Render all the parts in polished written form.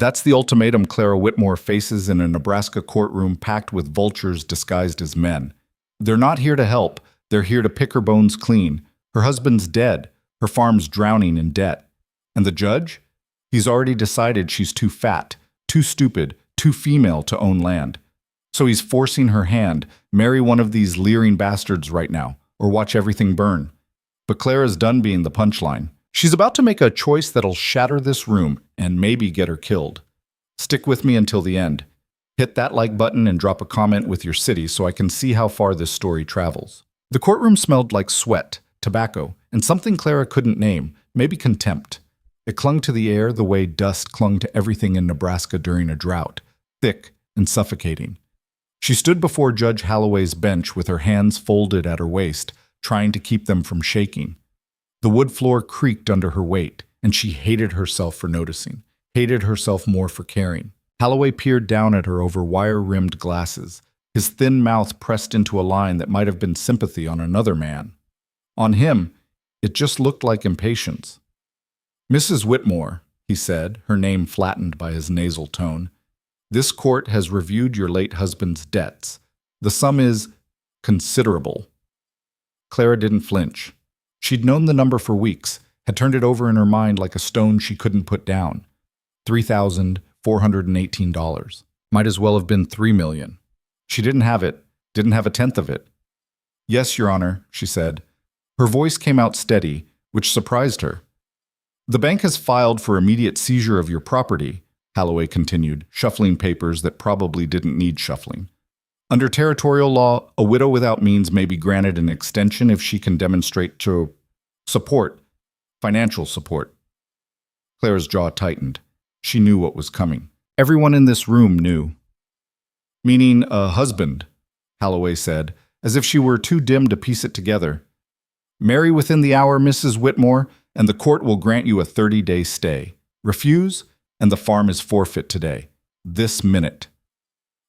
That's the ultimatum Clara Whitmore faces in a Nebraska courtroom packed with vultures disguised as men. They're not here to help. They're here to pick her bones clean. Her husband's dead. Her farm's drowning in debt. And the judge? He's already decided she's too fat, too stupid, too female to own land. So he's forcing her hand, marry one of these leering bastards right now, or watch everything burn. But Clara's done being the punchline. She's about to make a choice that'll shatter this room and maybe get her killed. Stick with me until the end. Hit that like button and drop a comment with your city so I can see how far this story travels. The courtroom smelled like sweat, tobacco, and something Clara couldn't name, maybe contempt. It clung to the air the way dust clung to everything in Nebraska during a drought, thick and suffocating. She stood before Judge Holloway's bench with her hands folded at her waist, trying to keep them from shaking. The wood floor creaked under her weight, and she hated herself for noticing, hated herself more for caring. Holloway peered down at her over wire-rimmed glasses, his thin mouth pressed into a line that might have been sympathy on another man. On him, it just looked like impatience. "Mrs. Whitmore," he said, her name flattened by his nasal tone, "this court has reviewed your late husband's debts. The sum is considerable." Clara didn't flinch. She'd known the number for weeks, had turned it over in her mind like a stone she couldn't put down. $3,418. Might as well have been $3 million. She didn't have it, didn't have a tenth of it. "Yes, Your Honor," she said. Her voice came out steady, which surprised her. "The bank has filed for immediate seizure of your property," Holloway continued, shuffling papers that probably didn't need shuffling. "Under territorial law, a widow without means may be granted an extension if she can demonstrate to support, financial support." Clara's jaw tightened. She knew what was coming. Everyone in this room knew. "Meaning a husband," Holloway said, as if she were too dim to piece it together. "Marry within the hour, Mrs. Whitmore, and the court will grant you a 30-day stay. Refuse, and the farm is forfeit today. This minute."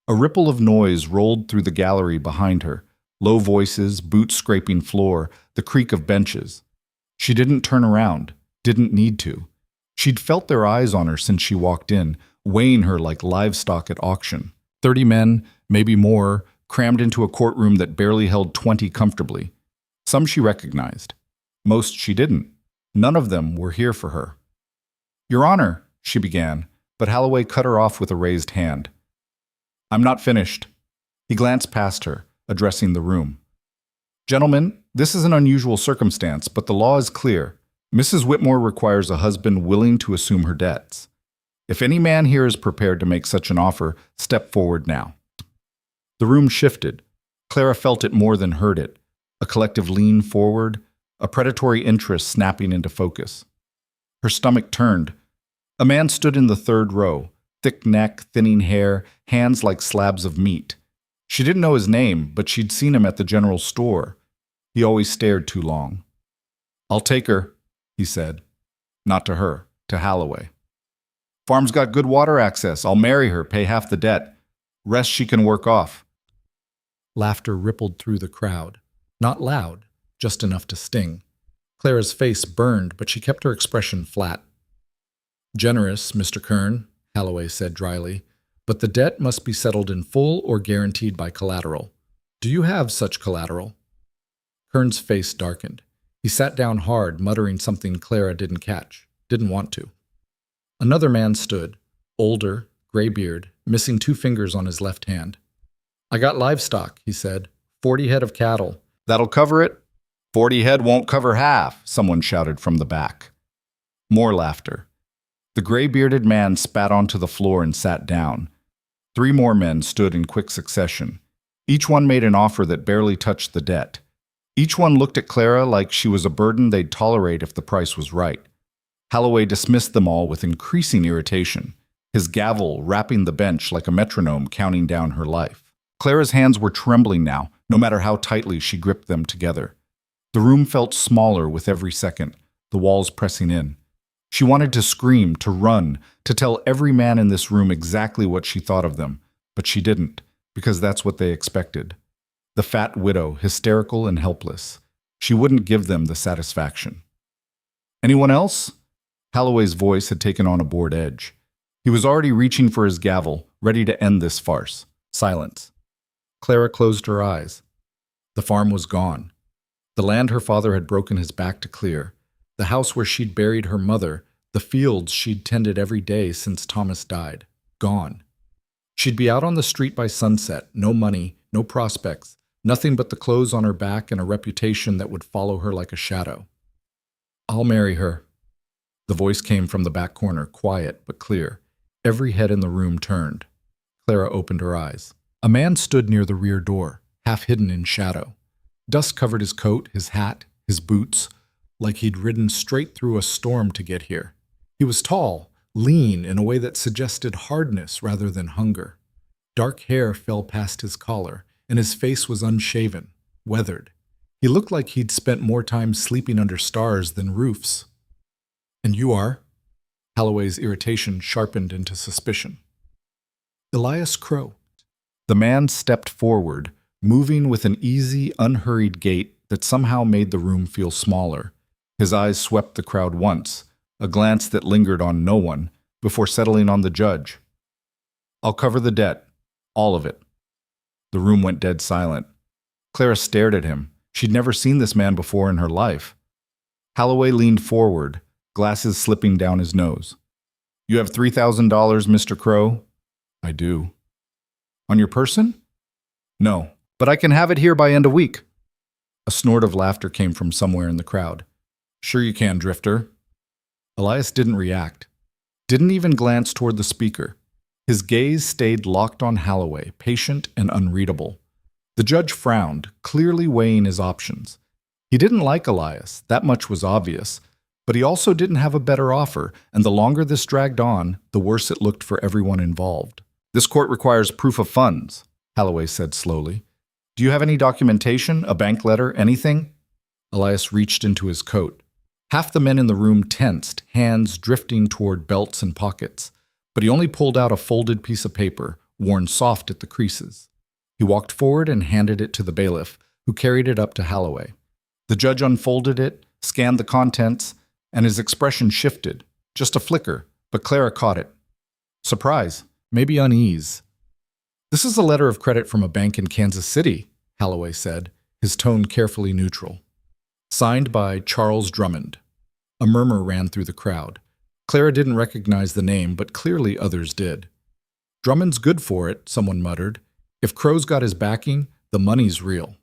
A ripple of noise rolled through the gallery behind her. Low voices, boots scraping floor, the creak of benches. She didn't turn around, didn't need to. She'd felt their eyes on her since she walked in, weighing her like livestock at auction. 30 men, maybe more, crammed into a courtroom that barely held 20 comfortably. Some she recognized. Most she didn't. None of them were here for her. "Your Honor," she began, but Holloway cut her off with a raised hand. "I'm not finished." He glanced past her, addressing the room. "Gentlemen, this is an unusual circumstance, but the law is clear. Mrs. Whitmore requires a husband willing to assume her debts. If any man here is prepared to make such an offer, step forward now." The room shifted. Clara felt it more than heard it. A collective lean forward, a predatory interest snapping into focus. Her stomach turned. A man stood in the third row, thick neck, thinning hair, hands like slabs of meat. She didn't know his name, but she'd seen him at the general store. He always stared too long. "I'll take her," he said. Not to her, to Holloway. "Farm's got good water access. I'll marry her, pay half the debt. Rest she can work off." Laughter rippled through the crowd. Not loud, just enough to sting. Clara's face burned, but she kept her expression flat. "Generous, Mr. Kern," Holloway said dryly, "but the debt must be settled in full or guaranteed by collateral. Do you have such collateral?" Kern's face darkened. He sat down hard, muttering something Clara didn't catch, didn't want to. Another man stood, older, gray-beard, missing 2 fingers on his left hand. "I got livestock," he said. 40 head of cattle. "That'll cover it?" "40 head won't cover half," someone shouted from the back. More laughter. The gray-bearded man spat onto the floor and sat down. 3 more men stood in quick succession. Each one made an offer that barely touched the debt. Each one looked at Clara like she was a burden they'd tolerate if the price was right. Holloway dismissed them all with increasing irritation, his gavel rapping the bench like a metronome counting down her life. Clara's hands were trembling now, no matter how tightly she gripped them together. The room felt smaller with every second, the walls pressing in. She wanted to scream, to run, to tell every man in this room exactly what she thought of them, but she didn't, because that's what they expected. The fat widow, hysterical and helpless. She wouldn't give them the satisfaction. "Anyone else?" Holloway's voice had taken on a bored edge. He was already reaching for his gavel, ready to end this farce. Silence. Clara closed her eyes. The farm was gone. The land her father had broken his back to clear, the house where she'd buried her mother, the fields she'd tended every day since Thomas died. Gone. She'd be out on the street by sunset, no money, no prospects, nothing but the clothes on her back and a reputation that would follow her like a shadow. "I'll marry her." The voice came from the back corner, quiet but clear. Every head in the room turned. Clara opened her eyes. A man stood near the rear door, half hidden in shadow. Dust covered his coat, his hat, his boots, like he'd ridden straight through a storm to get here. He was tall, lean in a way that suggested hardness rather than hunger. Dark hair fell past his collar, and his face was unshaven, weathered. He looked like he'd spent more time sleeping under stars than roofs. "And you are?" Holloway's irritation sharpened into suspicion. "Elias Crow." The man stepped forward, moving with an easy, unhurried gait that somehow made the room feel smaller. His eyes swept the crowd once, a glance that lingered on no one, before settling on the judge. "I'll cover the debt. All of it." The room went dead silent. Clara stared at him. She'd never seen this man before in her life. Holloway leaned forward, glasses slipping down his nose. "You have $3,000, Mr. Crow?" "I do." "On your person?" "No, but I can have it here by end of week." A snort of laughter came from somewhere in the crowd. "Sure you can, Drifter." Elias didn't react, didn't even glance toward the speaker. His gaze stayed locked on Holloway, patient and unreadable. The judge frowned, clearly weighing his options. He didn't like Elias, that much was obvious, but he also didn't have a better offer, and the longer this dragged on, the worse it looked for everyone involved. "This court requires proof of funds," Holloway said slowly. "Do you have any documentation, a bank letter, anything?" Elias reached into his coat. Half the men in the room tensed, hands drifting toward belts and pockets, but he only pulled out a folded piece of paper, worn soft at the creases. He walked forward and handed it to the bailiff, who carried it up to Holloway. The judge unfolded it, scanned the contents, and his expression shifted. Just a flicker, but Clara caught it. Surprise, maybe unease. "This is a letter of credit from a bank in Kansas City," Holloway said, his tone carefully neutral. "Signed by Charles Drummond." A murmur ran through the crowd. Clara didn't recognize the name, but clearly others did. "Drummond's good for it," someone muttered. "If Crow's got his backing, the money's real."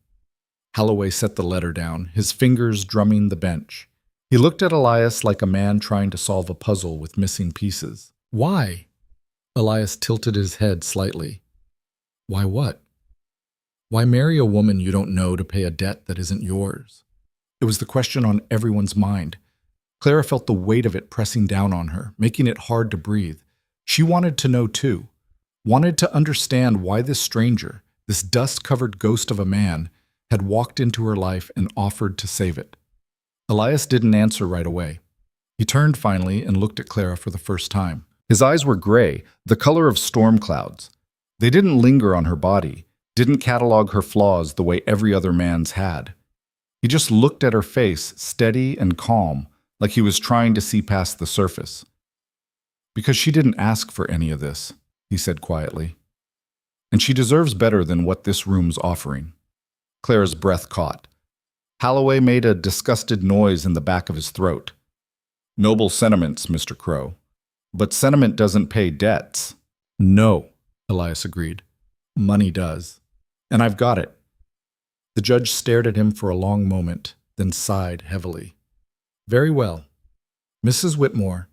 Holloway set the letter down, his fingers drumming the bench. He looked at Elias like a man trying to solve a puzzle with missing pieces. "Why?" Elias tilted his head slightly. "Why what?" "Why marry a woman you don't know to pay a debt that isn't yours?" It was the question on everyone's mind. Clara felt the weight of it pressing down on her, making it hard to breathe. She wanted to know too, wanted to understand why this stranger, this dust-covered ghost of a man, had walked into her life and offered to save it. Elias didn't answer right away. He turned finally and looked at Clara for the first time. His eyes were gray, the color of storm clouds. They didn't linger on her body, didn't catalog her flaws the way every other man's had. He just looked at her face, steady and calm, like he was trying to see past the surface. "Because she didn't ask for any of this," he said quietly. "And she deserves better than what this room's offering." Clara's breath caught. Holloway made a disgusted noise in the back of his throat. "Noble sentiments, Mr. Crow. But sentiment doesn't pay debts." "No," Elias agreed. "Money does. And I've got it." The judge stared at him for a long moment, then sighed heavily. "Very well. Mrs. Whitmore,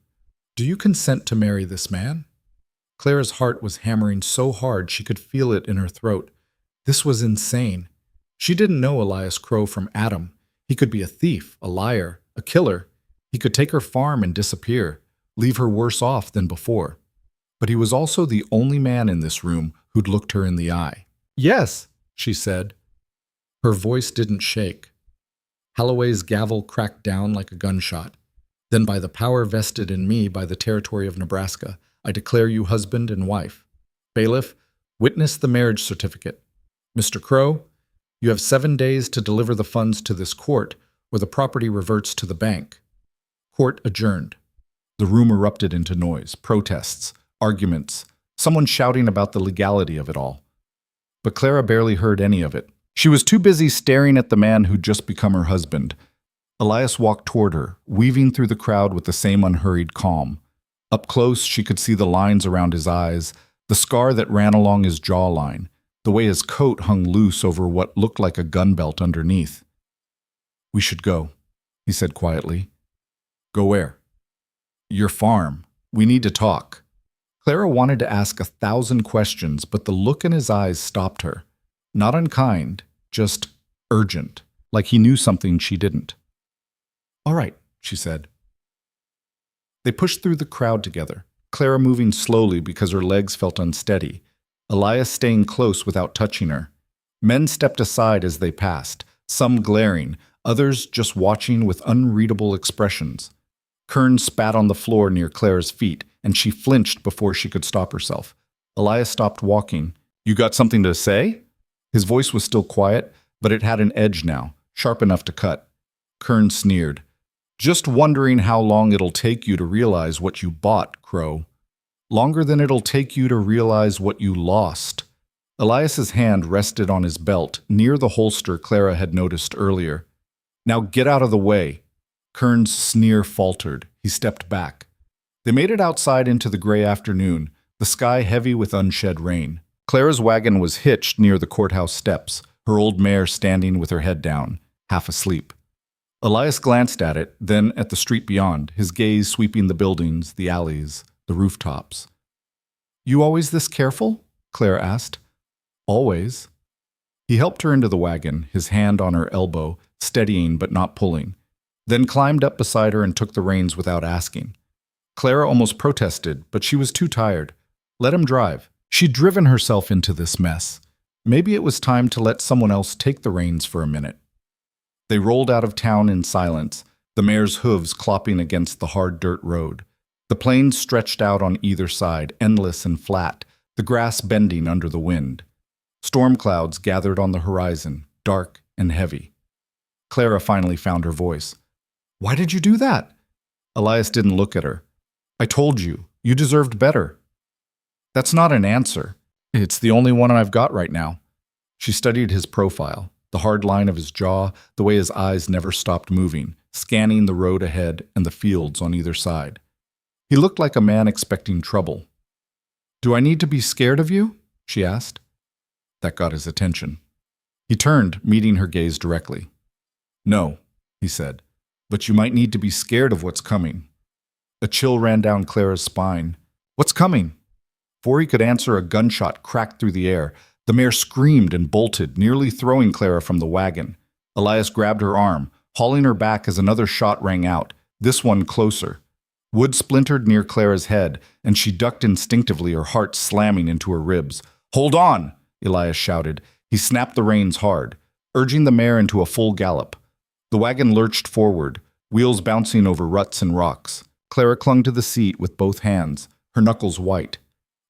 do you consent to marry this man?" Clara's heart was hammering so hard she could feel it in her throat. This was insane. She didn't know Elias Crow from Adam. He could be a thief, a liar, a killer. He could take her farm and disappear, leave her worse off than before. But he was also the only man in this room who'd looked her in the eye. "Yes," she said. Her voice didn't shake. Holloway's gavel cracked down like a gunshot. "Then by the power vested in me by the territory of Nebraska, I declare you husband and wife. Bailiff, witness the marriage certificate. Mr. Crow, you have 7 days to deliver the funds to this court, or the property reverts to the bank." Court adjourned. The room erupted into noise, protests, arguments, someone shouting about the legality of it all. But Clara barely heard any of it. She was too busy staring at the man who'd just become her husband. Elias walked toward her, weaving through the crowd with the same unhurried calm. Up close, she could see the lines around his eyes, the scar that ran along his jawline, the way his coat hung loose over what looked like a gun belt underneath. "We should go," he said quietly. "Go where?" "Your farm. We need to talk." Clara wanted to ask 1,000 questions, but the look in his eyes stopped her. Not unkind, just urgent, like he knew something she didn't. "All right," she said. They pushed through the crowd together, Clara moving slowly because her legs felt unsteady, Elias staying close without touching her. Men stepped aside as they passed, some glaring, others just watching with unreadable expressions. Kern spat on the floor near Clara's feet, and she flinched before she could stop herself. Elias stopped walking. "You got something to say?" His voice was still quiet, but it had an edge now, sharp enough to cut. Kern sneered. "Just wondering how long it'll take you to realize what you bought, Crow. Longer than it'll take you to realize what you lost." Elias's hand rested on his belt, near the holster Clara had noticed earlier. "Now get out of the way." Kern's sneer faltered. He stepped back. They made it outside into the gray afternoon, the sky heavy with unshed rain. Clara's wagon was hitched near the courthouse steps, her old mare standing with her head down, half asleep. Elias glanced at it, then at the street beyond, his gaze sweeping the buildings, the alleys, the rooftops. "You always this careful?" Clara asked. "Always." He helped her into the wagon, his hand on her elbow, steadying but not pulling, then climbed up beside her and took the reins without asking. Clara almost protested, but she was too tired. Let him drive. She'd driven herself into this mess. Maybe it was time to let someone else take the reins for a minute. They rolled out of town in silence, the mare's hooves clopping against the hard dirt road. The plains stretched out on either side, endless and flat, the grass bending under the wind. Storm clouds gathered on the horizon, dark and heavy. Clara finally found her voice. "Why did you do that?" Elias didn't look at her. "I told you. You deserved better." "That's not an answer. It's the only one I've got right now." She studied his profile, the hard line of his jaw, the way his eyes never stopped moving, scanning the road ahead and the fields on either side. He looked like a man expecting trouble. "Do I need to be scared of you?" she asked. That got his attention. He turned, meeting her gaze directly. "No," he said, "but you might need to be scared of what's coming." A chill ran down Clara's spine. "What's coming?" Before he could answer, a gunshot cracked through the air. The mare screamed and bolted, nearly throwing Clara from the wagon. Elias grabbed her arm, hauling her back as another shot rang out, this one closer. Wood splintered near Clara's head, and she ducked instinctively, her heart slamming into her ribs. "Hold on!" Elias shouted. He snapped the reins hard, urging the mare into a full gallop. The wagon lurched forward, wheels bouncing over ruts and rocks. Clara clung to the seat with both hands, her knuckles white.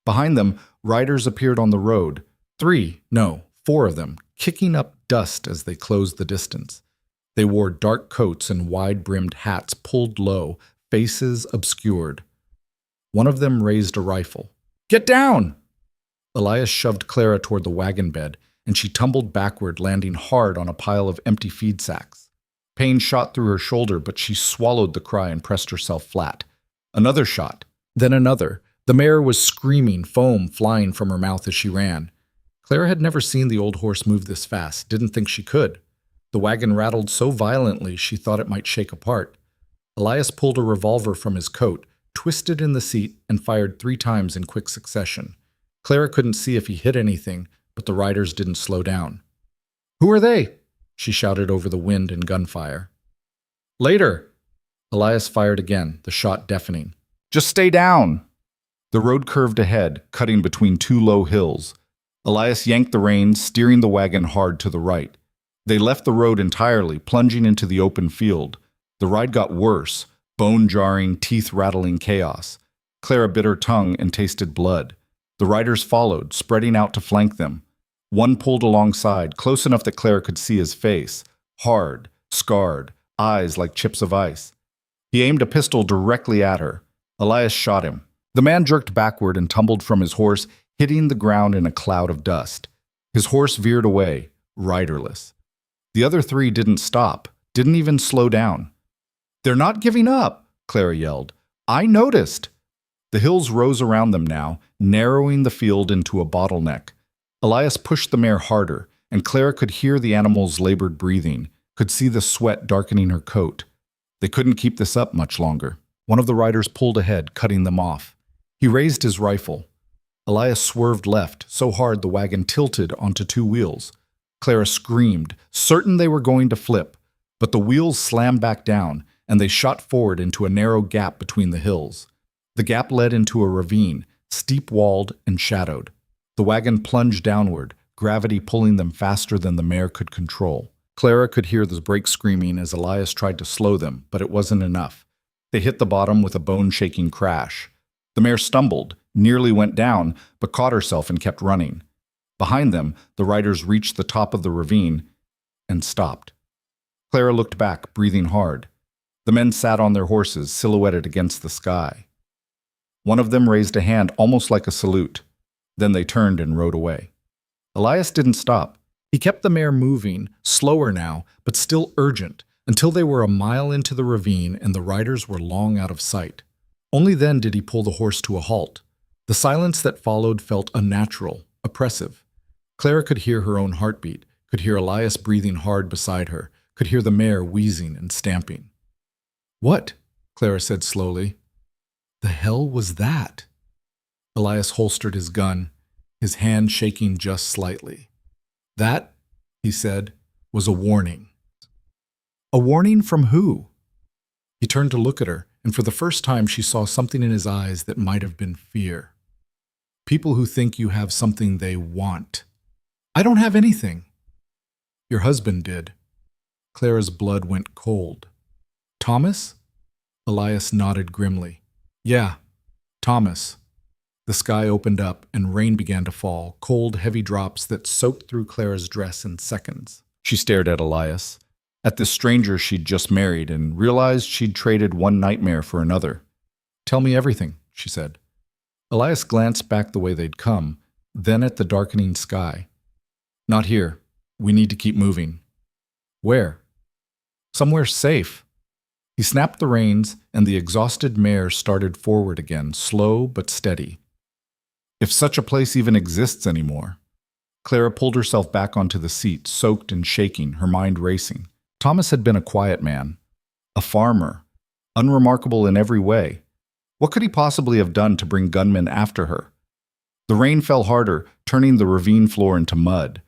Behind them, riders appeared on the road. 4 of them, kicking up dust as they closed the distance. They wore dark coats and wide-brimmed hats pulled low, faces obscured. One of them raised a rifle. "Get down!" Elias shoved Clara toward the wagon bed, and she tumbled backward, landing hard on a pile of empty feed sacks. Pain shot through her shoulder, but she swallowed the cry and pressed herself flat. Another shot, then another. The mare was screaming, foam flying from her mouth as she ran. Clara had never seen the old horse move this fast, didn't think she could. The wagon rattled so violently she thought it might shake apart. Elias pulled a revolver from his coat, twisted in the seat, and fired 3 times in quick succession. Clara couldn't see if he hit anything, but the riders didn't slow down. "Who are they?" she shouted over the wind and gunfire. "Later!" Elias fired again, the shot deafening. "Just stay down!" The road curved ahead, cutting between 2 low hills. Elias yanked the reins, steering the wagon hard to the right. They left the road entirely, plunging into the open field. The ride got worse, bone-jarring, teeth-rattling chaos. Clara bit her tongue and tasted blood. The riders followed, spreading out to flank them. One pulled alongside, close enough that Clara could see his face, hard, scarred, eyes like chips of ice. He aimed a pistol directly at her. Elias shot him. The man jerked backward and tumbled from his horse, hitting the ground in a cloud of dust. His horse veered away, riderless. The other three didn't stop, didn't even slow down. "They're not giving up," Clara yelled. "I noticed." The hills rose around them now, narrowing the field into a bottleneck. Elias pushed the mare harder, and Clara could hear the animal's labored breathing, could see the sweat darkening her coat. They couldn't keep this up much longer. One of the riders pulled ahead, cutting them off. He raised his rifle. Elias swerved left, so hard the wagon tilted onto two wheels. Clara screamed, certain they were going to flip, but the wheels slammed back down, and they shot forward into a narrow gap between the hills. The gap led into a ravine, steep-walled and shadowed. The wagon plunged downward, gravity pulling them faster than the mare could control. Clara could hear the brakes screaming as Elias tried to slow them, but it wasn't enough. They hit the bottom with a bone-shaking crash. The mare stumbled, nearly went down, but caught herself and kept running. Behind them, the riders reached the top of the ravine and stopped. Clara looked back, breathing hard. The men sat on their horses, silhouetted against the sky. One of them raised a hand almost like a salute. Then they turned and rode away. Elias didn't stop. He kept the mare moving, slower now, but still urgent, until they were a mile into the ravine and the riders were long out of sight. Only then did he pull the horse to a halt. The silence that followed felt unnatural, oppressive. Clara could hear her own heartbeat, could hear Elias breathing hard beside her, could hear the mare wheezing and stamping. "What?" Clara said slowly. "The hell was that?" Elias holstered his gun, his hand shaking just slightly. "That," he said, "was a warning." "A warning from who?" He turned to look at her, and for the first time she saw something in his eyes that might have been fear. "People who think you have something they want." "I don't have anything." "Your husband did." Clara's blood went cold. "Thomas?" Elias nodded grimly. "Yeah, Thomas." The sky opened up and rain began to fall, cold, heavy drops that soaked through Clara's dress in seconds. She stared at Elias, at this stranger she'd just married, and realized she'd traded one nightmare for another. "Tell me everything," she said. Elias glanced back the way they'd come, then at the darkening sky. "Not here. We need to keep moving." "Where?" "Somewhere safe." He snapped the reins, and the exhausted mare started forward again, slow but steady. If such a place even exists anymore. Clara pulled herself back onto the seat, soaked and shaking, her mind racing. Thomas had been a quiet man, a farmer, unremarkable in every way. What could he possibly have done to bring gunmen after her? The rain fell harder, turning the ravine floor into mud.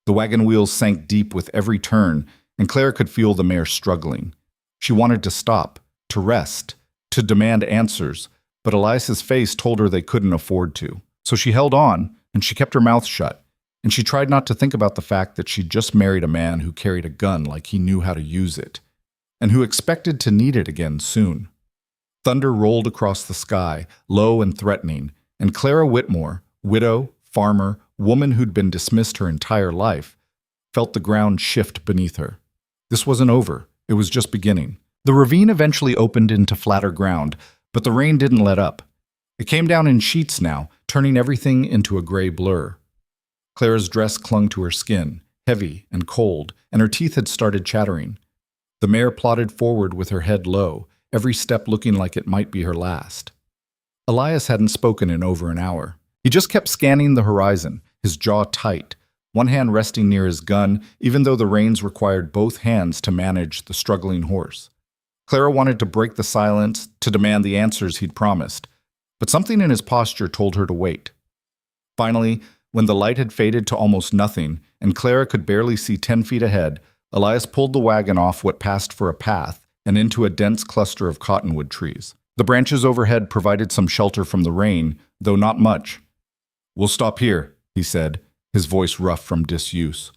The wagon wheels sank deep with every turn, and Clara could feel the mare struggling. She wanted to stop, to rest, to demand answers, but Elias's face told her they couldn't afford to. So she held on, and she kept her mouth shut, and she tried not to think about the fact that she'd just married a man who carried a gun like he knew how to use it, and who expected to need it again soon. Thunder rolled across the sky, low and threatening, and Clara Whitmore, widow, farmer, woman who'd been dismissed her entire life, felt the ground shift beneath her. This wasn't over. It was just beginning. The ravine eventually opened into flatter ground, but the rain didn't let up. It came down in sheets now, turning everything into a gray blur. Clara's dress clung to her skin, heavy and cold, and her teeth had started chattering. The mare plodded forward with her head low, every step looking like it might be her last. Elias hadn't spoken in over an hour. He just kept scanning the horizon, his jaw tight, one hand resting near his gun, even though the reins required both hands to manage the struggling horse. Clara wanted to break the silence, to demand the answers he'd promised, but something in his posture told her to wait. Finally, when the light had faded to almost nothing, and Clara could barely see 10 feet ahead, Elias pulled the wagon off what passed for a path and into a dense cluster of cottonwood trees. The branches overhead provided some shelter from the rain, though not much. "We'll stop here," he said, his voice rough from disuse.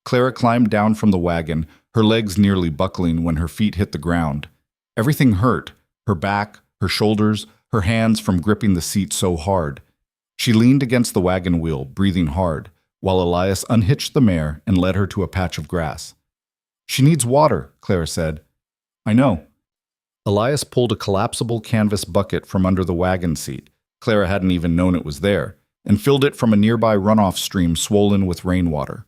Clara climbed down from the wagon, her legs nearly buckling when her feet hit the ground. Everything hurt, her back, her shoulders, her hands from gripping the seat so hard. She leaned against the wagon wheel, breathing hard, while Elias unhitched the mare and led her to a patch of grass. "She needs water," Clara said. "I know." Elias pulled a collapsible canvas bucket from under the wagon seat. Clara hadn't even known it was there, and filled it from a nearby runoff stream swollen with rainwater.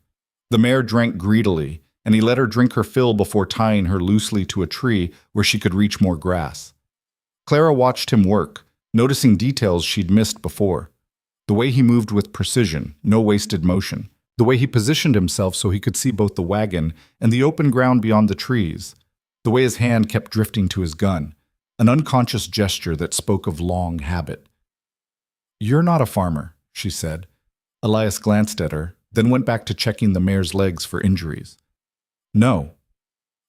The mare drank greedily, and he let her drink her fill before tying her loosely to a tree where she could reach more grass. Clara watched him work, noticing details she'd missed before. The way he moved with precision, no wasted motion. The way he positioned himself so he could see both the wagon and the open ground beyond the trees. The way his hand kept drifting to his gun, an unconscious gesture that spoke of long habit. "You're not a farmer," she said. Elias glanced at her, then went back to checking the mare's legs for injuries. "No."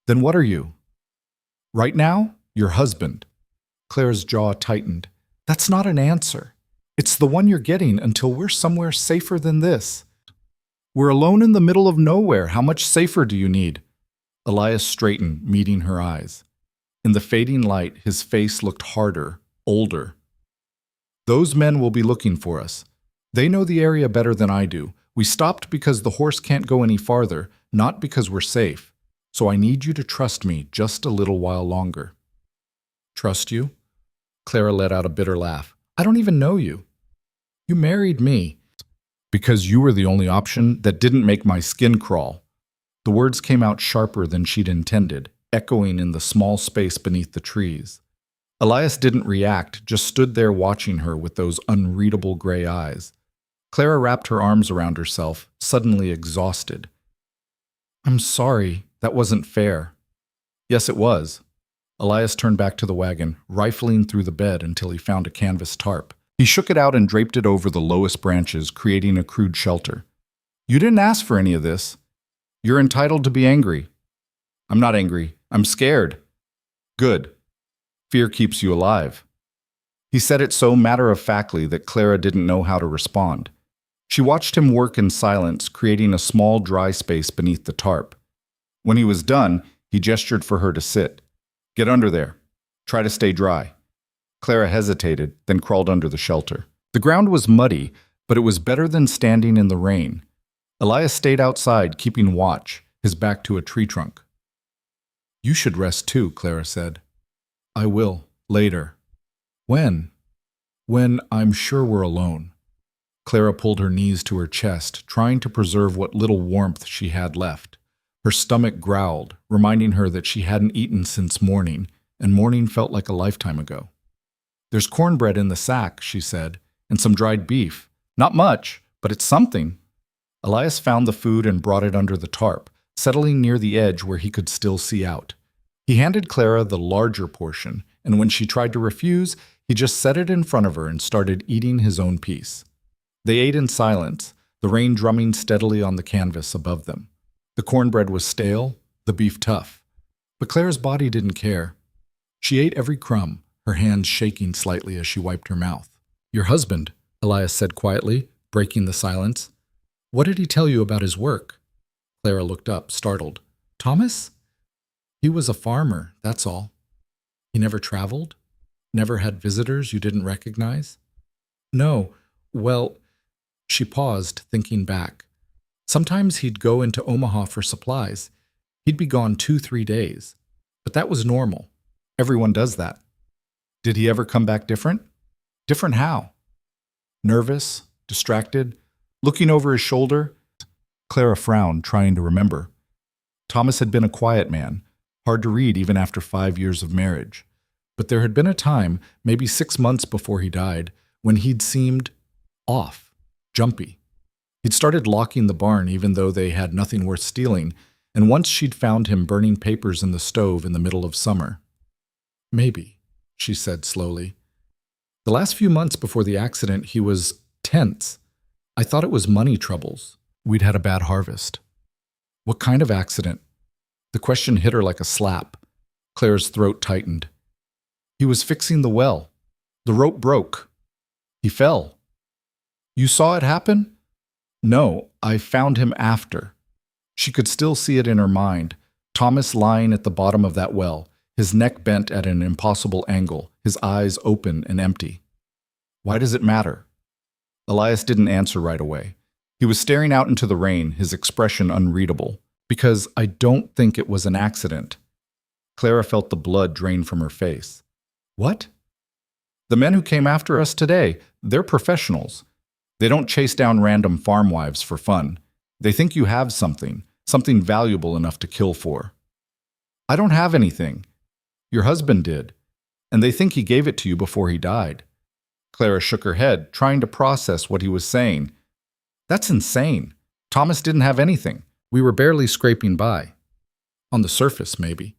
"Then what are you?" "Right now, your husband." Clara's jaw tightened. "That's not an answer. It's the one you're getting until we're somewhere safer than this." "We're alone in the middle of nowhere. How much safer do you need?" Elias straightened, meeting her eyes. In the fading light, his face looked harder, older. "Those men will be looking for us. They know the area better than I do. We stopped because the horse can't go any farther, not because we're safe. So I need you to trust me just a little while longer." "Trust you?" Clara let out a bitter laugh. "I don't even know you." "You married me." "Because you were the only option that didn't make my skin crawl." The words came out sharper than she'd intended, echoing in the small space beneath the trees. Elias didn't react, just stood there watching her with those unreadable gray eyes. Clara wrapped her arms around herself, suddenly exhausted. "I'm sorry, that wasn't fair." "Yes, it was." Elias turned back to the wagon, rifling through the bed until he found a canvas tarp. He shook it out and draped it over the lowest branches, creating a crude shelter. "You didn't ask for any of this. You're entitled to be angry." "I'm not angry. I'm scared." "Good. Fear keeps you alive." He said it so matter-of-factly that Clara didn't know how to respond. She watched him work in silence, creating a small dry space beneath the tarp. When he was done, he gestured for her to sit. "Get under there. Try to stay dry." Clara hesitated, then crawled under the shelter. The ground was muddy, but it was better than standing in the rain. Elias stayed outside, keeping watch, his back to a tree trunk. "You should rest too," Clara said. "I will, later." "When?" "When I'm sure we're alone." Clara pulled her knees to her chest, trying to preserve what little warmth she had left. Her stomach growled, reminding her that she hadn't eaten since morning, and morning felt like a lifetime ago. "There's cornbread in the sack," she said, "and some dried beef. Not much, but it's something." Elias found the food and brought it under the tarp, settling near the edge where he could still see out. He handed Clara the larger portion, and when she tried to refuse, he just set it in front of her and started eating his own piece. They ate in silence, the rain drumming steadily on the canvas above them. The cornbread was stale, the beef tough. But Clara's body didn't care. She ate every crumb, her hands shaking slightly as she wiped her mouth. "Your husband," Elias said quietly, breaking the silence. "What did he tell you about his work?" Clara looked up, startled. "Thomas?" "He was a farmer, that's all." "He never traveled? Never had visitors you didn't recognize?" "No. Well," she paused, thinking back. "Sometimes he'd go into Omaha for supplies. He'd be gone 2-3 days. But that was normal. Everyone does that." "Did he ever come back different?" "Different how?" "Nervous, distracted, looking over his shoulder." Clara frowned, trying to remember. Thomas had been a quiet man, hard to read even after 5 years of marriage. But there had been a time, maybe 6 months before he died, when he'd seemed off, jumpy. He'd started locking the barn even though they had nothing worth stealing, and once she'd found him burning papers in the stove in the middle of summer. "Maybe," she said slowly. "The last few months before the accident, he was tense. I thought it was money troubles. We'd had a bad harvest." "What kind of accident?" The question hit her like a slap. Claire's throat tightened. "He was fixing the well. The rope broke. He fell." "You saw it happen?" "No, I found him after." She could still see it in her mind. Thomas lying at the bottom of that well, his neck bent at an impossible angle, his eyes open and empty. "Why does it matter?" Elias didn't answer right away. He was staring out into the rain, his expression unreadable. "Because I don't think it was an accident." Clara felt the blood drain from her face. What? The men who came after us today, they're professionals. They don't chase down random farm wives for fun. They think you have something valuable enough to kill for. I don't have anything. Your husband did, and they think he gave it to you before he died. Clara shook her head, trying to process what he was saying. That's insane. Thomas didn't have anything. We were barely scraping by. On the surface, maybe.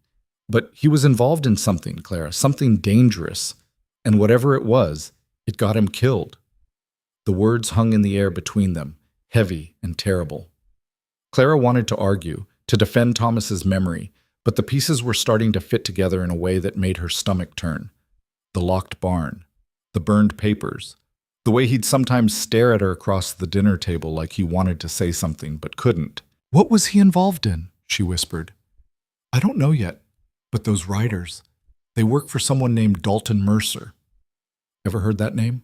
But he was involved in something, Clara, something dangerous. And whatever it was, it got him killed. The words hung in the air between them, heavy and terrible. Clara wanted to argue, to defend Thomas's memory, but the pieces were starting to fit together in a way that made her stomach turn. The locked barn, the burned papers, the way he'd sometimes stare at her across the dinner table like he wanted to say something but couldn't. What was he involved in? She whispered. I don't know yet, but those writers, they work for someone named Dalton Mercer. Ever heard that name?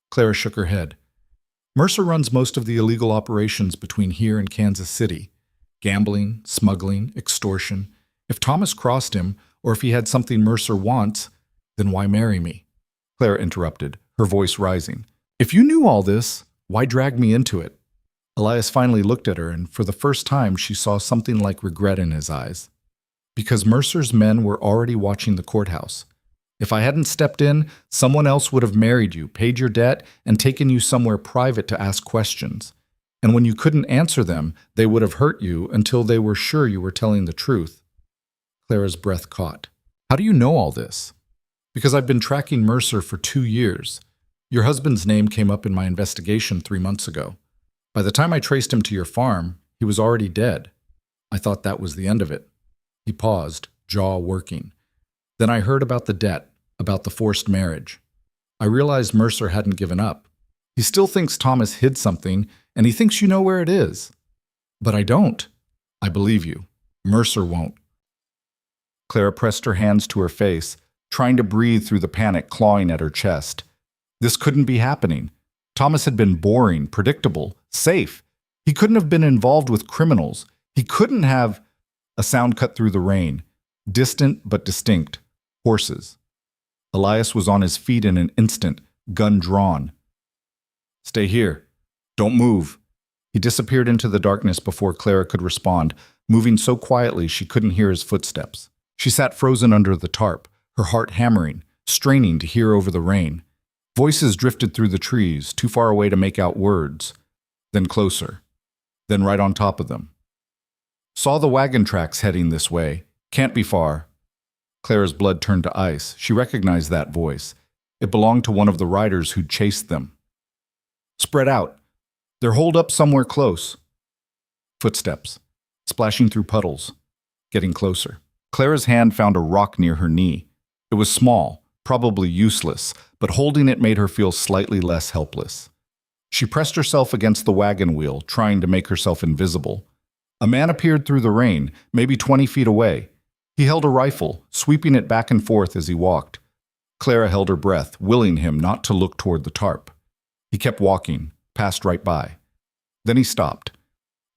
Clara shook her head. Mercer runs most of the illegal operations between here and Kansas City. Gambling, smuggling, extortion. If Thomas crossed him, or if he had something Mercer wants, then why marry me? Clara interrupted, her voice rising. If you knew all this, why drag me into it? Elias finally looked at her, and for the first time she saw something like regret in his eyes. Because Mercer's men were already watching the courthouse. If I hadn't stepped in, someone else would have married you, paid your debt, and taken you somewhere private to ask questions. And when you couldn't answer them, they would have hurt you until they were sure you were telling the truth. Clara's breath caught. How do you know all this? Because I've been tracking Mercer for 2 years. Your husband's name came up in my investigation 3 months ago. By the time I traced him to your farm, he was already dead. I thought that was the end of it. He paused, jaw working. Then I heard about the debt, about the forced marriage. I realized Mercer hadn't given up. He still thinks Thomas hid something, and he thinks you know where it is. But I don't. I believe you. Mercer won't. Clara pressed her hands to her face, trying to breathe through the panic clawing at her chest. This couldn't be happening. Thomas had been boring, predictable, safe. He couldn't have been involved with criminals. He couldn't have... A sound cut through the rain, distant but distinct. Horses. Elias was on his feet in an instant, gun drawn. Stay here. Don't move. He disappeared into the darkness before Clara could respond, moving so quietly she couldn't hear his footsteps. She sat frozen under the tarp, her heart hammering, straining to hear over the rain. Voices drifted through the trees, too far away to make out words. Then closer. Then right on top of them. Saw the wagon tracks heading this way. Can't be far. Clara's blood turned to ice. She recognized that voice. It belonged to one of the riders who'd chased them. Spread out. They're holed up somewhere close. Footsteps. Splashing through puddles. Getting closer. Clara's hand found a rock near her knee. It was small, probably useless, but holding it made her feel slightly less helpless. She pressed herself against the wagon wheel, trying to make herself invisible. A man appeared through the rain, maybe 20 feet away. He held a rifle, sweeping it back and forth as he walked. Clara held her breath, willing him not to look toward the tarp. He kept walking, passed right by. Then he stopped.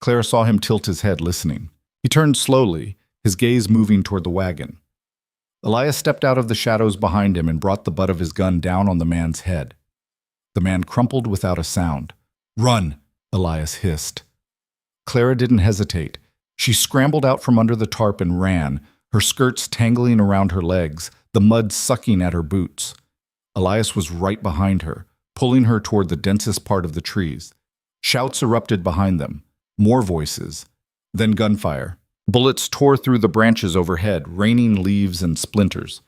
Clara saw him tilt his head, listening. He turned slowly, his gaze moving toward the wagon. Elias stepped out of the shadows behind him and brought the butt of his gun down on the man's head. The man crumpled without a sound. Run, Elias hissed. Clara didn't hesitate. She scrambled out from under the tarp and ran, her skirts tangling around her legs, the mud sucking at her boots. Elias was right behind her, pulling her toward the densest part of the trees. Shouts erupted behind them. More voices. Then gunfire. Bullets tore through the branches overhead, raining leaves and splinters.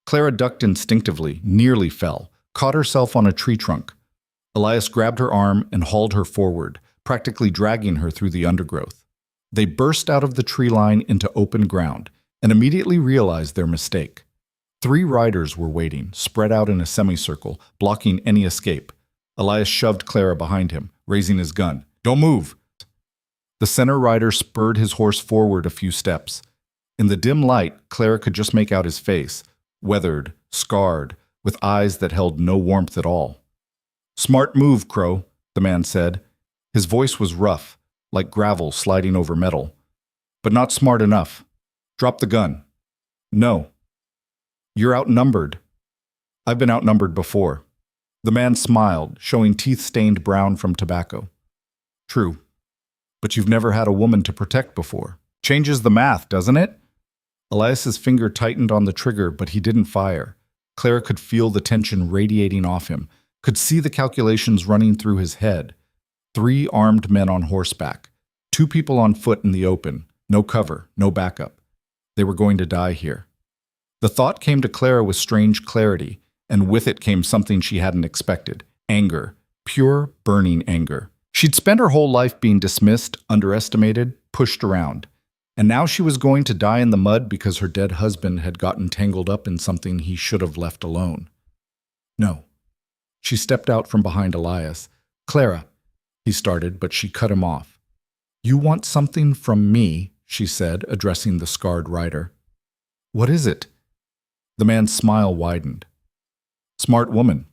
Clara ducked instinctively, nearly fell, caught herself on a tree trunk. Elias grabbed her arm and hauled her forward, practically dragging her through the undergrowth. They burst out of the tree line into open ground and immediately realized their mistake. 3 riders were waiting, spread out in a semicircle, blocking any escape. Elias shoved Clara behind him, raising his gun. Don't move! The center rider spurred his horse forward a few steps. In the dim light, Clara could just make out his face, weathered, scarred, with eyes that held no warmth at all. Smart move, Crow, the man said. His voice was rough, like gravel sliding over metal. But not smart enough. Drop the gun. No. You're outnumbered. I've been outnumbered before. The man smiled, showing teeth stained brown from tobacco. True. But you've never had a woman to protect before. Changes the math, doesn't it? Elias's finger tightened on the trigger, but he didn't fire. Clara could feel the tension radiating off him, could see the calculations running through his head. 3 armed men on horseback, 2 people on foot in the open, no cover, no backup. They were going to die here. The thought came to Clara with strange clarity, and with it came something she hadn't expected. Anger. Pure, burning anger. She'd spent her whole life being dismissed, underestimated, pushed around. And now she was going to die in the mud because her dead husband had gotten tangled up in something he should have left alone. No. She stepped out from behind Elias. Clara, he started, but she cut him off. You want something from me, she said, addressing the scarred rider. What is it? The man's smile widened. Smart woman.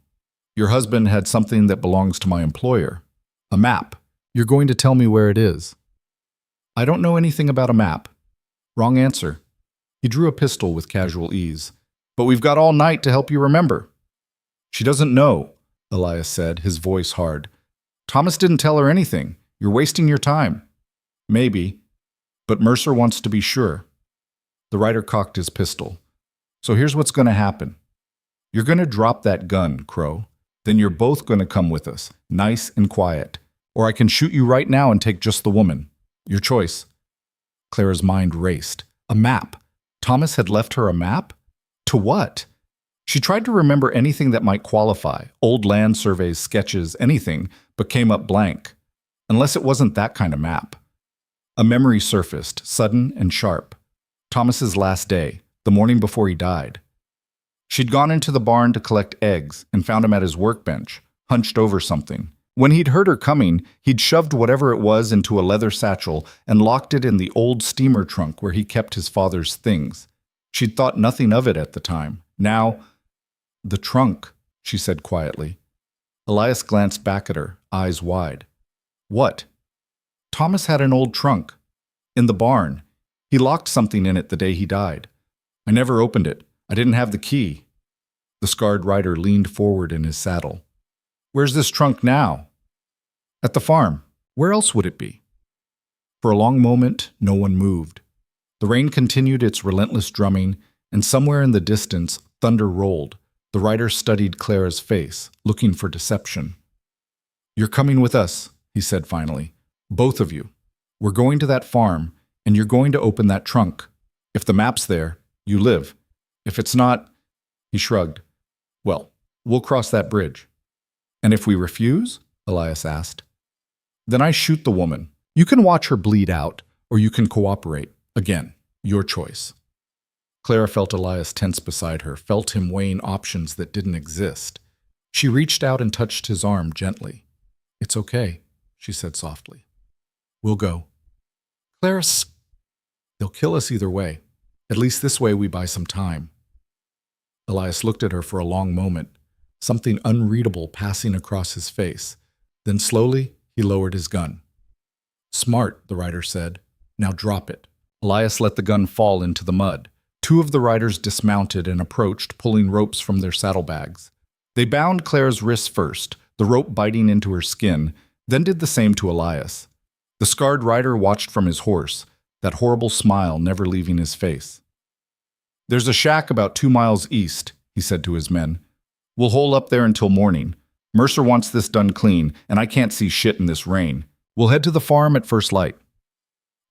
Your husband had something that belongs to my employer. A map. You're going to tell me where it is. I don't know anything about a map. Wrong answer. He drew a pistol with casual ease. But we've got all night to help you remember. She doesn't know, Elias said, his voice hard. Thomas didn't tell her anything. You're wasting your time. Maybe. But Mercer wants to be sure. The rider cocked his pistol. So here's what's going to happen. You're going to drop that gun, Crow. Then you're both going to come with us, nice and quiet. Or I can shoot you right now and take just the woman. Your choice. Clara's mind raced. A map. Thomas had left her a map? To what? She tried to remember anything that might qualify, old land surveys, sketches, anything, but came up blank. Unless it wasn't that kind of map. A memory surfaced, sudden and sharp. Thomas's last day, the morning before he died. She'd gone into the barn to collect eggs and found him at his workbench, hunched over something. When he'd heard her coming, he'd shoved whatever it was into a leather satchel and locked it in the old steamer trunk where he kept his father's things. She'd thought nothing of it at the time. Now, the trunk, she said quietly. Elias glanced back at her, eyes wide. What? Thomas had an old trunk. In the barn. He locked something in it the day he died. I never opened it. I didn't have the key. The scarred rider leaned forward in his saddle. Where's this trunk now? At the farm. Where else would it be? For a long moment, no one moved. The rain continued its relentless drumming, and somewhere in the distance, thunder rolled. The rider studied Clara's face, looking for deception. You're coming with us, he said finally. Both of you. We're going to that farm, and you're going to open that trunk. If the map's there, you live. If it's not, he shrugged. Well, we'll cross that bridge. And if we refuse? Elias asked. Then I shoot the woman. You can watch her bleed out, or you can cooperate. Again, your choice. Clara felt Elias tense beside her, felt him weighing options that didn't exist. She reached out and touched his arm gently. It's okay, she said softly. We'll go. Clara, they'll kill us either way. At least this way we buy some time. Elias looked at her for a long moment, something unreadable passing across his face. Then slowly, he lowered his gun. Smart, the rider said. Now drop it. Elias let the gun fall into the mud. 2 of the riders dismounted and approached, pulling ropes from their saddlebags. They bound Clara's wrists first, the rope biting into her skin, then did the same to Elias. The scarred rider watched from his horse, that horrible smile never leaving his face. There's a shack about 2 miles east, he said to his men. We'll hole up there until morning. Mercer wants this done clean, and I can't see shit in this rain. We'll head to the farm at first light.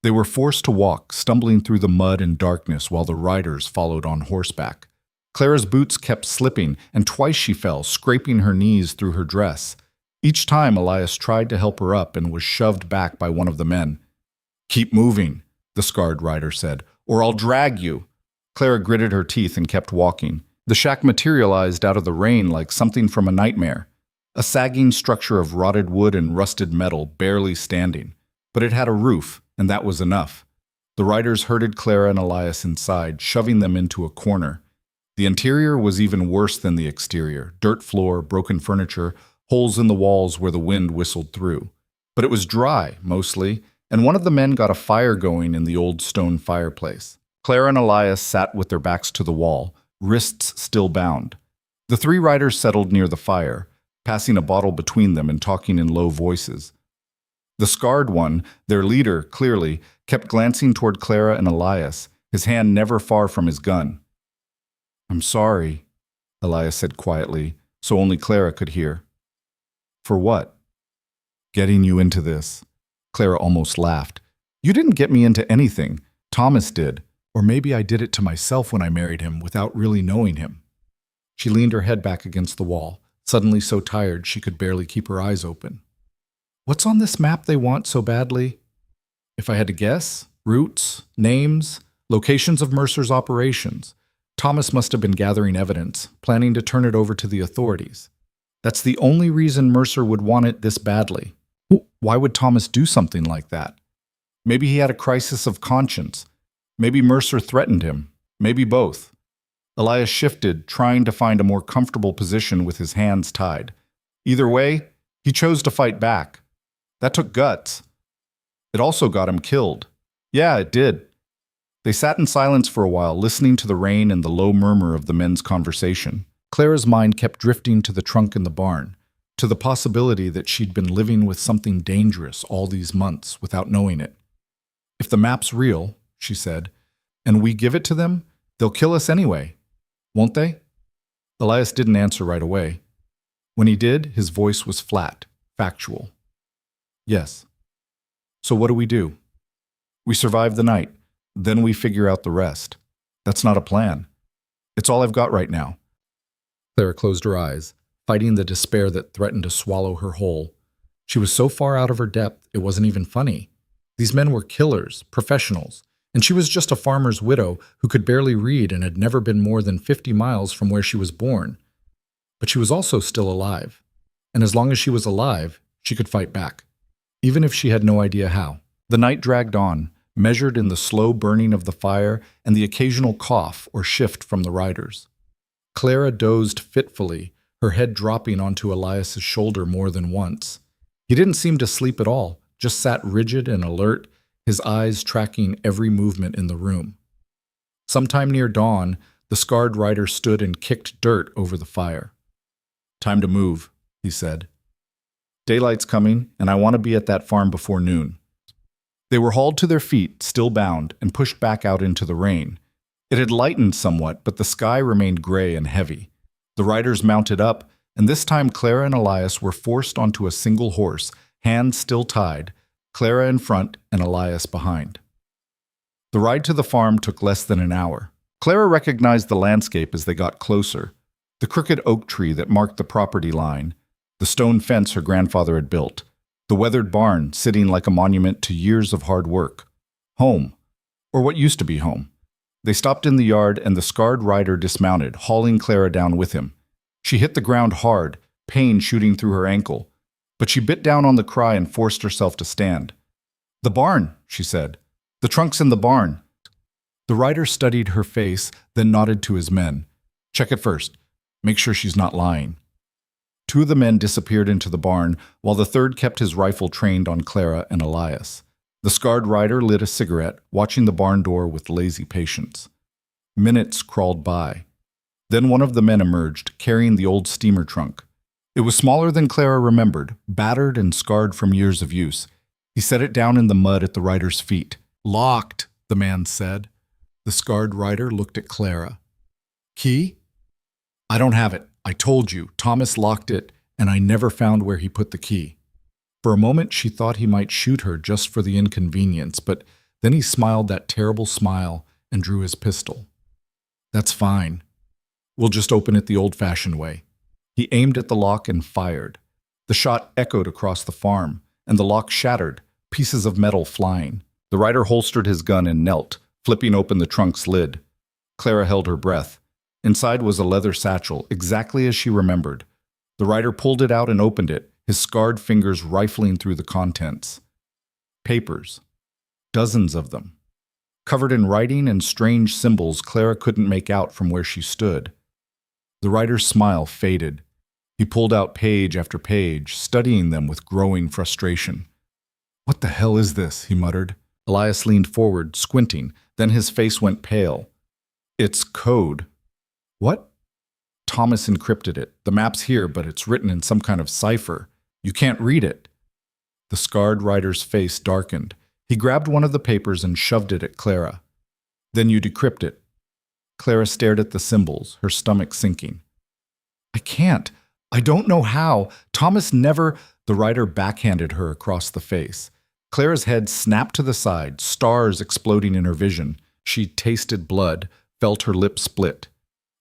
They were forced to walk, stumbling through the mud and darkness while the riders followed on horseback. Clara's boots kept slipping, and twice she fell, scraping her knees through her dress. Each time Elias tried to help her up and was shoved back by one of the men. Keep moving, the scarred rider said, or I'll drag you. Clara gritted her teeth and kept walking. The shack materialized out of the rain like something from a nightmare. A sagging structure of rotted wood and rusted metal, barely standing. But it had a roof, and that was enough. The riders herded Clara and Elias inside, shoving them into a corner. The interior was even worse than the exterior. Dirt floor, broken furniture, holes in the walls where the wind whistled through. But it was dry, mostly, and one of the men got a fire going in the old stone fireplace. Clara and Elias sat with their backs to the wall, wrists still bound. The three riders settled near the fire, passing a bottle between them and talking in low voices. The scarred one, their leader, clearly, kept glancing toward Clara and Elias, his hand never far from his gun. "I'm sorry," Elias said quietly, so only Clara could hear. "For what?" "Getting you into this." Clara almost laughed. "You didn't get me into anything. Thomas did. Or maybe I did it to myself when I married him without really knowing him." She leaned her head back against the wall, suddenly so tired she could barely keep her eyes open. "What's on this map they want so badly?" "If I had to guess, routes, names, locations of Mercer's operations. Thomas must have been gathering evidence, planning to turn it over to the authorities. That's the only reason Mercer would want it this badly. Why would Thomas do something like that? Maybe he had a crisis of conscience. Maybe Mercer threatened him. Maybe both." Elias shifted, trying to find a more comfortable position with his hands tied. Either way, he chose to fight back. That took guts. It also got him killed. Yeah, it did. They sat in silence for a while, listening to the rain and the low murmur of the men's conversation. Clara's mind kept drifting to the trunk in the barn, to the possibility that she'd been living with something dangerous all these months without knowing it. "If the map's real," she said, "and we give it to them, they'll kill us anyway. Won't they?" Elias didn't answer right away. When he did, his voice was flat, factual. "Yes." "So what do we do?" "We survive the night. Then we figure out the rest." "That's not a plan." "It's all I've got right now." Clara closed her eyes, fighting the despair that threatened to swallow her whole. She was so far out of her depth, it wasn't even funny. These men were killers, professionals, and she was just a farmer's widow who could barely read and had never been more than 50 miles from where she was born. But she was also still alive, and as long as she was alive, she could fight back, even if she had no idea how. The night dragged on, measured in the slow burning of the fire and the occasional cough or shift from the riders. Clara dozed fitfully, her head dropping onto Elias's shoulder more than once. He didn't seem to sleep at all, just sat rigid and alert, his eyes tracking every movement in the room. Sometime near dawn, the scarred rider stood and kicked dirt over the fire. "Time to move," he said. "Daylight's coming, and I want to be at that farm before noon." They were hauled to their feet, still bound, and pushed back out into the rain. It had lightened somewhat, but the sky remained gray and heavy. The riders mounted up, and this time Clara and Elias were forced onto a single horse, hands still tied, Clara in front and Elias behind. The ride to the farm took less than an hour. Clara recognized the landscape as they got closer. The crooked oak tree that marked the property line, the stone fence her grandfather had built, the weathered barn sitting like a monument to years of hard work. Home, or what used to be home. They stopped in the yard and the scarred rider dismounted, hauling Clara down with him. She hit the ground hard, pain shooting through her ankle, but she bit down on the cry and forced herself to stand. "The barn," she said. "The trunk's in the barn." The rider studied her face, then nodded to his men. "Check it first. Make sure she's not lying." Two of the men disappeared into the barn, while the third kept his rifle trained on Clara and Elias. The scarred rider lit a cigarette, watching the barn door with lazy patience. Minutes crawled by. Then one of the men emerged, carrying the old steamer trunk. It was smaller than Clara remembered, battered and scarred from years of use. He set it down in the mud at the rider's feet. "Locked," the man said. The scarred rider looked at Clara. "Key?" "I don't have it. I told you, Thomas locked it, and I never found where he put the key." For a moment she thought he might shoot her just for the inconvenience, but then he smiled that terrible smile and drew his pistol. "That's fine. We'll just open it the old-fashioned way." He aimed at the lock and fired. The shot echoed across the farm, and the lock shattered, pieces of metal flying. The rider holstered his gun and knelt, flipping open the trunk's lid. Clara held her breath. Inside was a leather satchel, exactly as she remembered. The rider pulled it out and opened it, his scarred fingers rifling through the contents. Papers. Dozens of them. Covered in writing and strange symbols Clara couldn't make out from where she stood. The rider's smile faded. He pulled out page after page, studying them with growing frustration. "What the hell is this?" he muttered. Elias leaned forward, squinting, Then his face went pale. It's code. What? Thomas encrypted it. The map's here, but it's written in some kind of cipher. You can't read it. The scarred rider's face darkened. He grabbed one of the papers and shoved it at Clara. Then you decrypt it. Clara stared at the symbols, her stomach sinking. I can't. I don't know how. Thomas never... The rider backhanded her across the face. Clara's head snapped to the side, stars exploding in her vision. She tasted blood, felt her lips split.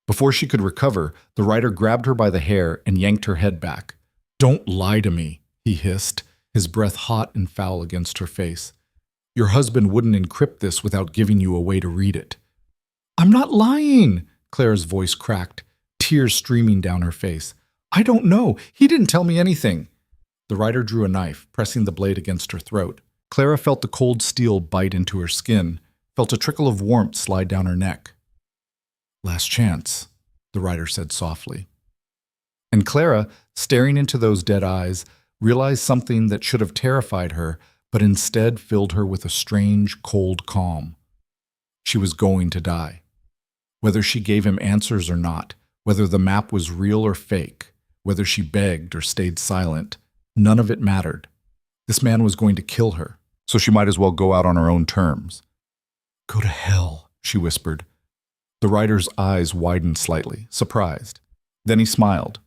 Before she could recover, the rider grabbed her by the hair and yanked her head back. Don't lie to me, he hissed, his breath hot and foul against her face. Your husband wouldn't encrypt this without giving you a way to read it. I'm not lying, Clara's voice cracked, tears streaming down her face. I don't know. He didn't tell me anything. The rider drew a knife, pressing the blade against her throat. Clara felt the cold steel bite into her skin, felt a trickle of warmth slide down her neck. Last chance, the rider said softly. And Clara, staring into those dead eyes, realized something that should have terrified her, but instead filled her with a strange, cold calm. She was going to die. Whether she gave him answers or not, whether the map was real or fake, whether she begged or stayed silent, none of it mattered. This man was going to kill her, so she might as well go out on her own terms. Go to hell, she whispered. The rider's eyes widened slightly, surprised. Then he smiled.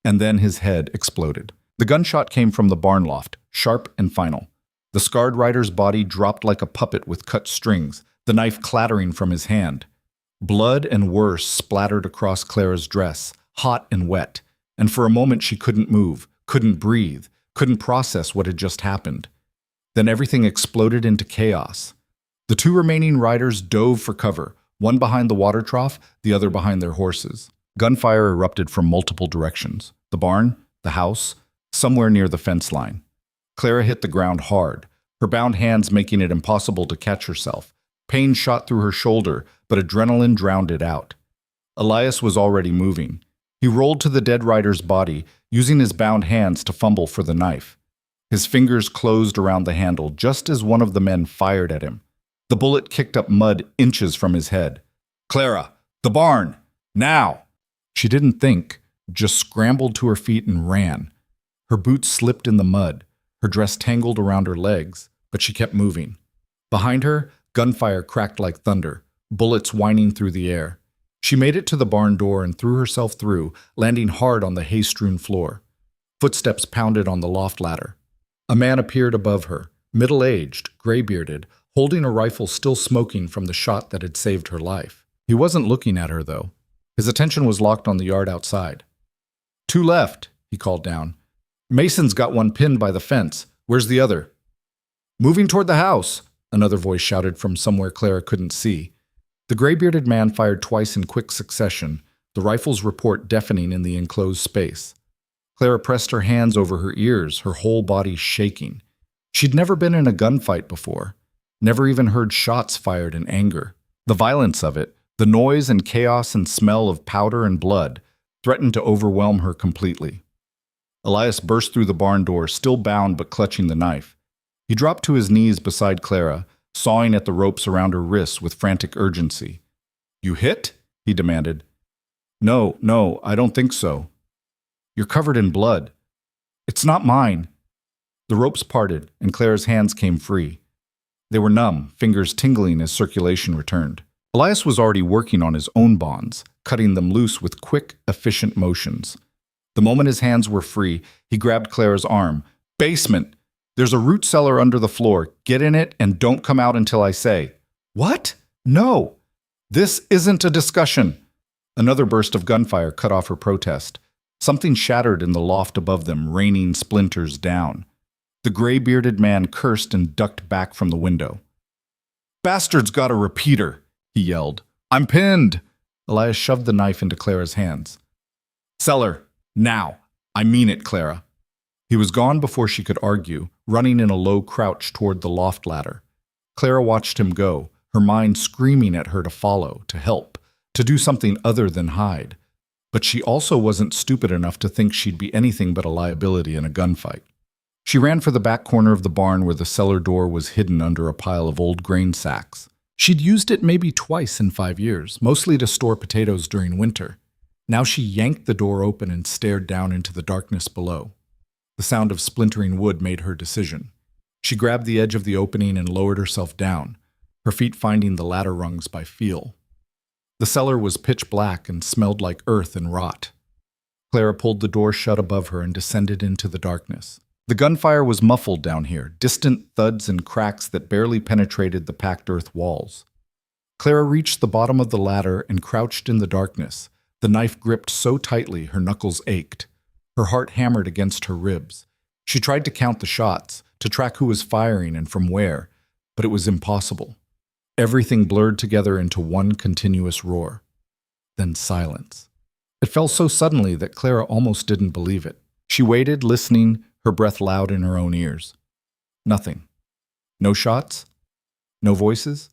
And then his head exploded. The gunshot came from the barn loft, sharp and final. The scarred rider's body dropped like a puppet with cut strings, the knife clattering from his hand. Blood and worse splattered across Clara's dress, hot and wet, and for a moment she couldn't move, couldn't breathe, couldn't process what had just happened. Then everything exploded into chaos. The two remaining riders dove for cover, one behind the water trough, the other behind their horses. Gunfire erupted from multiple directions. The barn, the house, somewhere near the fence line. Clara hit the ground hard, her bound hands making it impossible to catch herself. Pain shot through her shoulder, but adrenaline drowned it out. Elias was already moving. He rolled to the dead rider's body, using his bound hands to fumble for the knife. His fingers closed around the handle just as one of the men fired at him. The bullet kicked up mud inches from his head. Clara, the barn, now! She didn't think, just scrambled to her feet and ran. Her boots slipped in the mud, her dress tangled around her legs, but she kept moving. Behind her, gunfire cracked like thunder, bullets whining through the air. She made it to the barn door and threw herself through, landing hard on the hay-strewn floor. Footsteps pounded on the loft ladder. A man appeared above her, middle-aged, gray-bearded, holding a rifle still smoking from the shot that had saved her life. He wasn't looking at her, though. His attention was locked on the yard outside. Two left, he called down. Mason's got one pinned by the fence. Where's the other? Moving toward the house, another voice shouted from somewhere Clara couldn't see. The gray-bearded man fired twice in quick succession, the rifle's report deafening in the enclosed space. Clara pressed her hands over her ears, her whole body shaking. She'd never been in a gunfight before, never even heard shots fired in anger. The violence of it, the noise and chaos and smell of powder and blood, threatened to overwhelm her completely. Elias burst through the barn door, still bound but clutching the knife. He dropped to his knees beside Clara, sawing at the ropes around her wrists with frantic urgency. You hit? He demanded. No, I don't think so. You're covered in blood. It's not mine. The ropes parted, and Clara's hands came free. They were numb, fingers tingling as circulation returned. Elias was already working on his own bonds, cutting them loose with quick, efficient motions. The moment his hands were free, he grabbed Clara's arm. Basement! There's a root cellar under the floor. Get in it and don't come out until I say. What? No! This isn't a discussion. Another burst of gunfire cut off her protest. Something shattered in the loft above them, raining splinters down. The gray-bearded man cursed and ducked back from the window. Bastard's got a repeater, he yelled. I'm pinned! Elias shoved the knife into Clara's hands. Cellar, now. I mean it, Clara. He was gone before she could argue, running in a low crouch toward the loft ladder. Clara watched him go, her mind screaming at her to follow, to help, to do something other than hide. But she also wasn't stupid enough to think she'd be anything but a liability in a gunfight. She ran for the back corner of the barn where the cellar door was hidden under a pile of old grain sacks. She'd used it maybe twice in 5 years, mostly to store potatoes during winter. Now she yanked the door open and stared down into the darkness below. The sound of splintering wood made her decision. She grabbed the edge of the opening and lowered herself down, her feet finding the ladder rungs by feel. The cellar was pitch black and smelled like earth and rot. Clara pulled the door shut above her and descended into the darkness. The gunfire was muffled down here, distant thuds and cracks that barely penetrated the packed earth walls. Clara reached the bottom of the ladder and crouched in the darkness, the knife gripped so tightly her knuckles ached. Her heart hammered against her ribs. She tried to count the shots, to track who was firing and from where, but it was impossible. Everything blurred together into one continuous roar. Then silence. It fell so suddenly that Clara almost didn't believe it. She waited, listening, her breath loud in her own ears. Nothing. No shots? No voices?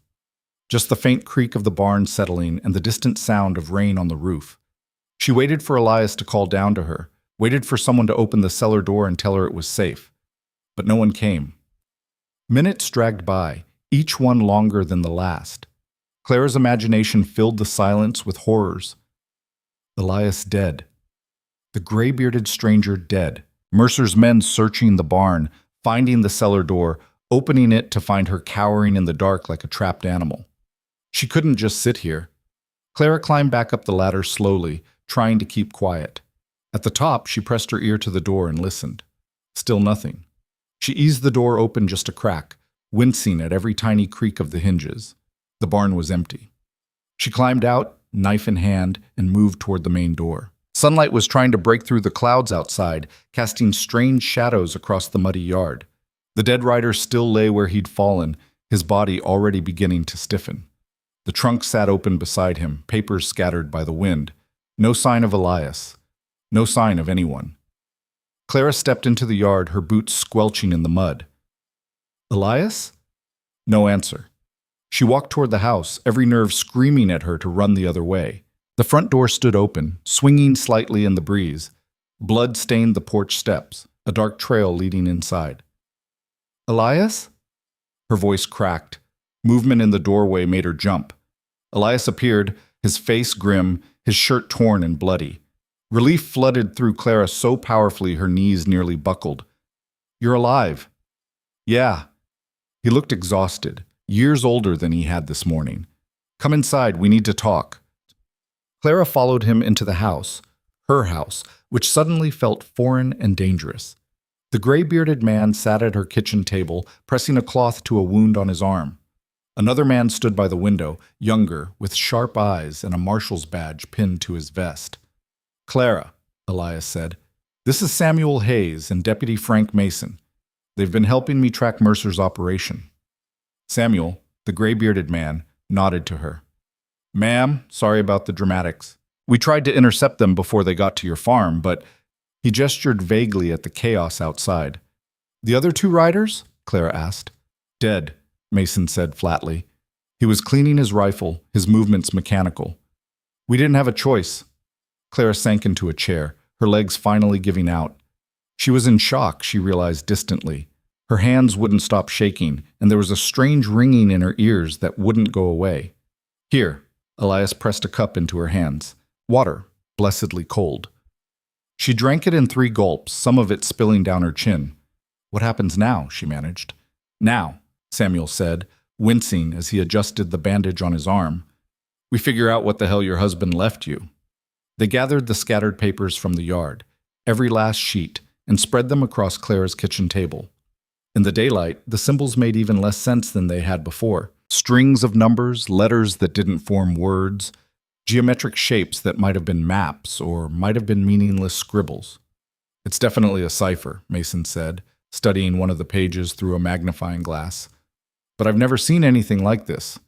Just the faint creak of the barn settling and the distant sound of rain on the roof. She waited for Elias to call down to her, waited for someone to open the cellar door and tell her it was safe. But no one came. Minutes dragged by, each one longer than the last. Clara's imagination filled the silence with horrors. Elias dead. The gray-bearded stranger dead. Mercer's men searching the barn, finding the cellar door, opening it to find her cowering in the dark like a trapped animal. She couldn't just sit here. Clara climbed back up the ladder slowly, trying to keep quiet. At the top, she pressed her ear to the door and listened. Still nothing. She eased the door open just a crack, wincing at every tiny creak of the hinges. The barn was empty. She climbed out, knife in hand, and moved toward the main door. Sunlight was trying to break through the clouds outside, casting strange shadows across the muddy yard. The dead rider still lay where he'd fallen, his body already beginning to stiffen. The trunk sat open beside him, papers scattered by the wind. No sign of Elias. No sign of anyone. Clara stepped into the yard, her boots squelching in the mud. Elias? No answer. She walked toward the house, every nerve screaming at her to run the other way. The front door stood open, swinging slightly in the breeze. Blood stained the porch steps, a dark trail leading inside. Elias? Her voice cracked. Movement in the doorway made her jump. Elias appeared, his face grim, his shirt torn and bloody. Relief flooded through Clara so powerfully her knees nearly buckled. You're alive. Yeah. He looked exhausted, years older than he had this morning. Come inside, we need to talk. Clara followed him into the house, her house, which suddenly felt foreign and dangerous. The gray-bearded man sat at her kitchen table, pressing a cloth to a wound on his arm. Another man stood by the window, younger, with sharp eyes and a marshal's badge pinned to his vest. Clara, Elias said, this is Samuel Hayes and Deputy Frank Mason. They've been helping me track Mercer's operation. Samuel, the gray-bearded man, nodded to her. Ma'am, sorry about the dramatics. We tried to intercept them before they got to your farm, but he gestured vaguely at the chaos outside. The other two riders? Clara asked. Dead, Mason said flatly. He was cleaning his rifle, his movements mechanical. We didn't have a choice. Clara sank into a chair, her legs finally giving out. She was in shock, she realized distantly. Her hands wouldn't stop shaking, and there was a strange ringing in her ears that wouldn't go away. Here, Elias pressed a cup into her hands. Water, blessedly cold. She drank it in 3 gulps, some of it spilling down her chin. What happens now? She managed. Now, Samuel said, wincing as he adjusted the bandage on his arm. We figure out what the hell your husband left you. They gathered the scattered papers from the yard, every last sheet, and spread them across Clara's kitchen table. In the daylight, the symbols made even less sense than they had before. Strings of numbers, letters that didn't form words, geometric shapes that might have been maps or might have been meaningless scribbles. It's definitely a cipher, Mason said, studying one of the pages through a magnifying glass. But I've never seen anything like this.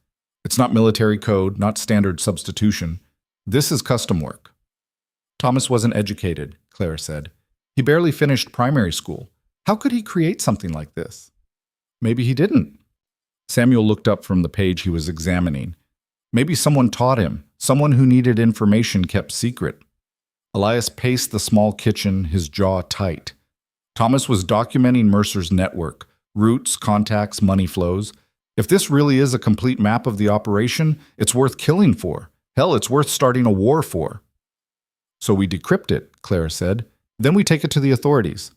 It's not military code, not standard substitution. This is custom work. Thomas wasn't educated, Clara said. He barely finished primary school. How could he create something like this? Maybe he didn't. Samuel looked up from the page he was examining. Maybe someone taught him, someone who needed information kept secret. Elias paced the small kitchen, his jaw tight. Thomas was documenting Mercer's network, routes, contacts, money flows. If this really is a complete map of the operation, it's worth killing for. Hell, it's worth starting a war for. So we decrypt it, Clara said. Then we take it to the authorities.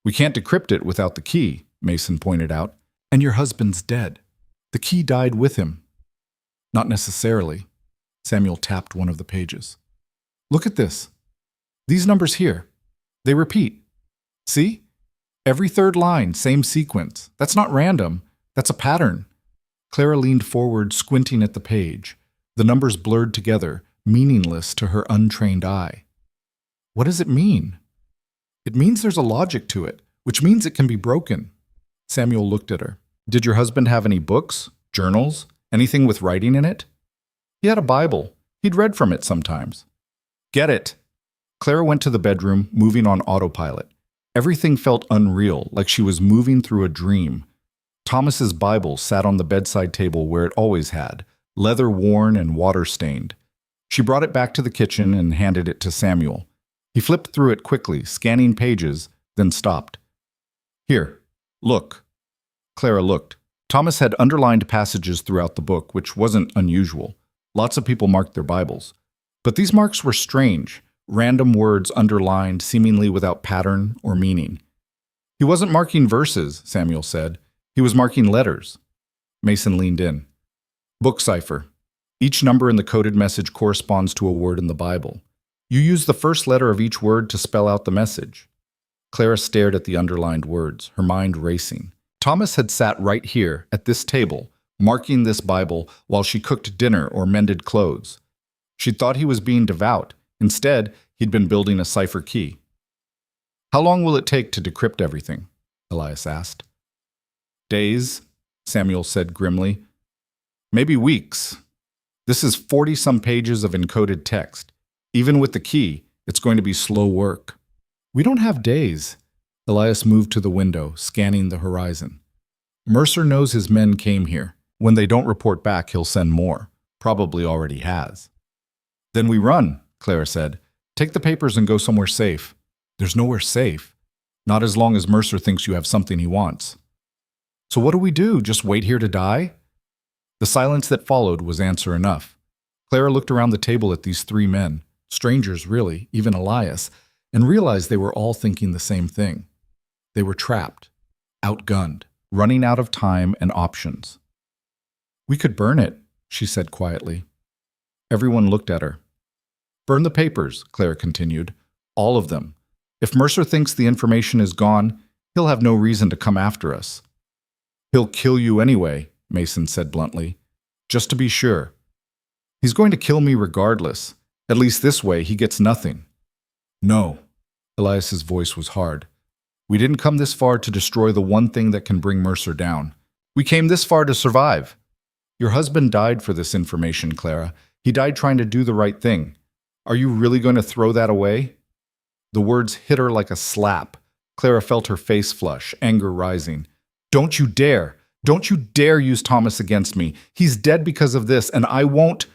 We can't decrypt it without the key, Mason pointed out. And your husband's dead. The key died with him. Not necessarily. Samuel tapped one of the pages. Look at this. These numbers here. They repeat. See? Every third line, same sequence. That's not random. That's a pattern. Clara leaned forward, squinting at the page. The numbers blurred together, meaningless to her untrained eye. What does it mean? It means there's a logic to it, which means it can be broken. Samuel looked at her. Did your husband have any books, journals, anything with writing in it? He had a Bible. He'd read from it sometimes. Get it. Clara went to the bedroom, moving on autopilot. Everything felt unreal, like she was moving through a dream. Thomas's Bible sat on the bedside table where it always had, leather-worn and water-stained. She brought it back to the kitchen and handed it to Samuel. He flipped through it quickly, scanning pages, then stopped. Here, look. Clara looked. Thomas had underlined passages throughout the book, which wasn't unusual. Lots of people marked their Bibles. But these marks were strange, random words underlined, seemingly without pattern or meaning. He wasn't marking verses, Samuel said. He was marking letters. Mason leaned in. Book cipher. Each number in the coded message corresponds to a word in the Bible. You use the first letter of each word to spell out the message. Clara stared at the underlined words, her mind racing. Thomas had sat right here, at this table, marking this Bible while she cooked dinner or mended clothes. She'd thought he was being devout. Instead, he'd been building a cipher key. How long will it take to decrypt everything? Elias asked. Days, Samuel said grimly. Maybe weeks. This is 40-some pages of encoded text. Even with the key, it's going to be slow work. We don't have days. Elias moved to the window, scanning the horizon. Mercer knows his men came here. When they don't report back, he'll send more. Probably already has. Then we run, Clara said. Take the papers and go somewhere safe. There's nowhere safe. Not as long as Mercer thinks you have something he wants. So what do we do? Just wait here to die? The silence that followed was answer enough. Clara looked around the table at these three men, strangers really, even Elias, and realized they were all thinking the same thing. They were trapped, outgunned, running out of time and options. We could burn it, she said quietly. Everyone looked at her. Burn the papers, Clara continued. All of them. If Mercer thinks the information is gone, he'll have no reason to come after us. He'll kill you anyway, Mason said bluntly. Just to be sure. He's going to kill me regardless. At least this way he gets nothing. No. Elias's voice was hard. We didn't come this far to destroy the one thing that can bring Mercer down. We came this far to survive. Your husband died for this information, Clara. He died trying to do the right thing. Are you really going to throw that away? The words hit her like a slap. Clara felt her face flush, anger rising. Don't you dare! Don't you dare use Thomas against me! He's dead because of this, and I won't—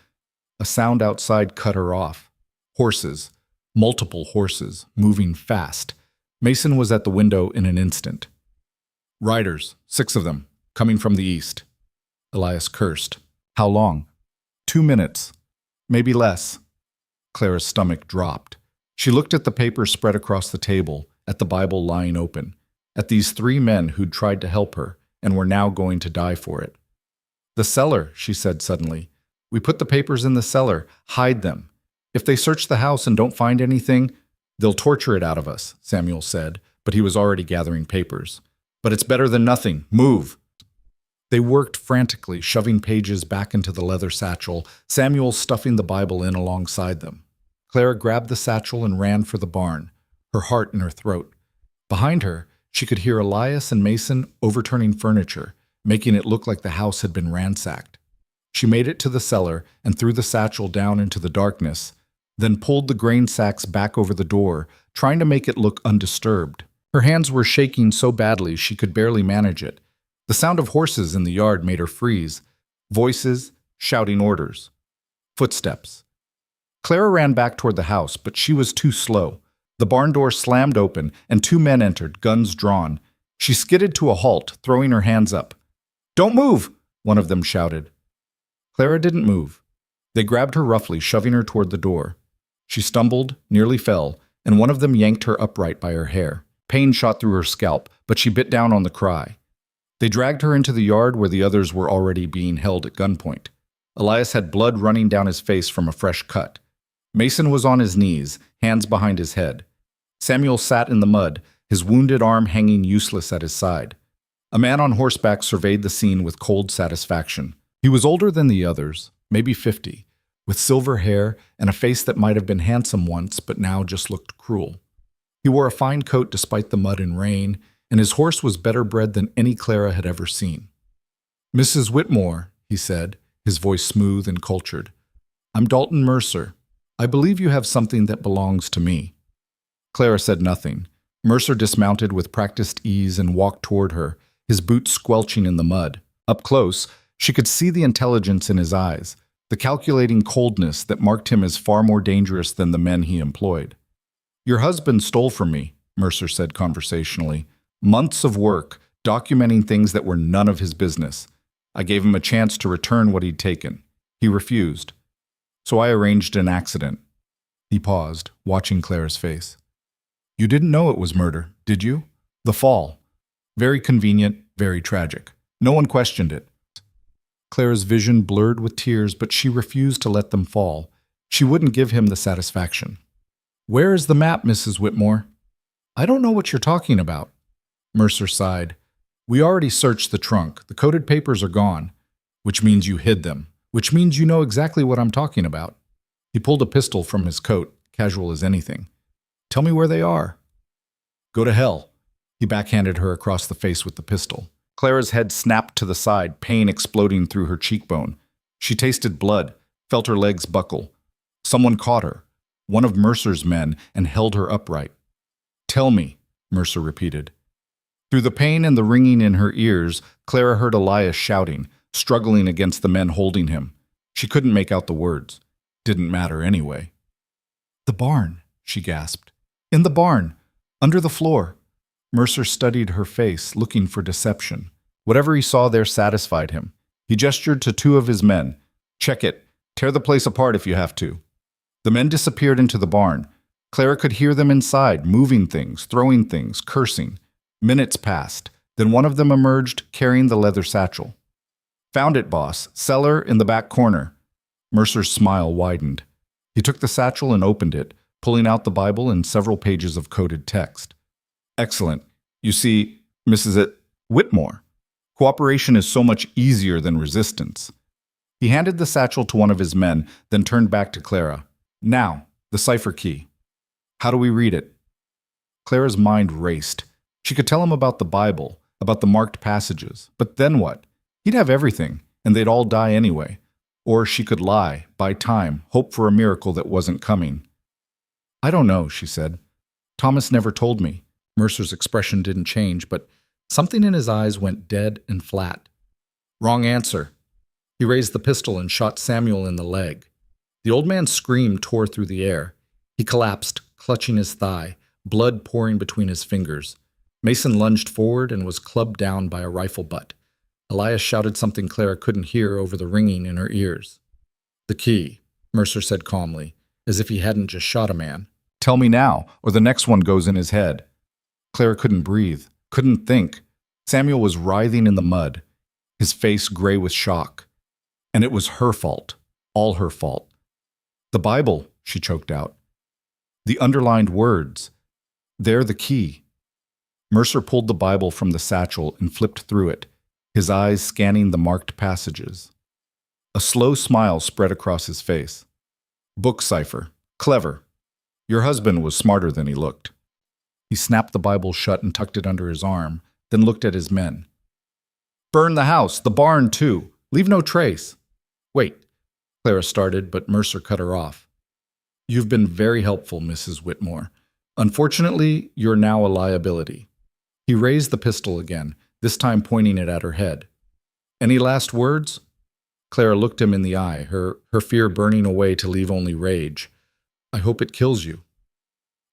A sound outside cut her off. Horses. Multiple horses, moving fast. Mason was at the window in an instant. Riders, 6 of them, coming from the east. Elias cursed. How long? 2 minutes. Maybe less. Clara's stomach dropped. She looked at the paper spread across the table, at the Bible lying open, at these 3 men who'd tried to help her and were now going to die for it. The cellar, she said suddenly. We put the papers in the cellar, hide them. If they search the house and don't find anything, they'll torture it out of us, Samuel said, but he was already gathering papers. But it's better than nothing. Move. They worked frantically, shoving pages back into the leather satchel, Samuel stuffing the Bible in alongside them. Clara grabbed the satchel and ran for the barn, her heart in her throat. Behind her, she could hear Elias and Mason overturning furniture, making it look like the house had been ransacked. She made it to the cellar and threw the satchel down into the darkness, then pulled the grain sacks back over the door, trying to make it look undisturbed. Her hands were shaking so badly she could barely manage it. The sound of horses in the yard made her freeze. Voices, shouting orders. Footsteps. Clara ran back toward the house, but she was too slow. The barn door slammed open, and 2 men entered, guns drawn. She skidded to a halt, throwing her hands up. Don't move! one of them shouted. Clara didn't move. They grabbed her roughly, shoving her toward the door. She stumbled, nearly fell, and one of them yanked her upright by her hair. Pain shot through her scalp, but she bit down on the cry. They dragged her into the yard where the others were already being held at gunpoint. Elias had blood running down his face from a fresh cut. Mason was on his knees, hands behind his head. Samuel sat in the mud, his wounded arm hanging useless at his side. A man on horseback surveyed the scene with cold satisfaction. He was older than the others, maybe 50, with silver hair and a face that might have been handsome once but now just looked cruel. He wore a fine coat despite the mud and rain, and his horse was better bred than any Clara had ever seen. "Mrs. Whitmore," he said, his voice smooth and cultured. "I'm Dalton Mercer. I believe you have something that belongs to me." Clara said nothing. Mercer dismounted with practiced ease and walked toward her, his boots squelching in the mud. Up close, she could see the intelligence in his eyes, the calculating coldness that marked him as far more dangerous than the men he employed. "Your husband stole from me," Mercer said conversationally. "Months of work, documenting things that were none of his business. I gave him a chance to return what he'd taken. He refused. So I arranged an accident." He paused, watching Clara's face. "You didn't know it was murder, did you? The fall. Very convenient, very tragic. No one questioned it." Clara's vision blurred with tears, but she refused to let them fall. She wouldn't give him the satisfaction. "Where is the map, Mrs. Whitmore?" "I don't know what you're talking about." Mercer sighed. "We already searched the trunk. The coded papers are gone." "Which means you hid them. Which means you know exactly what I'm talking about." He pulled a pistol from his coat, casual as anything. "Tell me where they are." "Go to hell." He backhanded her across the face with the pistol. Clara's head snapped to the side, pain exploding through her cheekbone. She tasted blood, felt her legs buckle. Someone caught her, one of Mercer's men, and held her upright. "Tell me," Mercer repeated. Through the pain and the ringing in her ears, Clara heard Elias shouting, struggling against the men holding him. She couldn't make out the words. Didn't matter anyway. "The barn," she gasped. "In the barn, under the floor." Mercer studied her face, looking for deception. Whatever he saw there satisfied him. He gestured to two of his men. "Check it. Tear the place apart if you have to." The men disappeared into the barn. Clara could hear them inside, moving things, throwing things, cursing. Minutes passed. Then one of them emerged, carrying the leather satchel. "Found it, boss. Cellar in the back corner." Mercer's smile widened. He took the satchel and opened it, pulling out the Bible and several pages of coded text. "Excellent. You see, Mrs. Whitmore, cooperation is so much easier than resistance." He handed the satchel to one of his men, then turned back to Clara. "Now, the cipher key. How do we read it?" Clara's mind raced. She could tell him about the Bible, about the marked passages. But then what? He'd have everything, and they'd all die anyway. Or she could lie, buy time, hope for a miracle that wasn't coming. "I don't know," she said. "Thomas never told me." Mercer's expression didn't change, but something in his eyes went dead and flat. "Wrong answer." He raised the pistol and shot Samuel in the leg. The old man's scream tore through the air. He collapsed, clutching his thigh, blood pouring between his fingers. Mason lunged forward and was clubbed down by a rifle butt. Elias shouted something Clara couldn't hear over the ringing in her ears. "The key," Mercer said calmly, as if he hadn't just shot a man. "Tell me now, or the next one goes in his head." Clara couldn't breathe, couldn't think. Samuel was writhing in the mud, his face gray with shock. And it was her fault, all her fault. "The Bible," she choked out. "The underlined words. They're the key." Mercer pulled the Bible from the satchel and flipped through it, his eyes scanning the marked passages. A slow smile spread across his face. "Book cipher. Clever. Your husband was smarter than he looked." He snapped the Bible shut and tucked it under his arm, then looked at his men. "Burn the house, the barn too. Leave no trace." "Wait," Clara started, but Mercer cut her off. "You've been very helpful, Mrs. Whitmore. Unfortunately, you're now a liability." He raised the pistol again, this time pointing it at her head. "Any last words?" Clara looked him in the eye, her fear burning away to leave only rage. "I hope it kills you."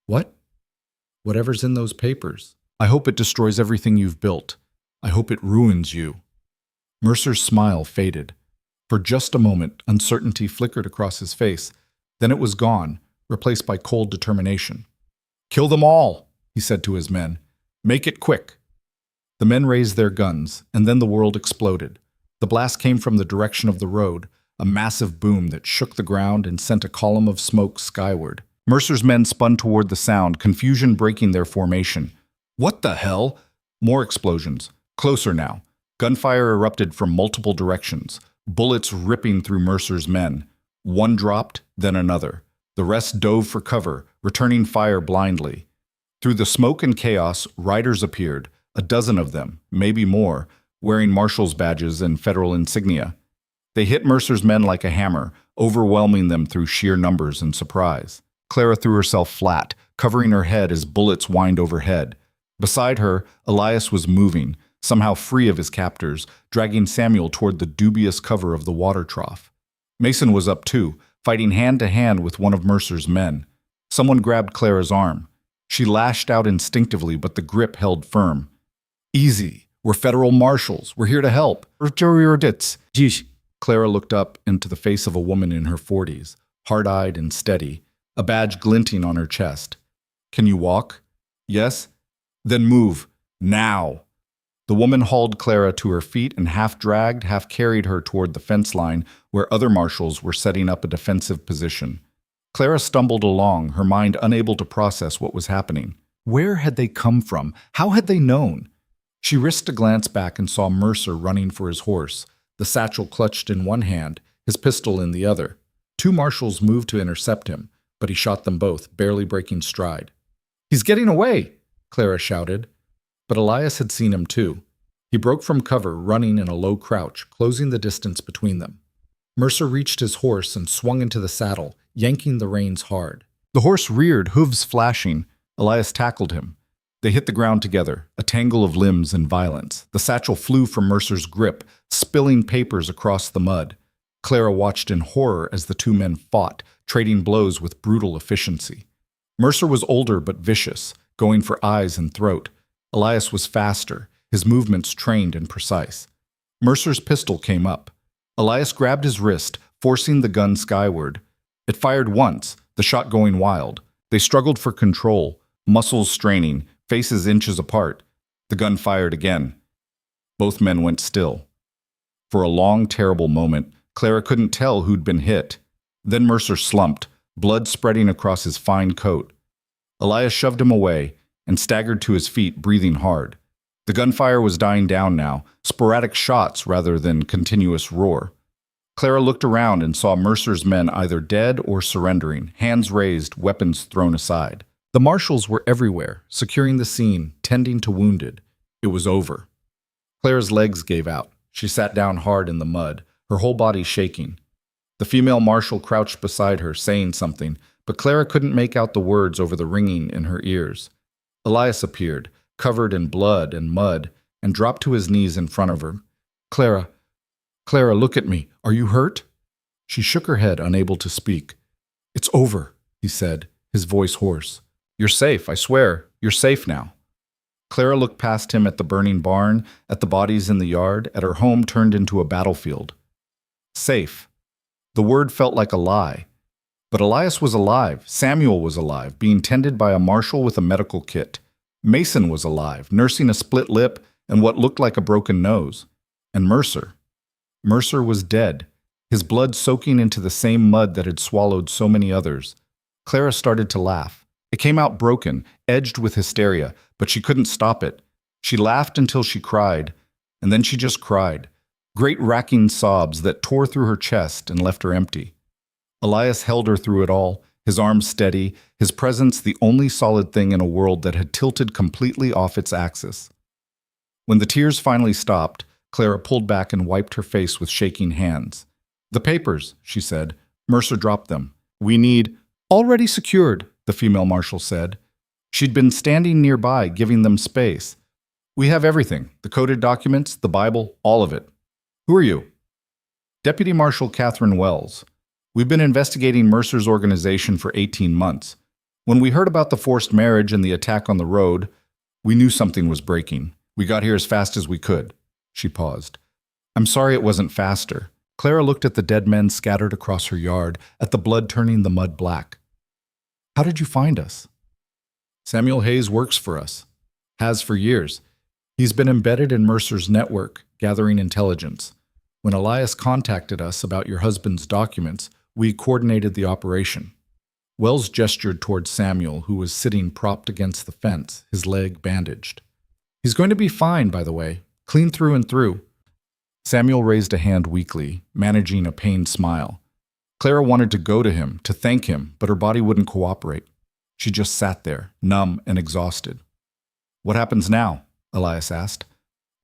"What?" "Whatever's in those papers. I hope it destroys everything you've built. I hope it ruins you." Mercer's smile faded. For just a moment, uncertainty flickered across his face. Then it was gone, replaced by cold determination. "Kill them all," he said to his men. "Make it quick." The men raised their guns, and then the world exploded. The blast came from the direction of the road, a massive boom that shook the ground and sent a column of smoke skyward. Mercer's men spun toward the sound, confusion breaking their formation. "What the hell?" More explosions. Closer now. Gunfire erupted from multiple directions, bullets ripping through Mercer's men. One dropped, then another. The rest dove for cover, returning fire blindly. Through the smoke and chaos, riders appeared, a dozen of them, maybe more, wearing marshal's badges and federal insignia. They hit Mercer's men like a hammer, overwhelming them through sheer numbers and surprise. Clara threw herself flat, covering her head as bullets whined overhead. Beside her, Elias was moving, somehow free of his captors, dragging Samuel toward the dubious cover of the water trough. Mason was up too, fighting hand-to-hand with one of Mercer's men. Someone grabbed Clara's arm. She lashed out instinctively, but the grip held firm. "Easy. We're federal marshals. We're here to help." Clara looked up into the face of a woman in her 40s, hard-eyed and steady, a badge glinting on her chest. "Can you walk?" "Yes." "Then move. Now." The woman hauled Clara to her feet and half-dragged, half-carried her toward the fence line where other marshals were setting up a defensive position. Clara stumbled along, her mind unable to process what was happening. Where had they come from? How had they known? She risked a glance back and saw Mercer running for his horse, the satchel clutched in one hand, his pistol in the other. Two marshals moved to intercept him, but he shot them both, barely breaking stride. "He's getting away!" Clara shouted. But Elias had seen him too. He broke from cover, running in a low crouch, closing the distance between them. Mercer reached his horse and swung into the saddle, yanking the reins hard. The horse reared, hooves flashing. Elias tackled him. They hit the ground together, a tangle of limbs and violence. The satchel flew from Mercer's grip, spilling papers across the mud. Clara watched in horror as the two men fought, trading blows with brutal efficiency. Mercer was older but vicious, going for eyes and throat. Elias was faster, his movements trained and precise. Mercer's pistol came up. Elias grabbed his wrist, forcing the gun skyward. It fired once, the shot going wild. They struggled for control, muscles straining, faces inches apart. The gun fired again. Both men went still. For a long, terrible moment, Clara couldn't tell who'd been hit. Then Mercer slumped, blood spreading across his fine coat. Elias shoved him away and staggered to his feet, breathing hard. The gunfire was dying down now, sporadic shots rather than continuous roar. Clara looked around and saw Mercer's men either dead or surrendering, hands raised, weapons thrown aside. The marshals were everywhere, securing the scene, tending to wounded. It was over. Clara's legs gave out. She sat down hard in the mud, her whole body shaking. The female marshal crouched beside her, saying something, but Clara couldn't make out the words over the ringing in her ears. Elias appeared, covered in blood and mud, and dropped to his knees in front of her. Clara, look at me. Are you hurt?" She shook her head, unable to speak. "It's over," he said, his voice hoarse. "You're safe, I swear. You're safe now." Clara looked past him at the burning barn, at the bodies in the yard, at her home turned into a battlefield. Safe. The word felt like a lie. But Elias was alive, Samuel was alive, being tended by a marshal with a medical kit. Mason was alive, nursing a split lip and what looked like a broken nose. And Mercer was dead, his blood soaking into the same mud that had swallowed so many others. Clara started to laugh. It came out broken, edged with hysteria, but she couldn't stop it. She laughed until she cried, and then she just cried. Great racking sobs that tore through her chest and left her empty. Elias held her through it all, his arms steady, his presence the only solid thing in a world that had tilted completely off its axis. When the tears finally stopped, Clara pulled back and wiped her face with shaking hands. "The papers," she said. Mercer dropped them. "We need—" "Already secured," the female marshal said. She'd been standing nearby, giving them space. "We have everything, the coded documents, the Bible, all of it." "Who are you?" "Deputy Marshal Catherine Wells. We've been investigating Mercer's organization for 18 months. When we heard about the forced marriage and the attack on the road, we knew something was breaking. We got here as fast as we could." She paused. I'm sorry it wasn't faster. Clara looked at the dead men scattered across her yard, at the blood turning the mud black. How did you find us? Samuel Hayes works for us. Has for years. He's been embedded in Mercer's network, gathering intelligence. When Elias contacted us about your husband's documents, we coordinated the operation. Wells gestured towards Samuel, who was sitting propped against the fence, his leg bandaged. He's going to be fine, by the way, clean through and through. Samuel raised a hand weakly, managing a pained smile. Clara wanted to go to him, to thank him, but her body wouldn't cooperate. She just sat there, numb and exhausted. What happens now? Elias asked.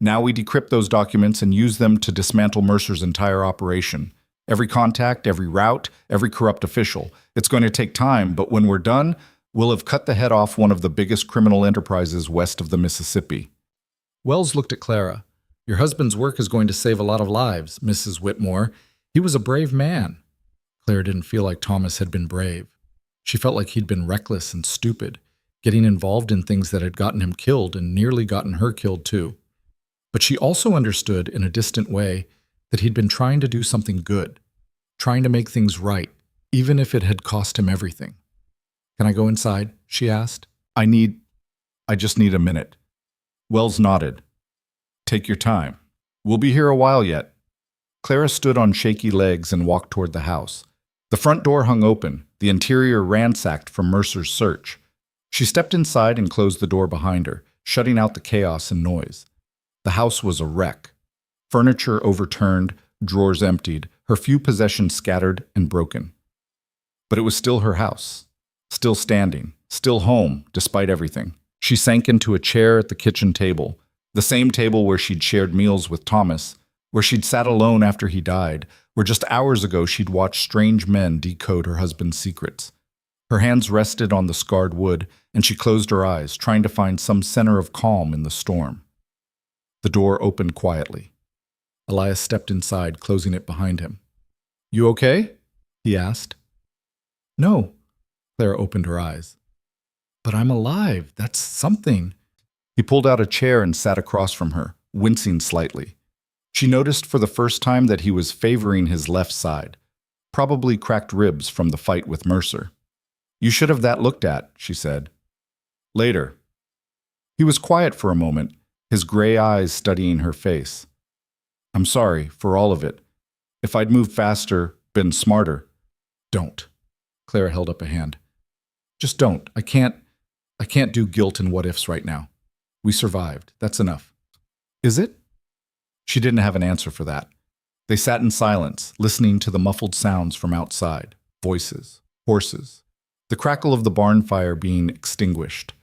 Now we decrypt those documents and use them to dismantle Mercer's entire operation. Every contact, every route, every corrupt official. It's going to take time, but when we're done, we'll have cut the head off one of the biggest criminal enterprises west of the Mississippi. Wells looked at Clara. Your husband's work is going to save a lot of lives, Mrs. Whitmore. He was a brave man. Clara didn't feel like Thomas had been brave. She felt like he'd been reckless and stupid, getting involved in things that had gotten him killed and nearly gotten her killed too. But she also understood in a distant way that he'd been trying to do something good, trying to make things right, even if it had cost him everything. Can I go inside? She asked. I just need a minute. Wells nodded. Take your time. We'll be here a while yet. Clara stood on shaky legs and walked toward the house. The front door hung open, the interior ransacked from Mercer's search. She stepped inside and closed the door behind her, shutting out the chaos and noise. The house was a wreck. Furniture overturned, drawers emptied, her few possessions scattered and broken. But it was still her house, still standing, still home, despite everything. She sank into a chair at the kitchen table, the same table where she'd shared meals with Thomas, where she'd sat alone after he died, where just hours ago she'd watched strange men decode her husband's secrets. Her hands rested on the scarred wood, and she closed her eyes, trying to find some center of calm in the storm. The door opened quietly. Elias stepped inside, closing it behind him. You okay? He asked. No. Clara opened her eyes. But I'm alive. That's something. He pulled out a chair and sat across from her, wincing slightly. She noticed for the first time that he was favoring his left side, probably cracked ribs from the fight with Mercer. You should have that looked at, she said. Later. He was quiet for a moment, his gray eyes studying her face. I'm sorry for all of it. If I'd moved faster, been smarter. Don't. Clara held up a hand. Just don't. I can't do guilt and what-ifs right now. We survived. That's enough. Is it? She didn't have an answer for that. They sat in silence, listening to the muffled sounds from outside. Voices. Horses. The crackle of the barn fire being extinguished.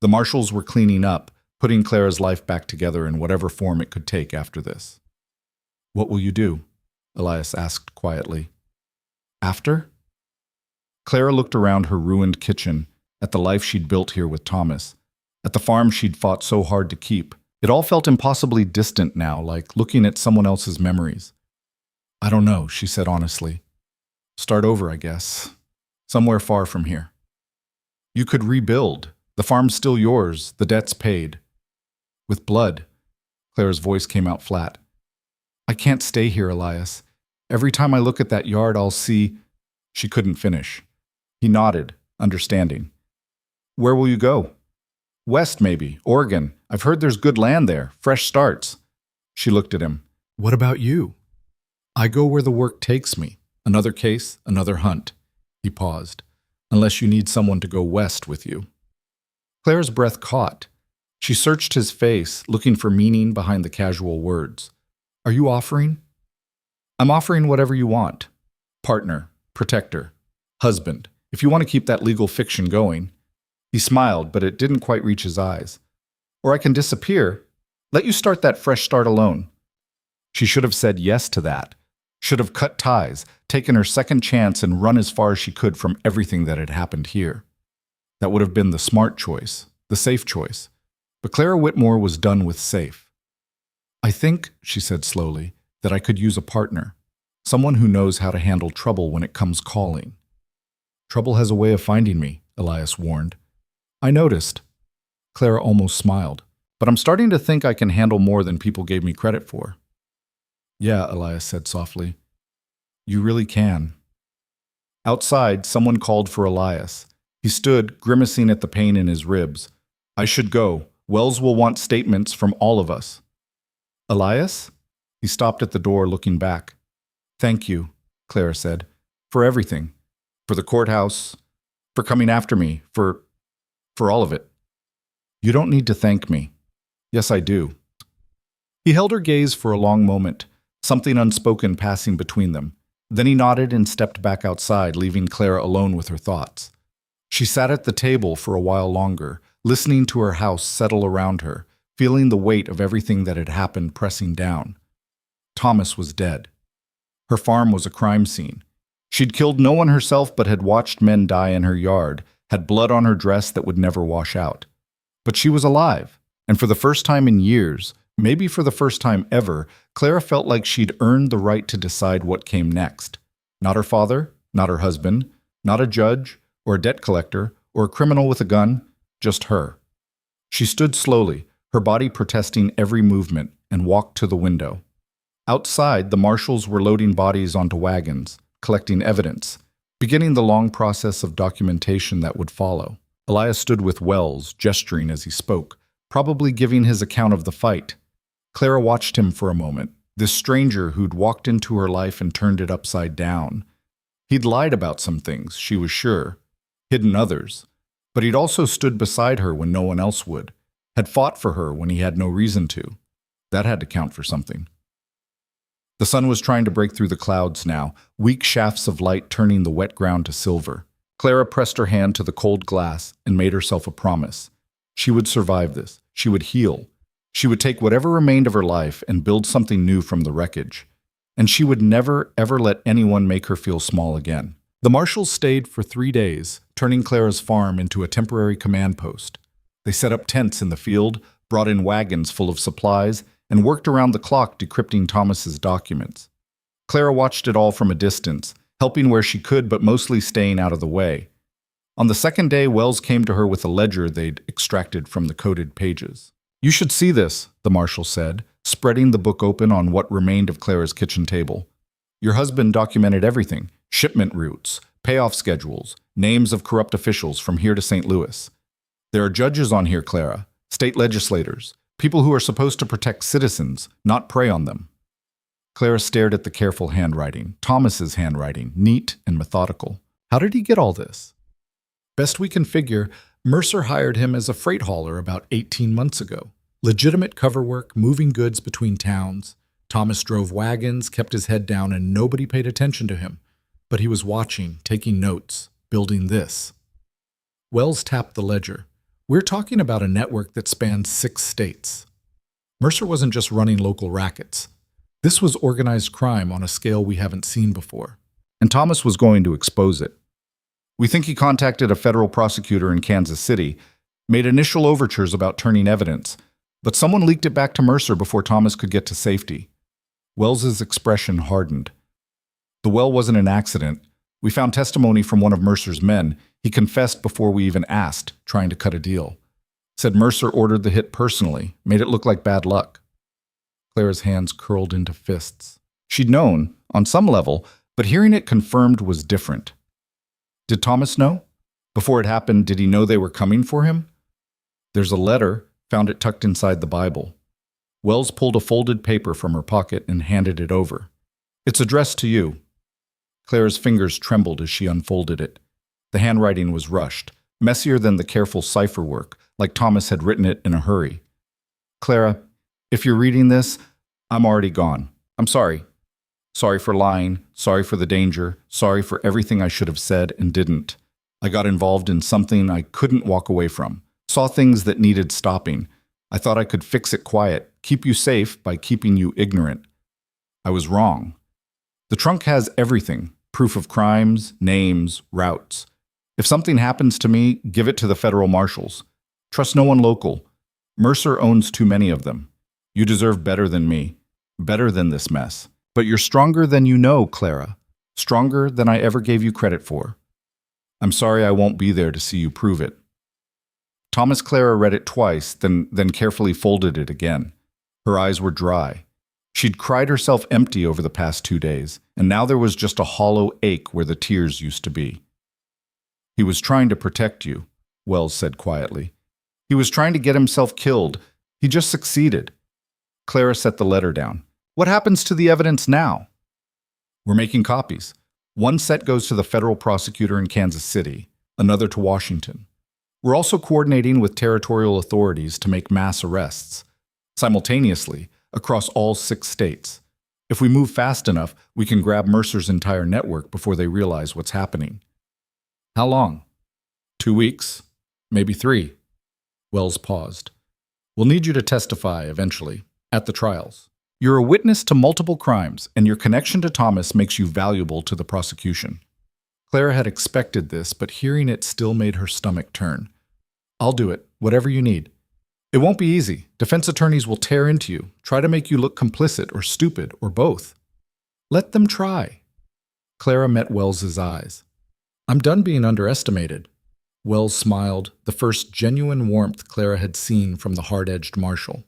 The marshals were cleaning up, putting Clara's life back together in whatever form it could take after this. What will you do? Elias asked quietly. After? Clara looked around her ruined kitchen, at the life she'd built here with Thomas, at the farm she'd fought so hard to keep. It all felt impossibly distant now, like looking at someone else's memories. I don't know, she said honestly. Start over, I guess. Somewhere far from here. You could rebuild. The farm's still yours, the debt's paid. With blood. Clara's voice came out flat. I can't stay here, Elias. Every time I look at that yard, I'll see... She couldn't finish. He nodded, understanding. Where will you go? West, maybe. Oregon. I've heard there's good land there. Fresh starts. She looked at him. What about you? I go where the work takes me. Another case, another hunt. He paused. Unless you need someone to go west with you. Clara's breath caught. She searched his face, looking for meaning behind the casual words. Are you offering? I'm offering whatever you want. Partner, protector, husband, if you want to keep that legal fiction going. He smiled, but it didn't quite reach his eyes. Or I can disappear. Let you start that fresh start alone. She should have said yes to that. Should have cut ties, taken her second chance and run as far as she could from everything that had happened here. That would have been the smart choice, the safe choice. But Clara Whitmore was done with safe. I think, she said slowly, that I could use a partner. Someone who knows how to handle trouble when it comes calling. Trouble has a way of finding me, Elias warned. I noticed. Clara almost smiled. But I'm starting to think I can handle more than people gave me credit for. Yeah, Elias said softly. You really can. Outside, someone called for Elias. He stood, grimacing at the pain in his ribs. I should go. Wells will want statements from all of us. Elias? He stopped at the door, looking back. Thank you, Clara said, for everything. For the courthouse, for coming after me, for all of it. You don't need to thank me. Yes, I do. He held her gaze for a long moment, something unspoken passing between them. Then he nodded and stepped back outside, leaving Clara alone with her thoughts. She sat at the table for a while longer, listening to her house settle around her, feeling the weight of everything that had happened pressing down. Thomas was dead. Her farm was a crime scene. She'd killed no one herself but had watched men die in her yard, had blood on her dress that would never wash out. But she was alive, and for the first time in years, maybe for the first time ever, Clara felt like she'd earned the right to decide what came next. Not her father, not her husband, not a judge, or a debt collector, or a criminal with a gun, just her. She stood slowly, her body protesting every movement, and walked to the window. Outside, the marshals were loading bodies onto wagons, collecting evidence, beginning the long process of documentation that would follow. Elias stood with Wells, gesturing as he spoke, probably giving his account of the fight. Clara watched him for a moment, this stranger who'd walked into her life and turned it upside down. He'd lied about some things, she was sure, hidden others, but he'd also stood beside her when no one else would, had fought for her when he had no reason to. That had to count for something. The sun was trying to break through the clouds now, weak shafts of light turning the wet ground to silver. Clara pressed her hand to the cold glass and made herself a promise. She would survive this. She would heal. She would take whatever remained of her life and build something new from the wreckage. And she would never, ever let anyone make her feel small again. The marshals stayed for 3 days, turning Clara's farm into a temporary command post. They set up tents in the field, brought in wagons full of supplies, and worked around the clock decrypting Thomas's documents. Clara watched it all from a distance, helping where she could but mostly staying out of the way. On the second day, Wells came to her with a ledger they'd extracted from the coded pages. You should see this, the marshal said, spreading the book open on what remained of Clara's kitchen table. Your husband documented everything, shipment routes, payoff schedules, names of corrupt officials from here to St. Louis. There are judges on here, Clara, state legislators, people who are supposed to protect citizens, not prey on them. Clara stared at the careful handwriting, Thomas's handwriting, neat and methodical. How did he get all this? Best we can figure, Mercer hired him as a freight hauler about 18 months ago. Legitimate cover work, moving goods between towns. Thomas drove wagons, kept his head down, and nobody paid attention to him. But he was watching, taking notes, building this. Wells tapped the ledger. We're talking about a network that spans 6 states. Mercer wasn't just running local rackets. This was organized crime on a scale we haven't seen before. And Thomas was going to expose it. We think he contacted a federal prosecutor in Kansas City, made initial overtures about turning evidence, but someone leaked it back to Mercer before Thomas could get to safety. Wells's expression hardened. The well wasn't an accident. We found testimony from one of Mercer's men. He confessed before we even asked, trying to cut a deal. Said Mercer ordered the hit personally, made it look like bad luck. Clara's hands curled into fists. She'd known, on some level, but hearing it confirmed was different. Did Thomas know? Before it happened, did he know they were coming for him? There's a letter, found it tucked inside the Bible. Wells pulled a folded paper from her pocket and handed it over. It's addressed to you. Clara's fingers trembled as she unfolded it. The handwriting was rushed, messier than the careful cipher work, like Thomas had written it in a hurry. Clara, if you're reading this, I'm already gone. I'm sorry. Sorry for lying, sorry for the danger, sorry for everything I should have said and didn't. I got involved in something I couldn't walk away from, saw things that needed stopping. I thought I could fix it quiet, keep you safe by keeping you ignorant. I was wrong. The trunk has everything, proof of crimes, names, routes. If something happens to me, give it to the federal marshals. Trust no one local. Mercer owns too many of them. You deserve better than me, better than this mess. But you're stronger than you know, Clara. Stronger than I ever gave you credit for. I'm sorry I won't be there to see you prove it. Clara read it twice, then carefully folded it again. Her eyes were dry. She'd cried herself empty over the past 2 days, and now there was just a hollow ache where the tears used to be. He was trying to protect you, Wells said quietly. He was trying to get himself killed. He just succeeded. Clara set the letter down. What happens to the evidence now? We're making copies. One set goes to the federal prosecutor in Kansas City, another to Washington. We're also coordinating with territorial authorities to make mass arrests, simultaneously, across all 6 states. If we move fast enough, we can grab Mercer's entire network before they realize what's happening. How long? 2 weeks, maybe 3. Wells paused. We'll need you to testify eventually, at the trials. You're a witness to multiple crimes, and your connection to Thomas makes you valuable to the prosecution. Clara had expected this, but hearing it still made her stomach turn. I'll do it, whatever you need. It won't be easy. Defense attorneys will tear into you, try to make you look complicit or stupid or both. Let them try. Clara met Wells's eyes. I'm done being underestimated. Wells smiled, the first genuine warmth Clara had seen from the hard-edged Marshal.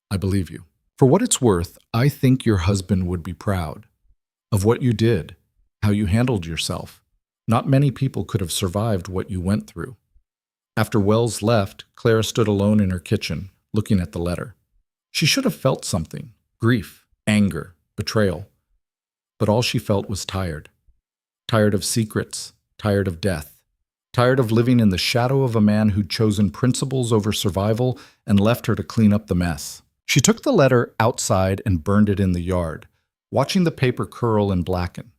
I believe you. For what it's worth, I think your husband would be proud of what you did, how you handled yourself. Not many people could have survived what you went through. After Wells left, Clara stood alone in her kitchen, looking at the letter. She should have felt something, grief, anger, betrayal. But all she felt was tired. Tired of secrets, tired of death, tired of living in the shadow of a man who'd chosen principles over survival and left her to clean up the mess. She took the letter outside and burned it in the yard, watching the paper curl and blacken.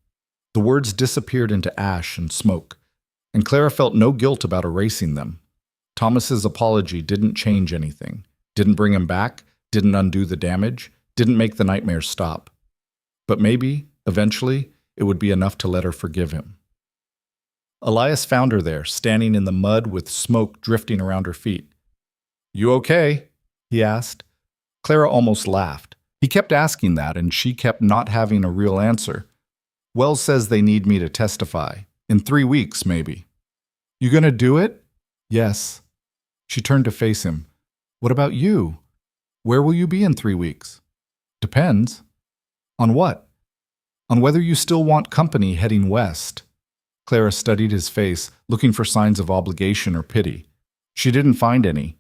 The words disappeared into ash and smoke, and Clara felt no guilt about erasing them. Thomas's apology didn't change anything, didn't bring him back, didn't undo the damage, didn't make the nightmare stop. But maybe, eventually, it would be enough to let her forgive him. Elias found her there, standing in the mud with smoke drifting around her feet. You okay? He asked. Clara almost laughed. He kept asking that, and she kept not having a real answer. Wells says they need me to testify. In 3 weeks, maybe. You gonna do it? Yes. She turned to face him. What about you? Where will you be in 3 weeks? Depends. On what? On whether you still want company heading west. Clara studied his face, looking for signs of obligation or pity. She didn't find any.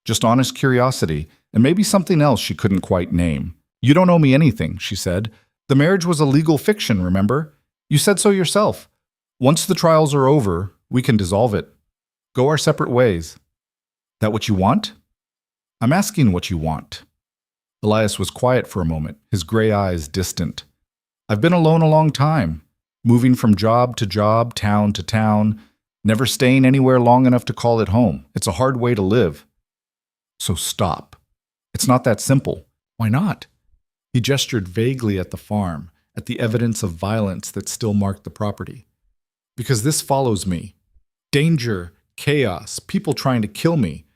Just honest curiosity, and maybe something else she couldn't quite name. You don't owe me anything, she said. The marriage was a legal fiction, remember? You said so yourself. Once the trials are over, we can dissolve it. Go our separate ways. That what you want? I'm asking what you want. Elias was quiet for a moment, his gray eyes distant. I've been alone a long time, moving from job to job, town to town, never staying anywhere long enough to call it home. It's a hard way to live. So stop. It's not that simple. Why not? He gestured vaguely at the farm, at the evidence of violence that still marked the property. Because this follows me. Danger, chaos, people trying to kill me.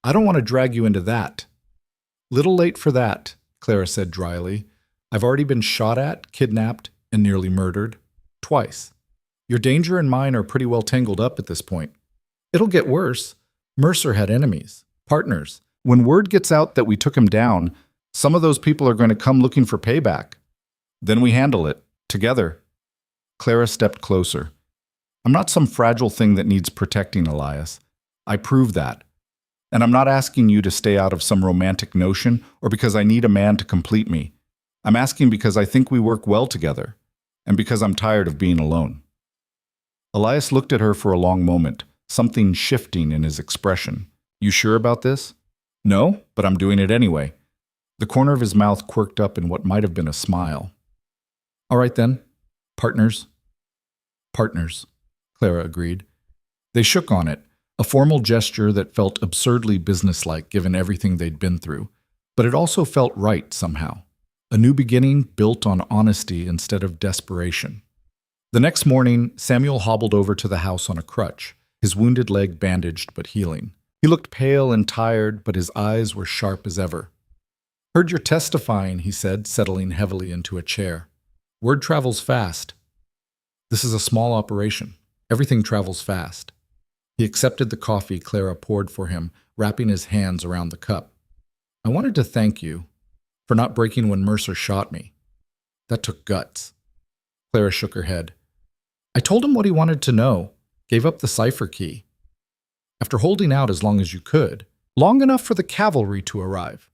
I don't want to drag you into that. Little late for that, Clara said dryly. I've already been shot at, kidnapped, and nearly murdered. Twice. Your danger and mine are pretty well tangled up at this point. It'll get worse. Mercer had enemies, partners. When word gets out that we took him down, some of those people are going to come looking for payback. Then we handle it, together. Clara stepped closer. I'm not some fragile thing that needs protecting, Elias. I prove that. And I'm not asking you to stay out of some romantic notion or because I need a man to complete me. I'm asking because I think we work well together, and because I'm tired of being alone. Elias looked at her for a long moment, something shifting in his expression. You sure about this? No, but I'm doing it anyway. The corner of his mouth quirked up in what might have been a smile. All right then. Partners. Partners, Clara agreed. They shook on it, a formal gesture that felt absurdly businesslike given everything they'd been through, but it also felt right somehow. A new beginning built on honesty instead of desperation. The next morning, Samuel hobbled over to the house on a crutch, his wounded leg bandaged but healing. He looked pale and tired, but his eyes were sharp as ever. Heard you're testifying, he said, settling heavily into a chair. Word travels fast. This is a small operation. Everything travels fast. He accepted the coffee Clara poured for him, wrapping his hands around the cup. I wanted to thank you For not breaking when Mercer shot me. That took guts. Clara shook her head. I told him what he wanted to know, gave up the cipher key. After holding out as long as you could, long enough for the cavalry to arrive.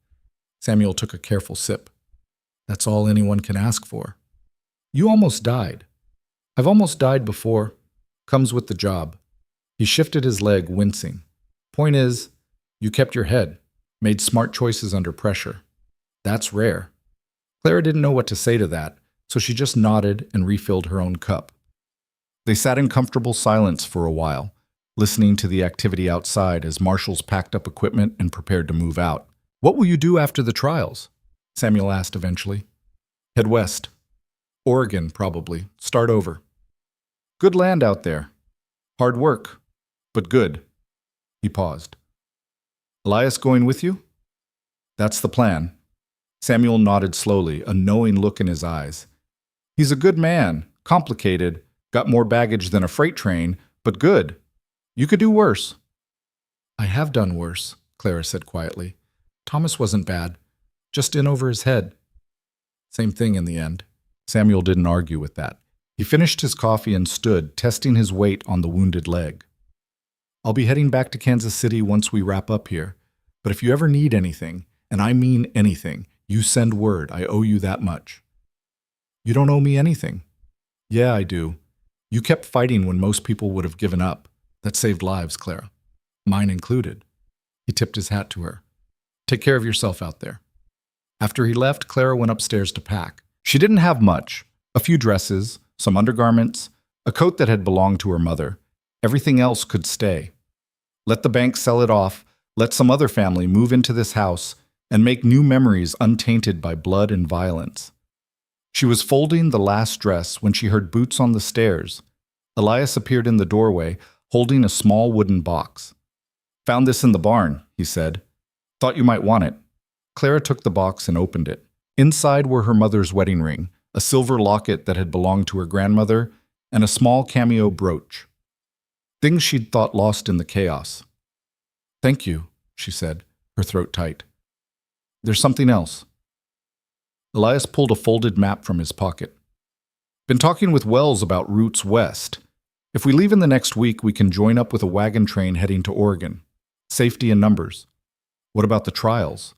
Samuel took a careful sip. That's all anyone can ask for. You almost died. I've almost died before. Comes with the job. He shifted his leg, wincing. Point is, you kept your head, made smart choices under pressure. That's rare. Clara didn't know what to say to that, so she just nodded and refilled her own cup. They sat in comfortable silence for a while, listening to the activity outside as marshals packed up equipment and prepared to move out. What will you do after the trials? Samuel asked eventually. Head west. Oregon, probably. Start over. Good land out there. Hard work, but good. He paused. Elias going with you? That's the plan. Samuel nodded slowly, a knowing look in his eyes. He's a good man, complicated, got more baggage than a freight train, but good. You could do worse. I have done worse, Clara said quietly. Thomas wasn't bad, just in over his head. Same thing in the end. Samuel didn't argue with that. He finished his coffee and stood, testing his weight on the wounded leg. I'll be heading back to Kansas City once we wrap up here, but if you ever need anything, and I mean anything, you send word. I owe you that much. You don't owe me anything. Yeah, I do. You kept fighting when most people would have given up. That saved lives, Clara. Mine included. He tipped his hat to her. Take care of yourself out there. After he left, Clara went upstairs to pack. She didn't have much. A few dresses, some undergarments, a coat that had belonged to her mother. Everything else could stay. Let the bank sell it off, let some other family move into this house, and make new memories untainted by blood and violence. She was folding the last dress when she heard boots on the stairs. Elias appeared in the doorway, holding a small wooden box. Found this in the barn, he said. Thought you might want it. Clara took the box and opened it. Inside were her mother's wedding ring, a silver locket that had belonged to her grandmother, and a small cameo brooch. Things she'd thought lost in the chaos. Thank you, she said, her throat tight. There's something else. Elias pulled a folded map from his pocket. Been talking with Wells about routes west. If we leave in the next week, we can join up with a wagon train heading to Oregon. Safety in numbers. What about the trials?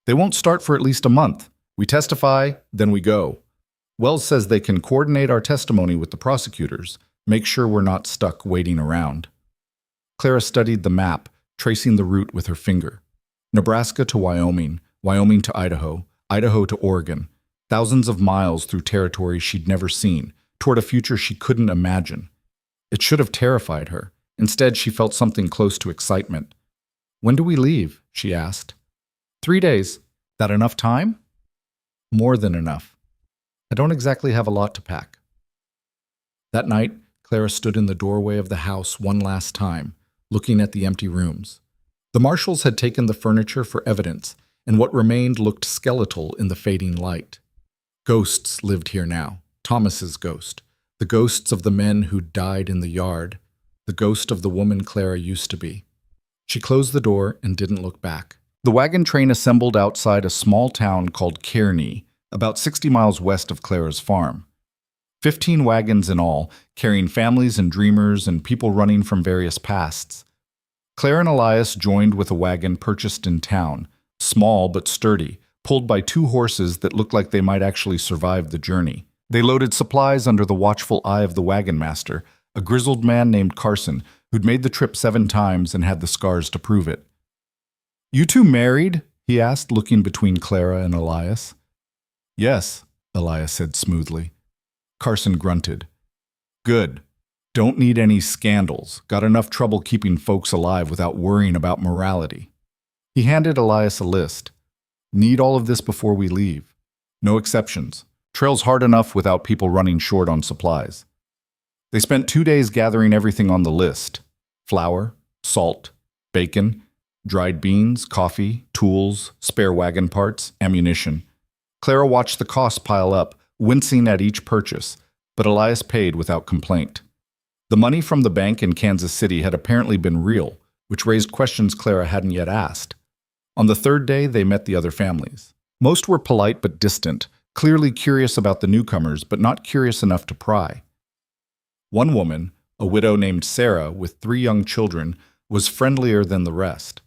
They won't start for at least a month. We testify, then we go. Wells says they can coordinate our testimony with the prosecutors, make sure we're not stuck waiting around. Clara studied the map, tracing the route with her finger. Nebraska to Wyoming, Wyoming to Idaho, Idaho to Oregon, thousands of miles through territory she'd never seen, toward a future she couldn't imagine. It should have terrified her. Instead, she felt something close to excitement. When do we leave? She asked. 3 days. That enough time? More than enough. I don't exactly have a lot to pack. That night, Clara stood in the doorway of the house one last time, looking at the empty rooms. The marshals had taken the furniture for evidence, and what remained looked skeletal in the fading light. Ghosts lived here now. Thomas's ghost. The ghosts of the men who'd died in the yard. The ghost of the woman Clara used to be. She closed the door and didn't look back. The wagon train assembled outside a small town called Kearney, about 60 miles west of Clara's farm. 15 wagons in all, carrying families and dreamers and people running from various pasts. Clara and Elias joined with a wagon purchased in town, small but sturdy, pulled by 2 horses that looked like they might actually survive the journey. They loaded supplies under the watchful eye of the wagon master, a grizzled man named Carson, who'd made the trip 7 times and had the scars to prove it. You two married? He asked, looking between Clara and Elias. Yes, Elias said smoothly. Carson grunted. Good. Don't need any scandals. Got enough trouble keeping folks alive without worrying about morality. He handed Elias a list. Need all of this before we leave. No exceptions. Trail's hard enough without people running short on supplies. They spent 2 days gathering everything on the list. Flour, salt, bacon, dried beans, coffee, tools, spare wagon parts, ammunition. Clara watched the costs pile up, wincing at each purchase, but Elias paid without complaint. The money from the bank in Kansas City had apparently been real, which raised questions Clara hadn't yet asked. On the 3rd day, they met the other families. Most were polite but distant, clearly curious about the newcomers but not curious enough to pry. One woman, a widow named Sarah with 3 young children, was friendlier than the rest.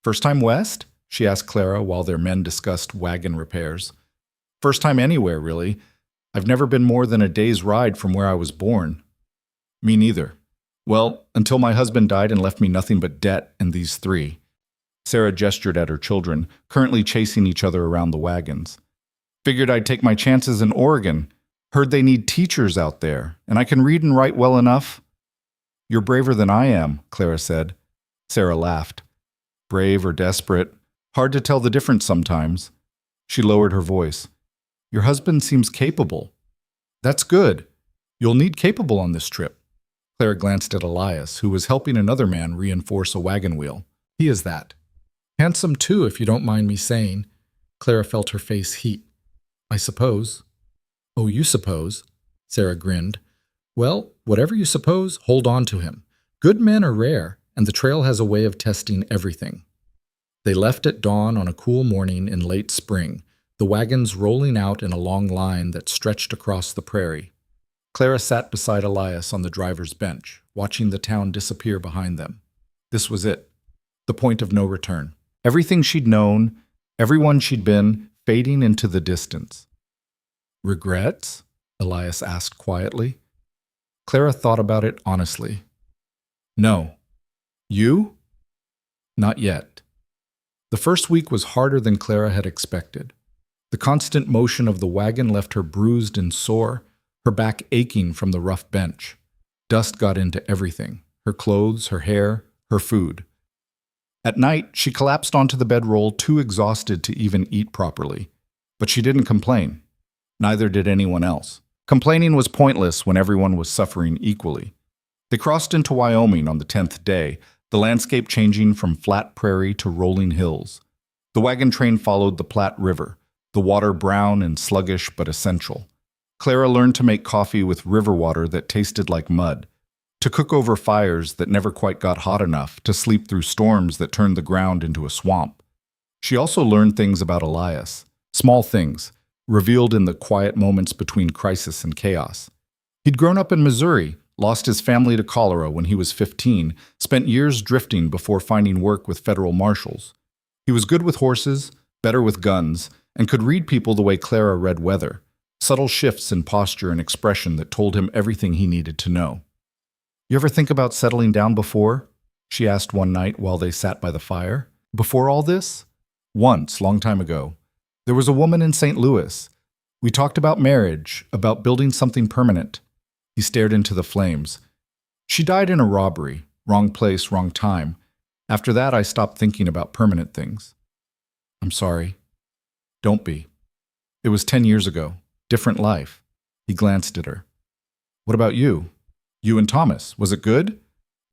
"First time west?" she asked Clara while their men discussed wagon repairs. "First time anywhere, really. I've never been more than a day's ride from where I was born." "Me neither. Well, until my husband died and left me nothing but debt and these 3. Sarah gestured at her children, currently chasing each other around the wagons. "Figured I'd take my chances in Oregon. Heard they need teachers out there, and I can read and write well enough." "You're braver than I am," Clara said. Sarah laughed. "Brave or desperate? Hard to tell the difference sometimes." She lowered her voice. "Your husband seems capable." "That's good. You'll need capable on this trip." Clara glanced at Elias, who was helping another man reinforce a wagon wheel. "He is that. Handsome too, if you don't mind me saying." Clara felt her face heat. "I suppose." "Oh, you suppose?" Sarah grinned. "Well, whatever you suppose, hold on to him. Good men are rare, and the trail has a way of testing everything." They left at dawn on a cool morning in late spring, the wagons rolling out in a long line that stretched across the prairie. Clara sat beside Elias on the driver's bench, watching the town disappear behind them. This was it, the point of no return. Everything she'd known, everyone she'd been, fading into the distance. "Regrets?" Elias asked quietly. Clara thought about it honestly. "No." "You?" "Not yet." The first week was harder than Clara had expected. The constant motion of the wagon left her bruised and sore, her back aching from the rough bench. Dust got into everything, her clothes, her hair, her food. At night, she collapsed onto the bedroll too exhausted to even eat properly. But she didn't complain. Neither did anyone else. Complaining was pointless when everyone was suffering equally. They crossed into Wyoming on the 10th day, the landscape changing from flat prairie to rolling hills. The wagon train followed the Platte River, the water brown and sluggish but essential. Clara learned to make coffee with river water that tasted like mud, to cook over fires that never quite got hot enough, to sleep through storms that turned the ground into a swamp. She also learned things about Elias, small things, revealed in the quiet moments between crisis and chaos. He'd grown up in Missouri, lost his family to cholera when he was 15, spent years drifting before finding work with federal marshals. He was good with horses, better with guns, and could read people the way Clara read weather, subtle shifts in posture and expression that told him everything he needed to know. "You ever think about settling down before?" she asked one night while they sat by the fire. "Before all this?" "Once, long time ago. There was a woman in St. Louis. We talked about marriage, about building something permanent." He stared into the flames. "She died in a robbery. Wrong place, wrong time. After that, I stopped thinking about permanent things." "I'm sorry." "Don't be. It was 10 years ago. Different life." He glanced at her. "What about you? You and Thomas, was it good?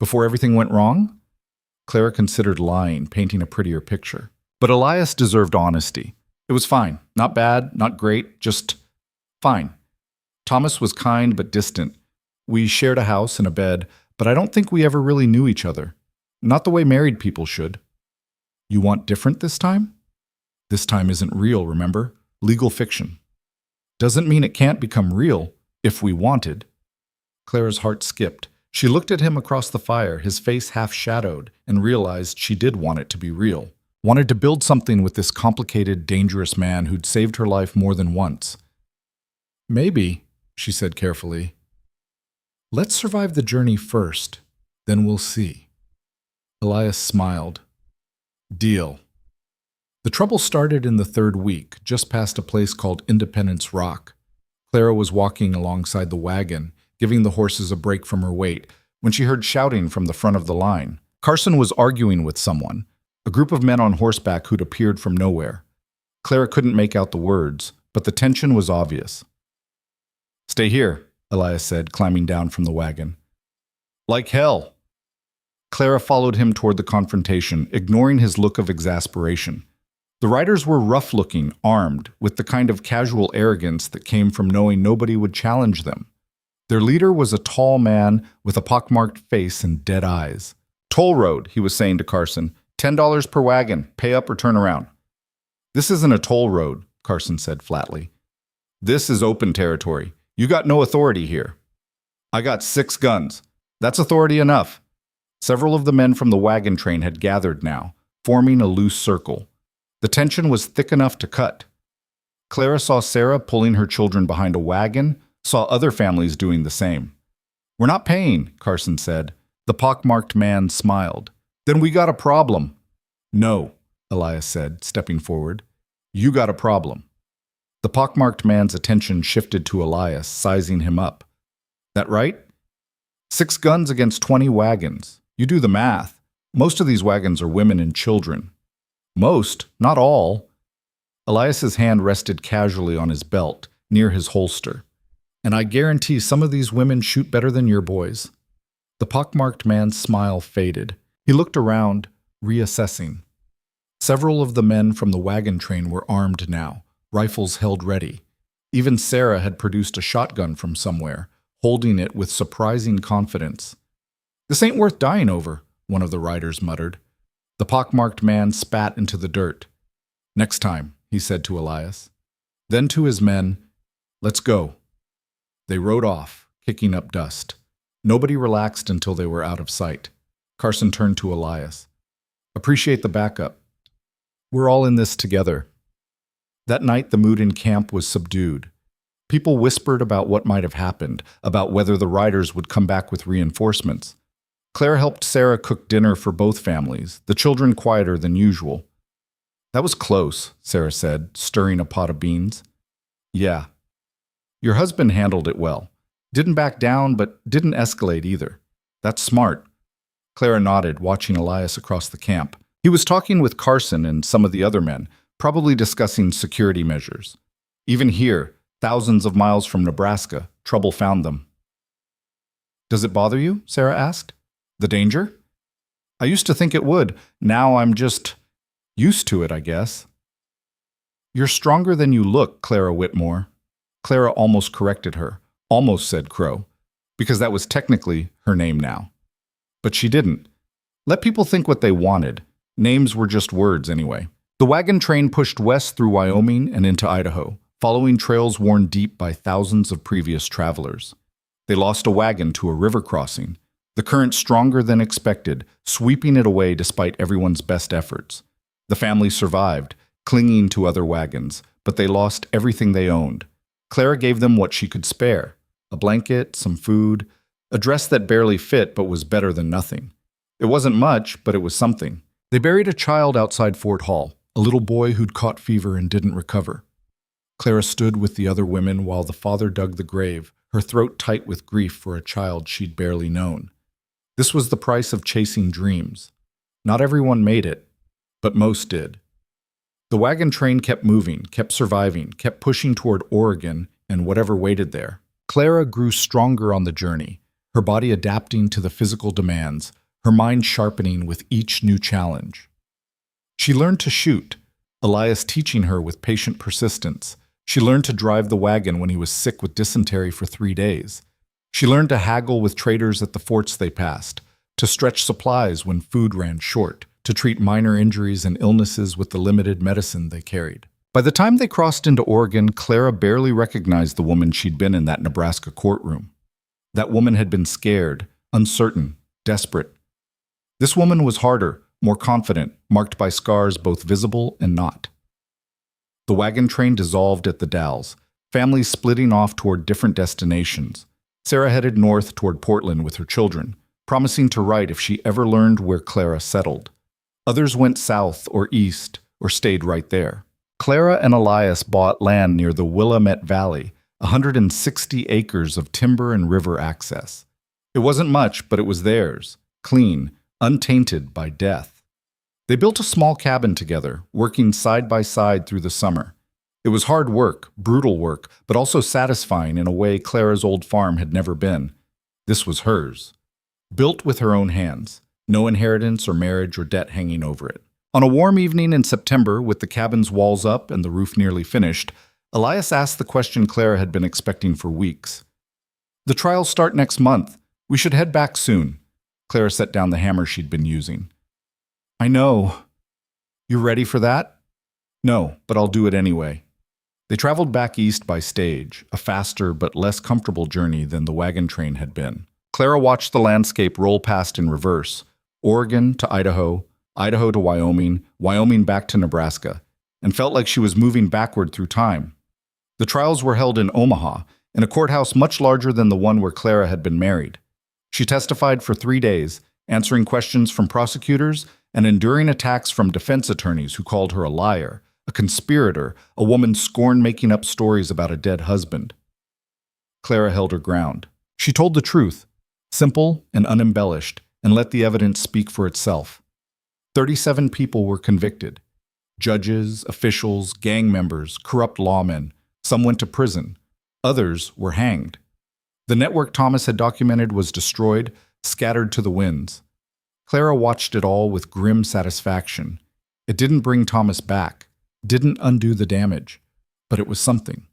Before everything went wrong?" Clara considered lying, painting a prettier picture. But Elias deserved honesty. "It was fine. Not bad, not great, just fine. Thomas was kind but distant. We shared a house and a bed, but I don't think we ever really knew each other. Not the way married people should." "You want different this time?" "This time isn't real, remember? Legal fiction." "Doesn't mean it can't become real, if we wanted." Clara's heart skipped. She looked at him across the fire, his face half shadowed, and realized she did want it to be real. Wanted to build something with this complicated, dangerous man who'd saved her life more than once. "Maybe," she said carefully. "Let's survive the journey first, then we'll see." Elias smiled. "Deal." The trouble started in the 3rd week, just past a place called Independence Rock. Clara was walking alongside the wagon, giving the horses a break from her weight, when she heard shouting from the front of the line. Carson was arguing with someone, a group of men on horseback who'd appeared from nowhere. Clara couldn't make out the words, but the tension was obvious. "Stay here," Elias said, climbing down from the wagon. "Like hell." Clara followed him toward the confrontation, ignoring his look of exasperation. The riders were rough-looking, armed, with the kind of casual arrogance that came from knowing nobody would challenge them. Their leader was a tall man with a pockmarked face and dead eyes. "Toll road," he was saying to Carson. $10 per wagon. Pay up or turn around." This isn't a toll road, Carson said flatly. This is open territory. You got no authority here. I got 6 guns. That's authority enough. Several of the men from the wagon train had gathered now, forming a loose circle. The tension was thick enough to cut. Clara saw Sarah pulling her children behind a wagon, saw other families doing the same. We're not paying, Carson said. The pockmarked man smiled. Then we got a problem. No, Elias said, stepping forward. You got a problem. The pockmarked man's attention shifted to Elias, sizing him up. That right? 6 guns against 20 wagons. You do the math. Most of these wagons are women and children. Most, not all. Elias's hand rested casually on his belt, near his holster. And I guarantee some of these women shoot better than your boys. The pockmarked man's smile faded. He looked around, reassessing. Several of the men from the wagon train were armed now, rifles held ready. Even Sarah had produced a shotgun from somewhere, holding it with surprising confidence. This ain't worth dying over, one of the riders muttered. The pockmarked man spat into the dirt. Next time, he said to Elias. Then to his men, let's go. They rode off, kicking up dust. Nobody relaxed until they were out of sight. Carson turned to Elias. Appreciate the backup. We're all in this together. That night the mood in camp was subdued. People whispered about what might have happened, about whether the riders would come back with reinforcements. Claire helped Sarah cook dinner for both families, the children quieter than usual. That was close, Sarah said, stirring a pot of beans. Yeah. Your husband handled it well. Didn't back down, but didn't escalate either. That's smart. Clara nodded, watching Elias across the camp. He was talking with Carson and some of the other men, probably discussing security measures. Even here, thousands of miles from Nebraska, trouble found them. Does it bother you? Sarah asked. The danger? I used to think it would. Now I'm just used to it, I guess. You're stronger than you look, Clara Whitmore. Clara almost corrected her, almost said Crow, because that was technically her name now. But she didn't. Let people think what they wanted. Names were just words anyway. The wagon train pushed west through Wyoming and into Idaho, following trails worn deep by thousands of previous travelers. They lost a wagon to a river crossing, the current stronger than expected, sweeping it away despite everyone's best efforts. The family survived, clinging to other wagons, but they lost everything they owned. Clara gave them what she could spare, a blanket, some food, a dress that barely fit but was better than nothing. It wasn't much, but it was something. They buried a child outside Fort Hall, a little boy who'd caught fever and didn't recover. Clara stood with the other women while the father dug the grave, her throat tight with grief for a child she'd barely known. This was the price of chasing dreams. Not everyone made it, but most did. The wagon train kept moving, kept surviving, kept pushing toward Oregon and whatever waited there. Clara grew stronger on the journey, her body adapting to the physical demands, her mind sharpening with each new challenge. She learned to shoot, Elias teaching her with patient persistence. She learned to drive the wagon when he was sick with dysentery for 3 days. She learned to haggle with traders at the forts they passed, to stretch supplies when food ran short, to treat minor injuries and illnesses with the limited medicine they carried. By the time they crossed into Oregon, Clara barely recognized the woman she'd been in that Nebraska courtroom. That woman had been scared, uncertain, desperate. This woman was harder, more confident, marked by scars both visible and not. The wagon train dissolved at the Dalles, families splitting off toward different destinations. Sarah headed north toward Portland with her children, promising to write if she ever learned where Clara settled. Others went south or east or stayed right there. Clara and Elias bought land near the Willamette Valley, 160 acres of timber and river access. It wasn't much, but it was theirs, clean, untainted by death. They built a small cabin together, working side by side through the summer. It was hard work, brutal work, but also satisfying in a way Clara's old farm had never been. This was hers. Built with her own hands, no inheritance or marriage or debt hanging over it. On a warm evening in September, with the cabin's walls up and the roof nearly finished, Elias asked the question Clara had been expecting for weeks. The trials start next month. We should head back soon. Clara set down the hammer she'd been using. I know. You ready for that? No, but I'll do it anyway. They traveled back east by stage, a faster but less comfortable journey than the wagon train had been. Clara watched the landscape roll past in reverse, Oregon to Idaho, Idaho to Wyoming, Wyoming back to Nebraska, and felt like she was moving backward through time. The trials were held in Omaha, in a courthouse much larger than the one where Clara had been married. She testified for 3 days, answering questions from prosecutors and enduring attacks from defense attorneys who called her a liar, a conspirator, a woman scorned making up stories about a dead husband. Clara held her ground. She told the truth, simple and unembellished, and let the evidence speak for itself. 37 people were convicted. Judges, officials, gang members, corrupt lawmen. Some went to prison. Others were hanged. The network Thomas had documented was destroyed, scattered to the winds. Clara watched it all with grim satisfaction. It didn't bring Thomas back, didn't undo the damage, but it was something.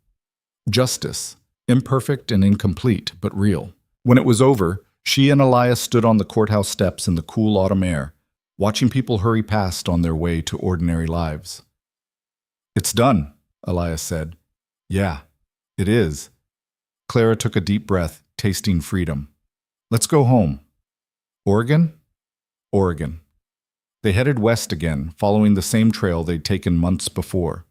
Justice, imperfect and incomplete, but real. When it was over, she and Elias stood on the courthouse steps in the cool autumn air, watching people hurry past on their way to ordinary lives. "It's done," Elias said. "Yeah, it is." Clara took a deep breath, tasting freedom. "Let's go home." "Oregon?" "Oregon." They headed west again, following the same trail they'd taken months before.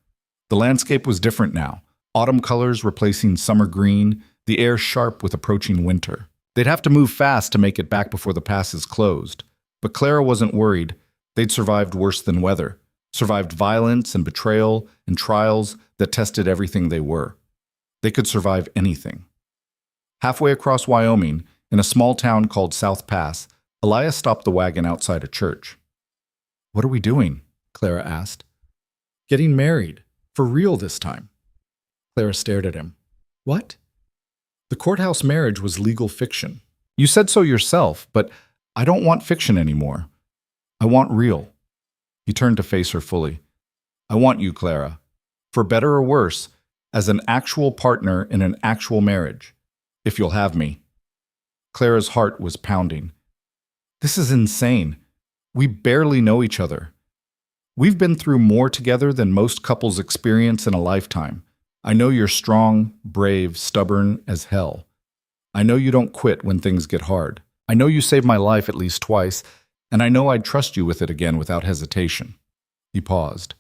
The landscape was different now, autumn colors replacing summer green, the air sharp with approaching winter. They'd have to move fast to make it back before the passes closed. But Clara wasn't worried. They'd survived worse than weather, survived violence and betrayal and trials that tested everything they were. They could survive anything. Halfway across Wyoming, in a small town called South Pass, Elias stopped the wagon outside a church. "What are we doing?" Clara asked. "Getting married. For real this time." Clara stared at him. "What?" "The courthouse marriage was legal fiction. You said so yourself, but I don't want fiction anymore. I want real." He turned to face her fully. "I want you, Clara, for better or worse, as an actual partner in an actual marriage, if you'll have me." Clara's heart was pounding. "This is insane. We barely know each other. We've been through more together than most couples experience in a lifetime. I know you're strong, brave, stubborn as hell. I know you don't quit when things get hard. I know you saved my life at least twice, and I know I'd trust you with it again without hesitation." He paused.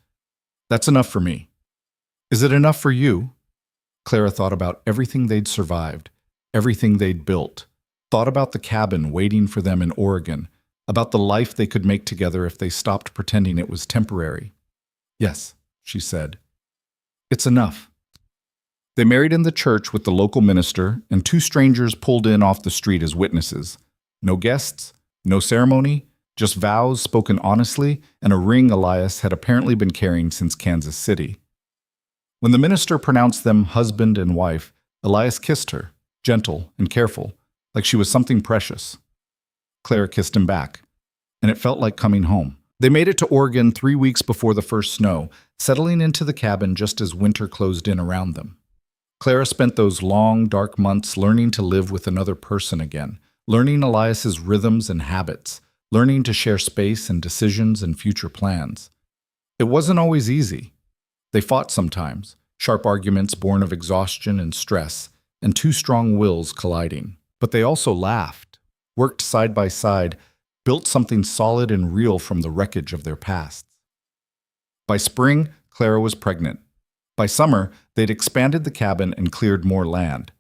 "That's enough for me. Is it enough for you?" Clara thought about everything they'd survived, everything they'd built, thought about the cabin waiting for them in Oregon, about the life they could make together if they stopped pretending it was temporary. "Yes," she said. "It's enough." They married in the church with the local minister, and 2 strangers pulled in off the street as witnesses. No guests, no ceremony, just vows spoken honestly, and a ring Elias had apparently been carrying since Kansas City. When the minister pronounced them husband and wife, Elias kissed her, gentle and careful, like she was something precious. Clara kissed him back, and it felt like coming home. They made it to Oregon 3 weeks before the first snow, settling into the cabin just as winter closed in around them. Clara spent those long, dark months learning to live with another person again, learning Elias's rhythms and habits, learning to share space and decisions and future plans. It wasn't always easy. They fought sometimes, sharp arguments born of exhaustion and stress, and 2 strong wills colliding. But they also laughed, worked side by side, built something solid and real from the wreckage of their pasts. By spring, Clara was pregnant. By summer, they'd expanded the cabin and cleared more land.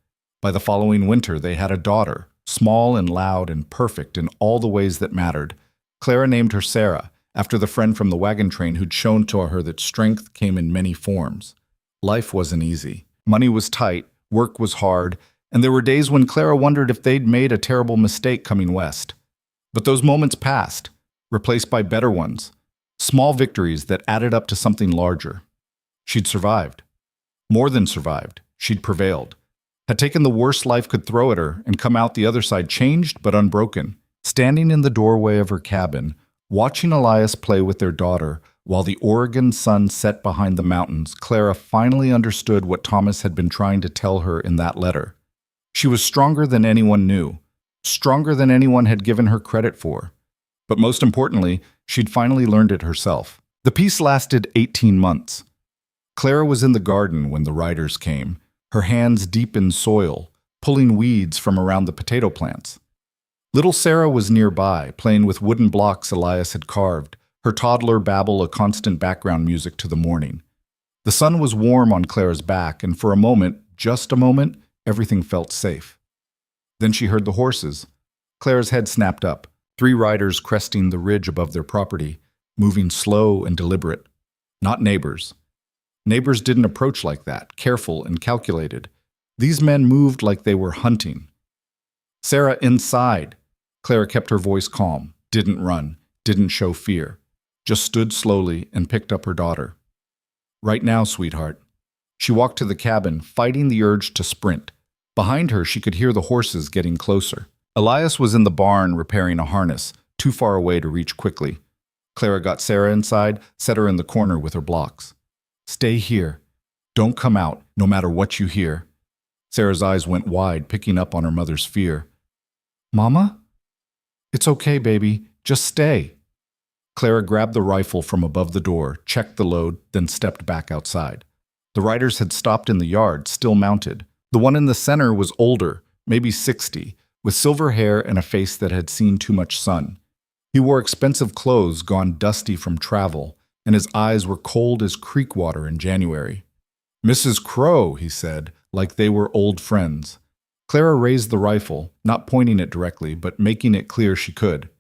By the following winter, they had a daughter, small and loud and perfect in all the ways that mattered. Clara named her Sarah, after the friend from the wagon train who'd shown to her that strength came in many forms. Life wasn't easy. Money was tight, work was hard, and there were days when Clara wondered if they'd made a terrible mistake coming west. But those moments passed, replaced by better ones, small victories that added up to something larger. She'd survived. More than survived, she'd prevailed. Had taken the worst life could throw at her and come out the other side changed but unbroken. Standing in the doorway of her cabin, watching Elias play with their daughter while the Oregon sun set behind the mountains, Clara finally understood what Thomas had been trying to tell her in that letter. She was stronger than anyone knew, stronger than anyone had given her credit for. But most importantly, she'd finally learned it herself. The peace lasted 18 months. Clara was in the garden when the riders came, her hands deep in soil, pulling weeds from around the potato plants. Little Sarah was nearby, playing with wooden blocks Elias had carved, her toddler babble a constant background music to the morning. The sun was warm on Clara's back, and for a moment, just a moment, everything felt safe. Then she heard the horses. Clara's head snapped up, 3 riders cresting the ridge above their property, moving slow and deliberate. Not neighbors. Neighbors didn't approach like that, careful and calculated. These men moved like they were hunting. Sarah, inside. Clara kept her voice calm, didn't run, didn't show fear, just stood slowly and picked up her daughter. Right now, sweetheart. She walked to the cabin, fighting the urge to sprint. Behind her, she could hear the horses getting closer. Elias was in the barn repairing a harness, too far away to reach quickly. Clara got Sarah inside, set her in the corner with her blocks. Stay here. Don't come out, no matter what you hear. Sarah's eyes went wide, picking up on her mother's fear. Mama? It's okay, baby. Just stay. Clara grabbed the rifle from above the door, checked the load, then stepped back outside. The riders had stopped in the yard, still mounted. The one in the center was older, maybe 60, with silver hair and a face that had seen too much sun. He wore expensive clothes gone dusty from travel, and his eyes were cold as creek water in January. Mrs. Crow, he said, like they were old friends. Clara raised the rifle, not pointing it directly, but making it clear she could.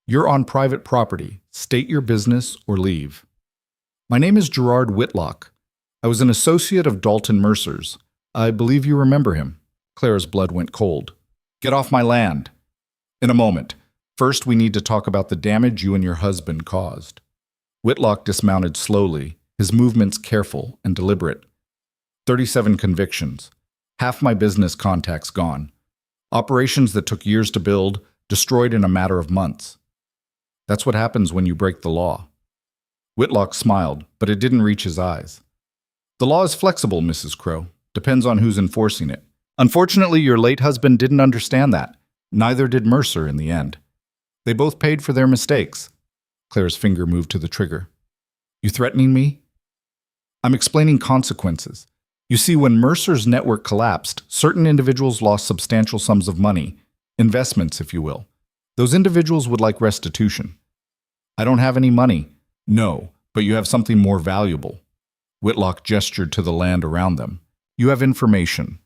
You're on private property. State your business or leave. My name is Gerard Whitlock. I was an associate of Dalton Mercer's. I believe you remember him. Clara's blood went cold. Get off my land. In a moment. First, we need to talk about the damage you and your husband caused. Whitlock dismounted slowly, his movements careful and deliberate. 37 convictions. Half my business contacts gone. Operations that took years to build, destroyed in a matter of months. That's what happens when you break the law. Whitlock smiled, but it didn't reach his eyes. The law is flexible, Mrs. Crow. Depends on who's enforcing it. Unfortunately, your late husband didn't understand that. Neither did Mercer in the end. They both paid for their mistakes. Clara's finger moved to the trigger. You threatening me? I'm explaining consequences. You see, when Mercer's network collapsed, certain individuals lost substantial sums of money, investments, if you will. Those individuals would like restitution. I don't have any money. No, but you have something more valuable. Whitlock gestured to the land around them. You have information.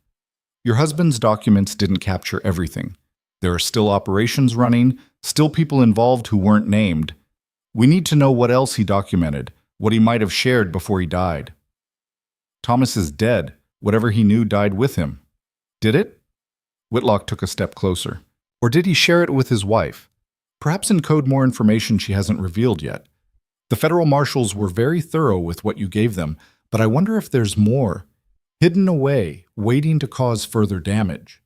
Your husband's documents didn't capture everything. There are still operations running, still people involved who weren't named. We need to know what else he documented, what he might have shared before he died. Thomas is dead. Whatever he knew died with him. Did it? Whitlock took a step closer. Or did he share it with his wife? Perhaps encode more information she hasn't revealed yet. The federal marshals were very thorough with what you gave them, but I wonder if there's more, hidden away, waiting to cause further damage.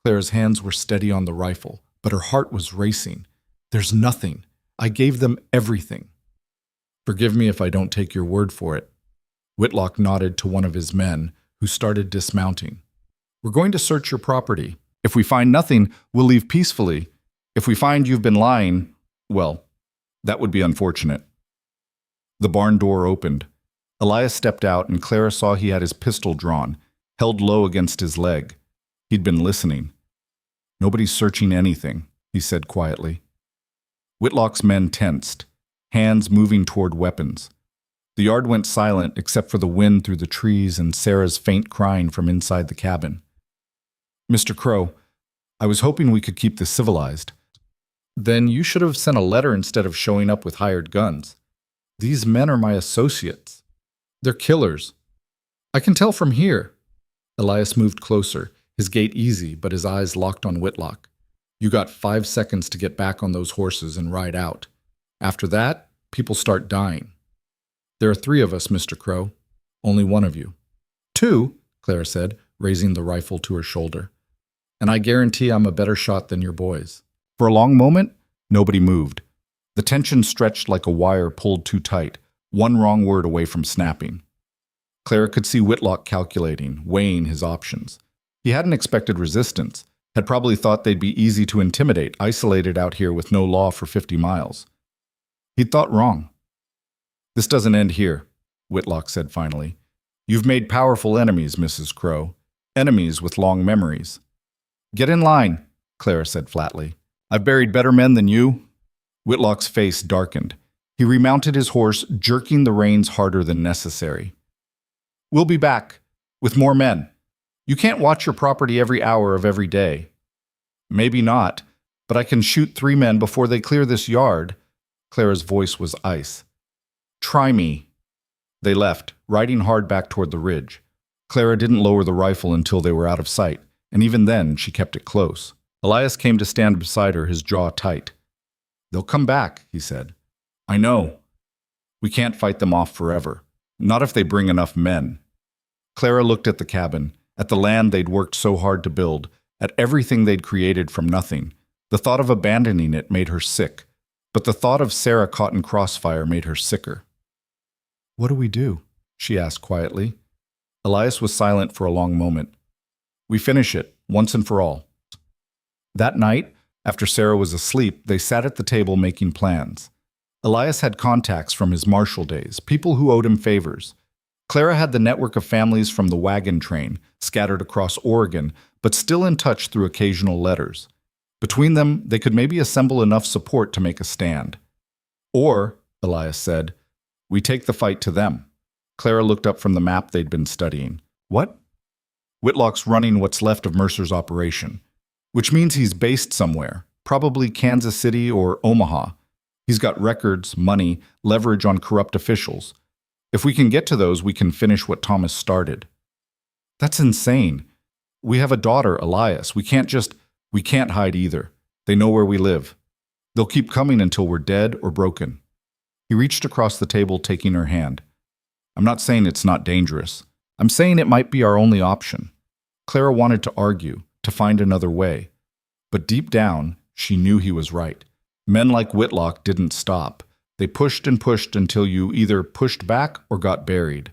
Clara's hands were steady on the rifle, but her heart was racing. There's nothing. I gave them everything. Forgive me if I don't take your word for it. Whitlock nodded to one of his men, who started dismounting. We're going to search your property. If we find nothing, we'll leave peacefully. If we find you've been lying, well, that would be unfortunate. The barn door opened. Elias stepped out, and Clara saw he had his pistol drawn, held low against his leg. He'd been listening. Nobody's searching anything, he said quietly. Whitlock's men tensed, hands moving toward weapons. The yard went silent except for the wind through the trees and Sarah's faint crying from inside the cabin. Mr. Crow, I was hoping we could keep this civilized. Then you should have sent a letter instead of showing up with hired guns. These men are my associates. They're killers. I can tell from here. Elias moved closer, his gait easy, but his eyes locked on Whitlock. You got 5 seconds to get back on those horses and ride out. After that, people start dying. There are 3 of us, Mr. Crow. Only one of you. 2, Clara said, raising the rifle to her shoulder. And I guarantee I'm a better shot than your boys. For a long moment, nobody moved. The tension stretched like a wire pulled too tight, one wrong word away from snapping. Clara could see Whitlock calculating, weighing his options. He hadn't expected resistance, had probably thought they'd be easy to intimidate, isolated out here with no law for 50 miles. He'd thought wrong. This doesn't end here, Whitlock said finally. You've made powerful enemies, Mrs. Crow. Enemies with long memories. Get in line, Clara said flatly. I've buried better men than you. Whitlock's face darkened. He remounted his horse, jerking the reins harder than necessary. We'll be back, with more men. You can't watch your property every hour of every day. Maybe not, but I can shoot 3 men before they clear this yard. Clara's voice was ice. Try me. They left, riding hard back toward the ridge. Clara didn't lower the rifle until they were out of sight, and even then she kept it close. Elias came to stand beside her, his jaw tight. They'll come back, he said. I know. We can't fight them off forever. Not if they bring enough men. Clara looked at the cabin, at the land they'd worked so hard to build, at everything they'd created from nothing. The thought of abandoning it made her sick, but the thought of Sarah caught in crossfire made her sicker. What do we do? She asked quietly. Elias was silent for a long moment. We finish it, once and for all. That night, after Sarah was asleep, they sat at the table making plans. Elias had contacts from his marshal days, people who owed him favors. Clara had the network of families from the wagon train, scattered across Oregon, but still in touch through occasional letters. Between them, they could maybe assemble enough support to make a stand. Or, Elias said, we take the fight to them. Clara looked up from the map they'd been studying. What? Whitlock's running what's left of Mercer's operation, which means he's based somewhere, probably Kansas City or Omaha. He's got records, money, leverage on corrupt officials. If we can get to those, we can finish what Thomas started. That's insane. We have a daughter, Elias. We can't hide either. They know where we live. They'll keep coming until we're dead or broken. He reached across the table, taking her hand. I'm not saying it's not dangerous. I'm saying it might be our only option. Clara wanted to argue, to find another way. But deep down, she knew he was right. Men like Whitlock didn't stop. They pushed and pushed until you either pushed back or got buried.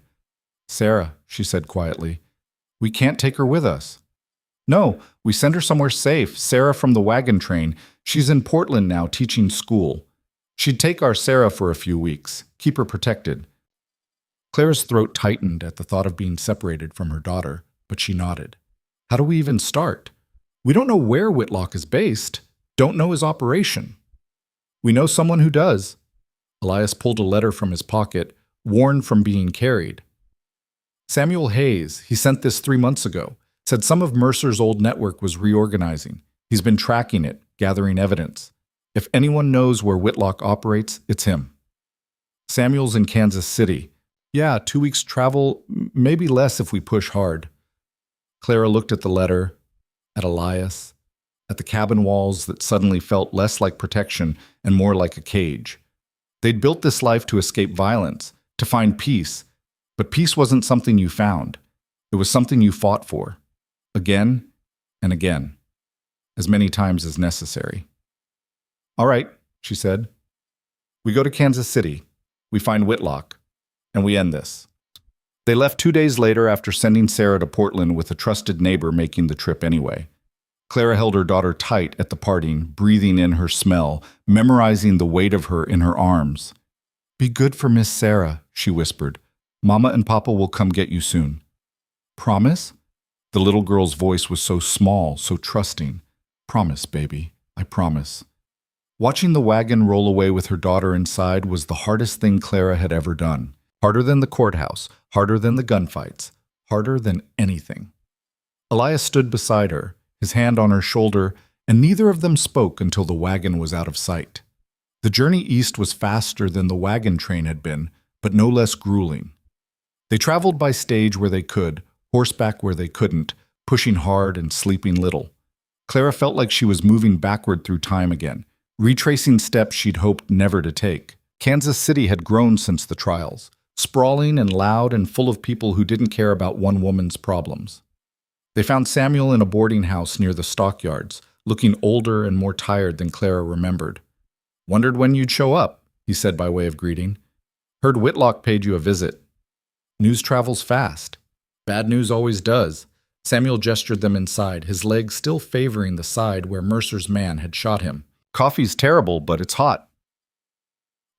Sarah, she said quietly, we can't take her with us. No, we send her somewhere safe. Sarah from the wagon train. She's in Portland now teaching school. She'd take our Sarah for a few weeks, keep her protected. Clara's throat tightened at the thought of being separated from her daughter, but she nodded. How do we even start? We don't know where Whitlock is based, don't know his operation. We know someone who does. Elias pulled a letter from his pocket, worn from being carried. Samuel Hayes, he sent this 3 months ago, said some of Mercer's old network was reorganizing. He's been tracking it, gathering evidence. If anyone knows where Whitlock operates, it's him. Samuel's in Kansas City. Yeah, 2 weeks travel, maybe less if we push hard. Clara looked at the letter, at Elias, at the cabin walls that suddenly felt less like protection and more like a cage. They'd built this life to escape violence, to find peace, but peace wasn't something you found. It was something you fought for, again and again, as many times as necessary. All right, she said. We go to Kansas City, we find Whitlock, and we end this. They left 2 days later after sending Sarah to Portland with a trusted neighbor making the trip anyway. Clara held her daughter tight at the parting, breathing in her smell, memorizing the weight of her in her arms. Be good for Miss Sarah, she whispered. Mama and Papa will come get you soon. Promise? The little girl's voice was so small, so trusting. Promise, baby, I promise. Watching the wagon roll away with her daughter inside was the hardest thing Clara had ever done. Harder than the courthouse, harder than the gunfights, harder than anything. Elias stood beside her, his hand on her shoulder, and neither of them spoke until the wagon was out of sight. The journey east was faster than the wagon train had been, but no less grueling. They traveled by stage where they could, horseback where they couldn't, pushing hard and sleeping little. Clara felt like she was moving backward through time again, retracing steps she'd hoped never to take. Kansas City had grown since the trials, sprawling and loud and full of people who didn't care about one woman's problems. They found Samuel in a boarding house near the stockyards, looking older and more tired than Clara remembered. Wondered when you'd show up, he said by way of greeting. Heard Whitlock paid you a visit. News travels fast. Bad news always does. Samuel gestured them inside, his legs still favoring the side where Mercer's man had shot him. Coffee's terrible, but it's hot.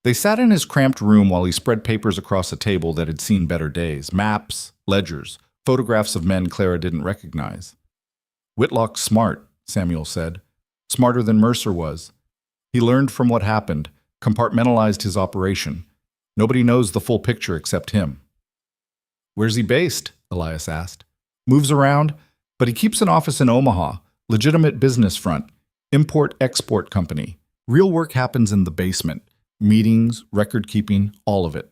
They sat in his cramped room while he spread papers across a table that had seen better days. Maps, ledgers, photographs of men Clara didn't recognize. "Whitlock's smart," Samuel said. "Smarter than Mercer was. He learned from what happened, compartmentalized his operation. Nobody knows the full picture except him." "Where's he based?" Elias asked. "Moves around, but he keeps an office in Omaha, legitimate business front, import-export company. Real work happens in the basement. Meetings, record-keeping, all of it."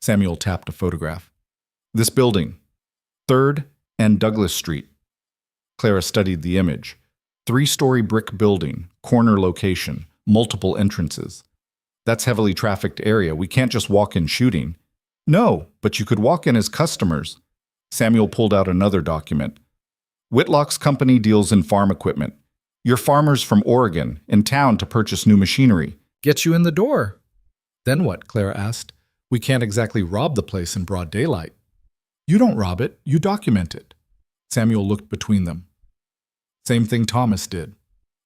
Samuel tapped a photograph. "This building, 3rd and Douglas Street." Clara studied the image. 3-story brick building, corner location, multiple entrances. "That's heavily trafficked area. We can't just walk in shooting." "No, but you could walk in as customers." Samuel pulled out another document. "Whitlock's company deals in farm equipment. You're farmers from Oregon, in town to purchase new machinery." "Gets you in the door." "Then what?" Clara asked. "We can't exactly rob the place in broad daylight." "You don't rob it, you document it." Samuel looked between them. "Same thing Thomas did.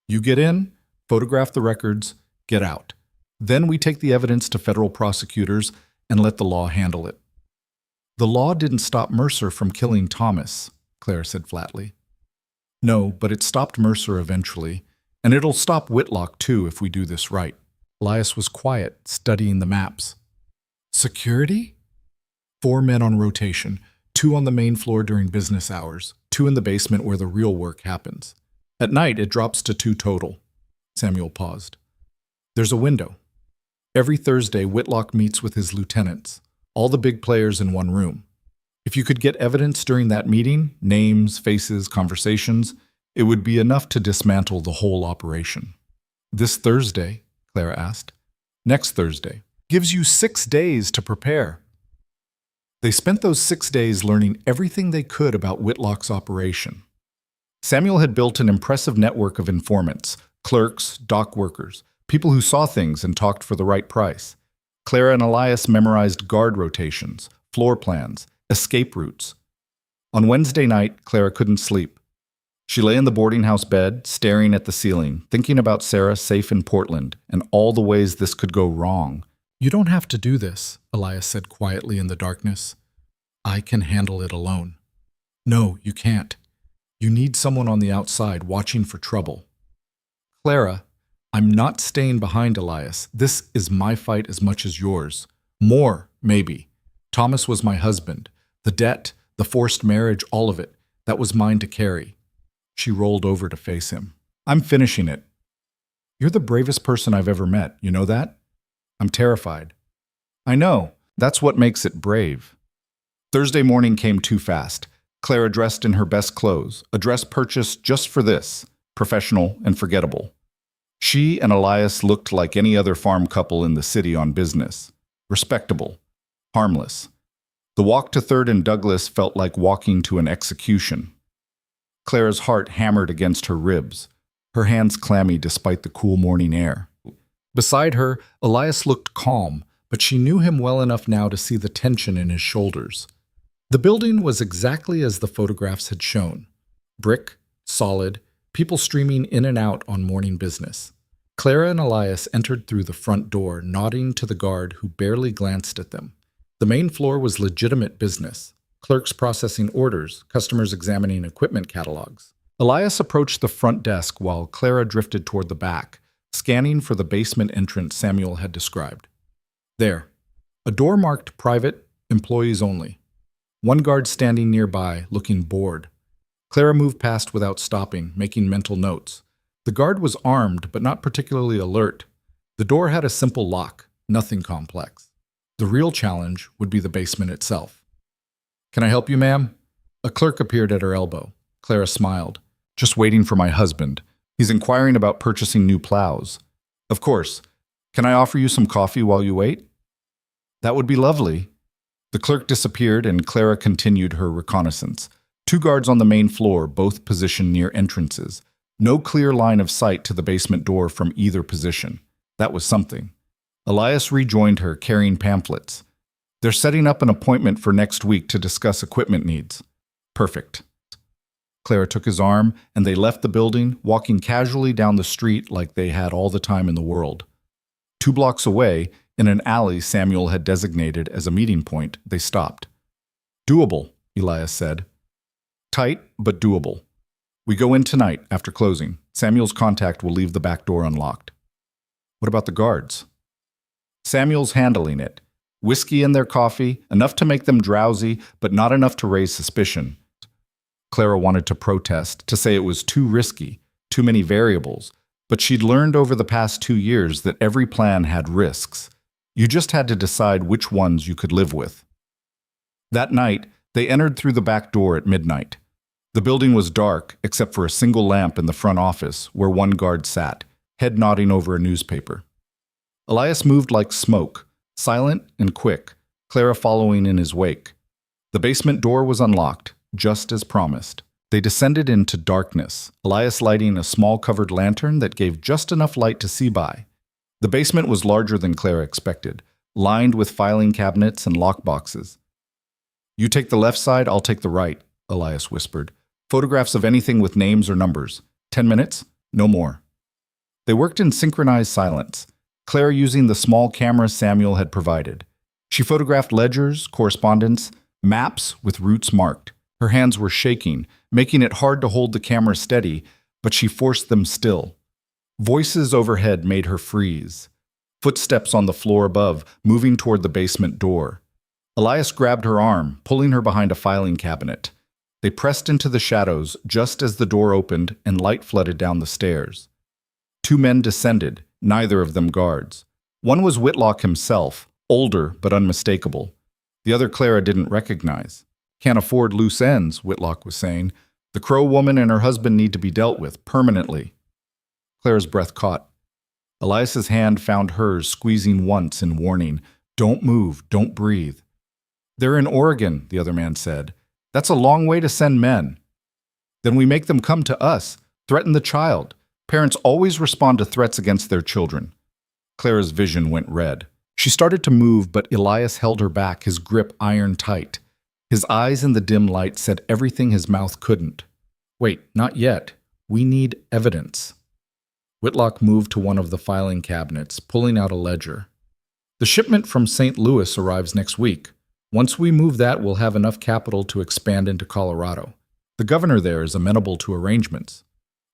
You get in, photograph the records, get out. Then we take the evidence to federal prosecutors and let the law handle it." "The law didn't stop Mercer from killing Thomas," Clara said flatly. "No, but it stopped Mercer eventually, and it'll stop Whitlock too if we do this right." Elias was quiet, studying the maps. "Security?" 4 men on rotation, 2 on the main floor during business hours, 2 in the basement where the real work happens. At night, it drops to 2 total. Samuel paused. "There's a window. Every Thursday, Whitlock meets with his lieutenants, all the big players in one room. If you could get evidence during that meeting, names, faces, conversations, it would be enough to dismantle the whole operation." "This Thursday?" Clara asked. "Next Thursday. Gives you 6 days to prepare." They spent those 6 days learning everything they could about Whitlock's operation. Samuel had built an impressive network of informants, clerks, dock workers, people who saw things and talked for the right price. Clara and Elias memorized guard rotations, floor plans, escape routes. On Wednesday night, Clara couldn't sleep. She lay in the boarding house bed, staring at the ceiling, thinking about Sarah safe in Portland and all the ways this could go wrong. "You don't have to do this," Elias said quietly in the darkness. "I can handle it alone." "No, you can't. You need someone on the outside watching for trouble." "Clara, I'm not staying behind Elias. This is my fight as much as yours. More, maybe. Thomas was my husband. The debt, the forced marriage, all of it. That was mine to carry." She rolled over to face him. "I'm finishing it. You're the bravest person I've ever met. You know that? I'm terrified." "I know. That's what makes it brave." Thursday morning came too fast. Clara dressed in her best clothes, a dress purchased just for this, professional and forgettable. She and Elias looked like any other farm couple in the city on business. Respectable. Harmless. The walk to 3rd and Douglas felt like walking to an execution. Clara's heart hammered against her ribs, her hands clammy despite the cool morning air. Beside her, Elias looked calm, but she knew him well enough now to see the tension in his shoulders. The building was exactly as the photographs had shown. Brick, solid, people streaming in and out on morning business. Clara and Elias entered through the front door, nodding to the guard who barely glanced at them. The main floor was legitimate business. Clerks processing orders, customers examining equipment catalogs. Elias approached the front desk while Clara drifted toward the back, scanning for the basement entrance Samuel had described. There. A door marked private, employees only. One guard standing nearby, looking bored. Clara moved past without stopping, making mental notes. The guard was armed, but not particularly alert. The door had a simple lock, nothing complex. The real challenge would be the basement itself. "Can I help you, ma'am?" A clerk appeared at her elbow. Clara smiled. "Just waiting for my husband. He's inquiring about purchasing new plows." "Of course. Can I offer you some coffee while you wait?" "That would be lovely." The clerk disappeared and Clara continued her reconnaissance. 2 guards on the main floor, both positioned near entrances. No clear line of sight to the basement door from either position. That was something. Elias rejoined her, carrying pamphlets. "They're setting up an appointment for next week to discuss equipment needs." "Perfect." Clara took his arm, and they left the building, walking casually down the street like they had all the time in the world. 2 blocks away, in an alley Samuel had designated as a meeting point, they stopped. "Doable," Elias said. Tight, but doable. We go in tonight, after closing. Samuel's contact will leave the back door unlocked. What about the guards? Samuel's handling it. Whiskey in their coffee, enough to make them drowsy, but not enough to raise suspicion. Clara wanted to protest, to say it was too risky, too many variables, but she'd learned over the past 2 years that every plan had risks. You just had to decide which ones you could live with. That night, they entered through the back door at midnight. The building was dark, except for a single lamp in the front office, where one guard sat, head nodding over a newspaper. Elias moved like smoke, silent and quick, Clara following in his wake. The basement door was unlocked, just as promised. They descended into darkness, Elias lighting a small covered lantern that gave just enough light to see by. The basement was larger than Clara expected, lined with filing cabinets and lockboxes. You take the left side, I'll take the right, Elias whispered. Photographs of anything with names or numbers. 10 minutes? No more. They worked in synchronized silence, Clara using the small camera Samuel had provided. She photographed ledgers, correspondence, maps with routes marked. Her hands were shaking, making it hard to hold the camera steady, but she forced them still. Voices overhead made her freeze. Footsteps on the floor above, moving toward the basement door. Elias grabbed her arm, pulling her behind a filing cabinet. They pressed into the shadows just as the door opened and light flooded down the stairs. 2 men descended, neither of them guards. One was Whitlock himself, older but unmistakable. The other Clara didn't recognize. Can't afford loose ends, Whitlock was saying. The Crow woman and her husband need to be dealt with, permanently. Clara's breath caught. Elias's hand found hers, squeezing once in warning. Don't move, don't breathe. They're in Oregon, the other man said. That's a long way to send men. Then we make them come to us, threaten the child. Parents always respond to threats against their children. Clara's vision went red. She started to move, but Elias held her back, his grip iron tight. His eyes in the dim light said everything his mouth couldn't. Wait, not yet. We need evidence. Whitlock moved to one of the filing cabinets, pulling out a ledger. The shipment from St. Louis arrives next week. Once we move that, we'll have enough capital to expand into Colorado. The governor there is amenable to arrangements.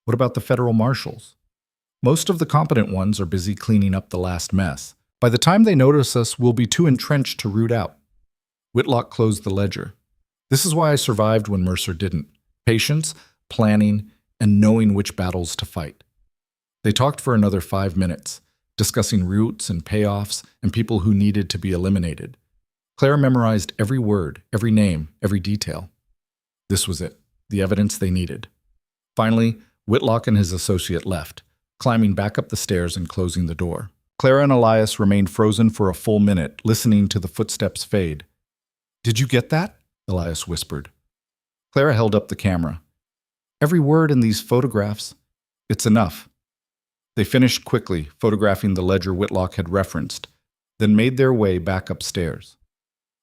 What about the federal marshals? Most of the competent ones are busy cleaning up the last mess. By the time they notice us, we'll be too entrenched to root out. Whitlock closed the ledger. This is why I survived when Mercer didn't. Patience, planning, and knowing which battles to fight. They talked for another 5 minutes, discussing routes and payoffs and people who needed to be eliminated. Clara memorized every word, every name, every detail. This was it, the evidence they needed. Finally, Whitlock and his associate left, climbing back up the stairs and closing the door. Clara and Elias remained frozen for a full minute, listening to the footsteps fade. Did you get that? Elias whispered. Clara held up the camera. Every word in these photographs. It's enough. They finished quickly, photographing the ledger Whitlock had referenced, then made their way back upstairs.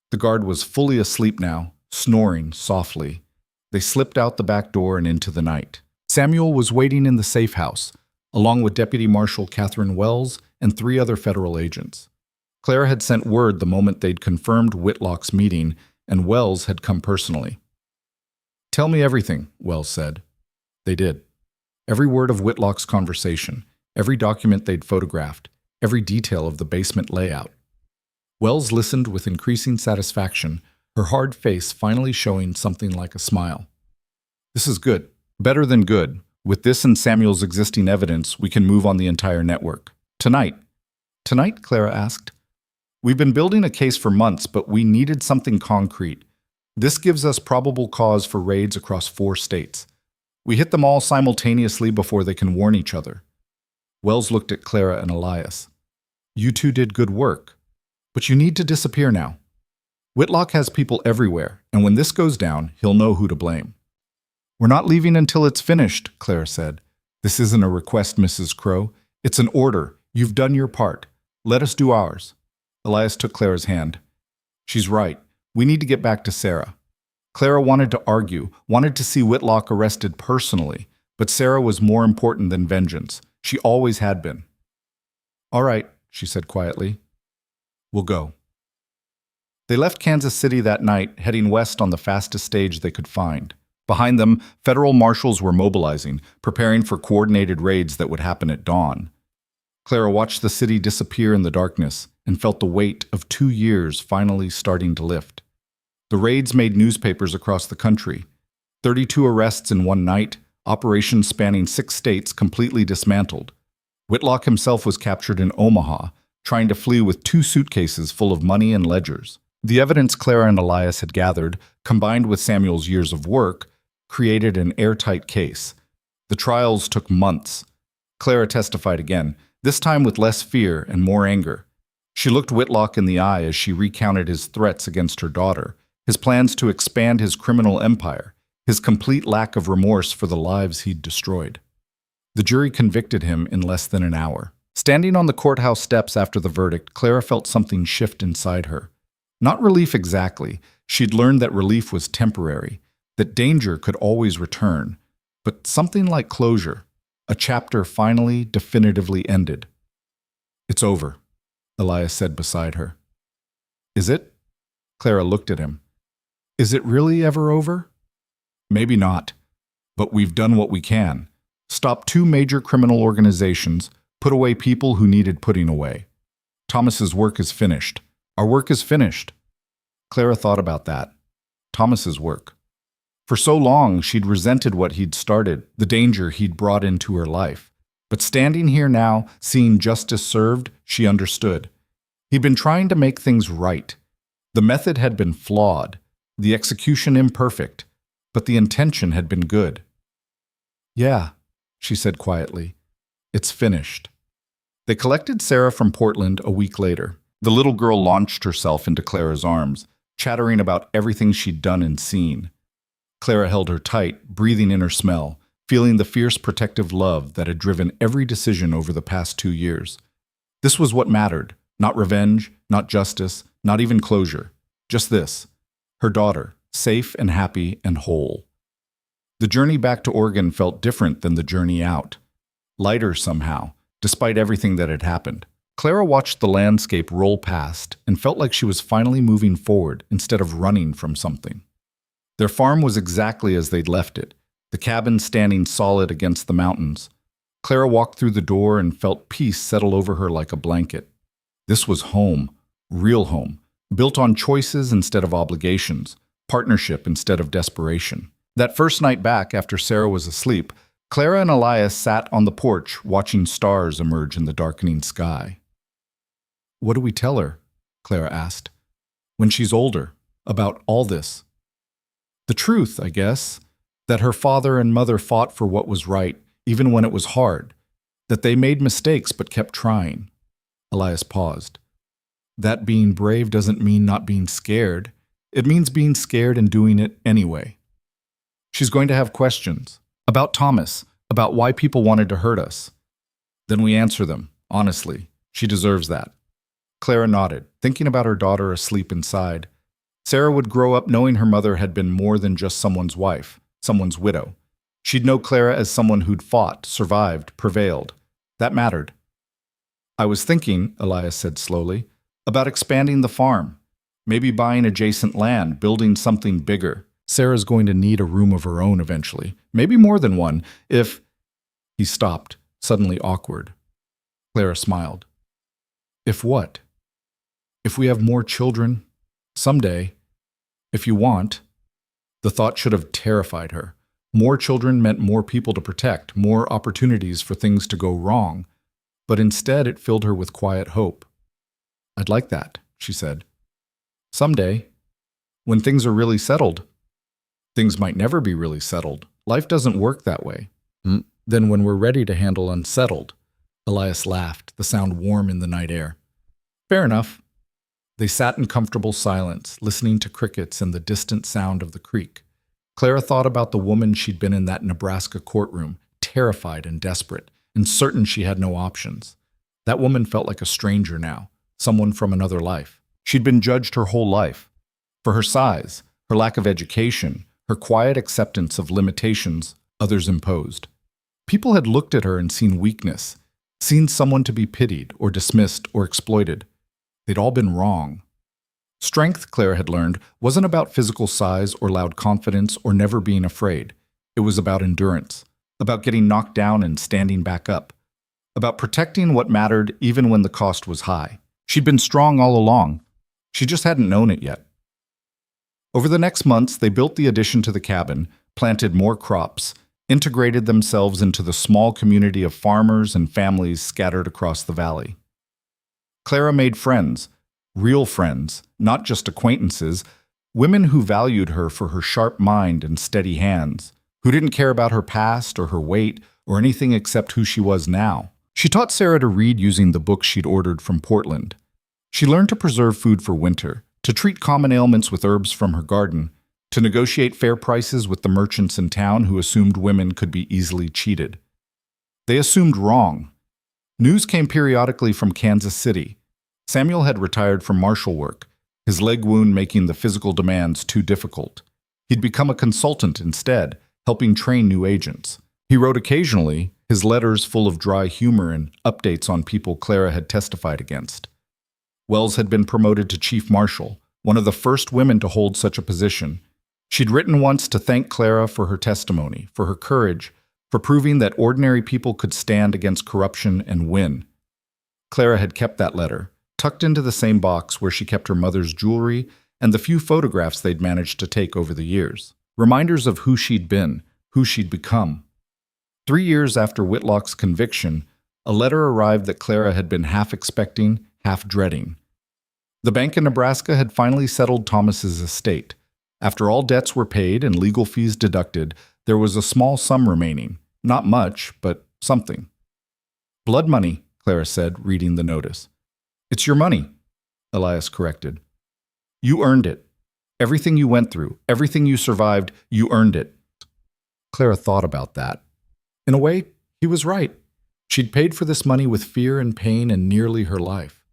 The guard was fully asleep now, snoring softly. They slipped out the back door and into the night. Samuel was waiting in the safe house, along with Deputy Marshal Catherine Wells and 3 other federal agents. Clara had sent word the moment they'd confirmed Whitlock's meeting, and Wells had come personally. Tell me everything, Wells said. They did. Every word of Whitlock's conversation, every document they'd photographed, every detail of the basement layout. Wells listened with increasing satisfaction, her hard face finally showing something like a smile. This is good. Better than good. With this and Samuel's existing evidence, we can move on the entire network. Tonight. Tonight? Clara asked. We've been building a case for months, but we needed something concrete. This gives us probable cause for raids across 4 states. We hit them all simultaneously before they can warn each other. Wells looked at Clara and Elias. You 2 did good work. But you need to disappear now. Whitlock has people everywhere, and when this goes down, he'll know who to blame. We're not leaving until it's finished, Clara said. This isn't a request, Mrs. Crow. It's an order. You've done your part. Let us do ours. Elias took Clara's hand. She's right. We need to get back to Sarah. Clara wanted to argue, wanted to see Whitlock arrested personally, but Sarah was more important than vengeance. She always had been. All right, she said quietly. We'll go. They left Kansas City that night, heading west on the fastest stage they could find. Behind them, federal marshals were mobilizing, preparing for coordinated raids that would happen at dawn. Clara watched the city disappear in the darkness and felt the weight of 2 years finally starting to lift. The raids made newspapers across the country. 32 arrests in one night, operations spanning 6 states completely dismantled. Whitlock himself was captured in Omaha, trying to flee with 2 suitcases full of money and ledgers. The evidence Clara and Elias had gathered, combined with Samuel's years of work, created an airtight case. The trials took months. Clara testified again, this time with less fear and more anger. She looked Whitlock in the eye as she recounted his threats against her daughter, his plans to expand his criminal empire, his complete lack of remorse for the lives he'd destroyed. The jury convicted him in less than an hour. Standing on the courthouse steps after the verdict, Clara felt something shift inside her. Not relief exactly. She'd learned that relief was temporary, that danger could always return, but something like closure. A chapter finally, definitively ended. "It's over," Elias said beside her. "Is it?" Clara looked at him. "Is it really ever over?" "Maybe not, but we've done what we can. Stopped 2 major criminal organizations, put away people who needed putting away. Thomas's work is finished. Our work is finished." Clara thought about that. Thomas's work. For so long, she'd resented what he'd started, the danger he'd brought into her life. But standing here now, seeing justice served, she understood. He'd been trying to make things right. The method had been flawed, the execution imperfect, but the intention had been good. "Yeah," she said quietly. "It's finished." They collected Sarah from Portland a week later. The little girl launched herself into Clara's arms, chattering about everything she'd done and seen. Clara held her tight, breathing in her smell, feeling the fierce protective love that had driven every decision over the past 2 years. This was what mattered, not revenge, not justice, not even closure. Just this, her daughter, safe and happy and whole. The journey back to Oregon felt different than the journey out. Lighter somehow, despite everything that had happened. Clara watched the landscape roll past and felt like she was finally moving forward instead of running from something. Their farm was exactly as they'd left it, the cabin standing solid against the mountains. Clara walked through the door and felt peace settle over her like a blanket. This was home, real home, built on choices instead of obligations, partnership instead of desperation. That first night back after Sarah was asleep, Clara and Elias sat on the porch watching stars emerge in the darkening sky. "What do we tell her?" Clara asked. "When she's older, about all this?" "The truth, I guess, that her father and mother fought for what was right, even when it was hard, that they made mistakes but kept trying." Elias paused. "That being brave doesn't mean not being scared. It means being scared and doing it anyway." "She's going to have questions. About Thomas, about why people wanted to hurt us. Then we answer them, honestly. She deserves that." Clara nodded, thinking about her daughter asleep inside. Sarah would grow up knowing her mother had been more than just someone's wife, someone's widow. She'd know Clara as someone who'd fought, survived, prevailed. That mattered. "I was thinking," Elias said slowly, "about expanding the farm. Maybe buying adjacent land, building something bigger. Sarah's going to need a room of her own eventually. Maybe more than one, if—" He stopped, suddenly awkward. Clara smiled. "If what?" "If we have more children, someday. If you want." The thought should have terrified her. More children meant more people to protect, more opportunities for things to go wrong. But instead it filled her with quiet hope. "I'd like that," she said. "Someday. When things are really settled." "Things might never be really settled. Life doesn't work that way." "Then when we're ready to handle unsettled." Elias laughed, the sound warm in the night air. "Fair enough." They sat in comfortable silence, listening to crickets and the distant sound of the creek. Clara thought about the woman she'd been in that Nebraska courtroom, terrified and desperate, and certain she had no options. That woman felt like a stranger now, someone from another life. She'd been judged her whole life. For her size, her lack of education, her quiet acceptance of limitations others imposed. People had looked at her and seen weakness, seen someone to be pitied or dismissed or exploited. They'd all been wrong. Strength, Clara had learned, wasn't about physical size or loud confidence or never being afraid. It was about endurance, about getting knocked down and standing back up, about protecting what mattered even when the cost was high. She'd been strong all along. She just hadn't known it yet. Over the next months, they built the addition to the cabin, planted more crops, integrated themselves into the small community of farmers and families scattered across the valley. Clara made friends, real friends, not just acquaintances, women who valued her for her sharp mind and steady hands, who didn't care about her past or her weight or anything except who she was now. She taught Sarah to read using the books she'd ordered from Portland. She learned to preserve food for winter, to treat common ailments with herbs from her garden, to negotiate fair prices with the merchants in town who assumed women could be easily cheated. They assumed wrong. News came periodically from Kansas City. Samuel had retired from marshal work, his leg wound making the physical demands too difficult. He'd become a consultant instead, helping train new agents. He wrote occasionally, his letters full of dry humor and updates on people Clara had testified against. Wells had been promoted to chief marshal, one of the first women to hold such a position. She'd written once to thank Clara for her testimony, for her courage, for proving that ordinary people could stand against corruption and win. Clara had kept that letter, tucked into the same box where she kept her mother's jewelry and the few photographs they'd managed to take over the years. Reminders of who she'd been, who she'd become. 3 years after Whitlock's conviction, a letter arrived that Clara had been half expecting, half dreading. The bank in Nebraska had finally settled Thomas's estate. After all debts were paid and legal fees deducted, there was a small sum remaining. Not much, but something. "Blood money," Clara said, reading the notice. "It's your money," Elias corrected. "You earned it. Everything you went through, everything you survived, you earned it." Clara thought about that. In a way, he was right. She'd paid for this money with fear and pain and nearly her life.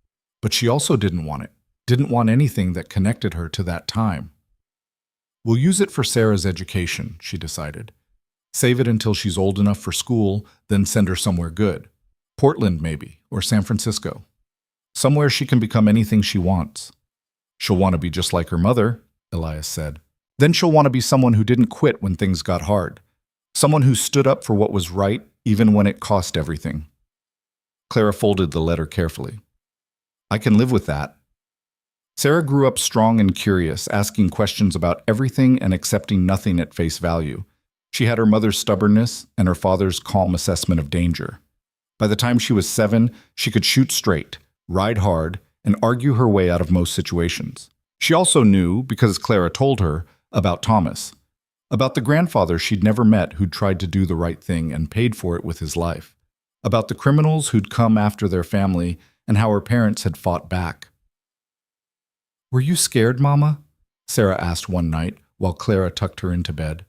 But she also didn't want it, didn't want anything that connected her to that time. "We'll use it for Sarah's education," she decided. "Save it until she's old enough for school, then send her somewhere good. Portland, maybe, or San Francisco. Somewhere she can become anything she wants. She'll want to be just like her mother," Elias said. "Then she'll want to be someone who didn't quit when things got hard. Someone who stood up for what was right, even when it cost everything." Clara folded the letter carefully. "I can live with that." Sarah grew up strong and curious, asking questions about everything and accepting nothing at face value. She had her mother's stubbornness and her father's calm assessment of danger. By the time she was 7, she could shoot straight, ride hard, and argue her way out of most situations. She also knew, because Clara told her, about Thomas, about the grandfather she'd never met who'd tried to do the right thing and paid for it with his life, about the criminals who'd come after their family and how her parents had fought back. "Were you scared, Mama?" Sarah asked one night while Clara tucked her into bed.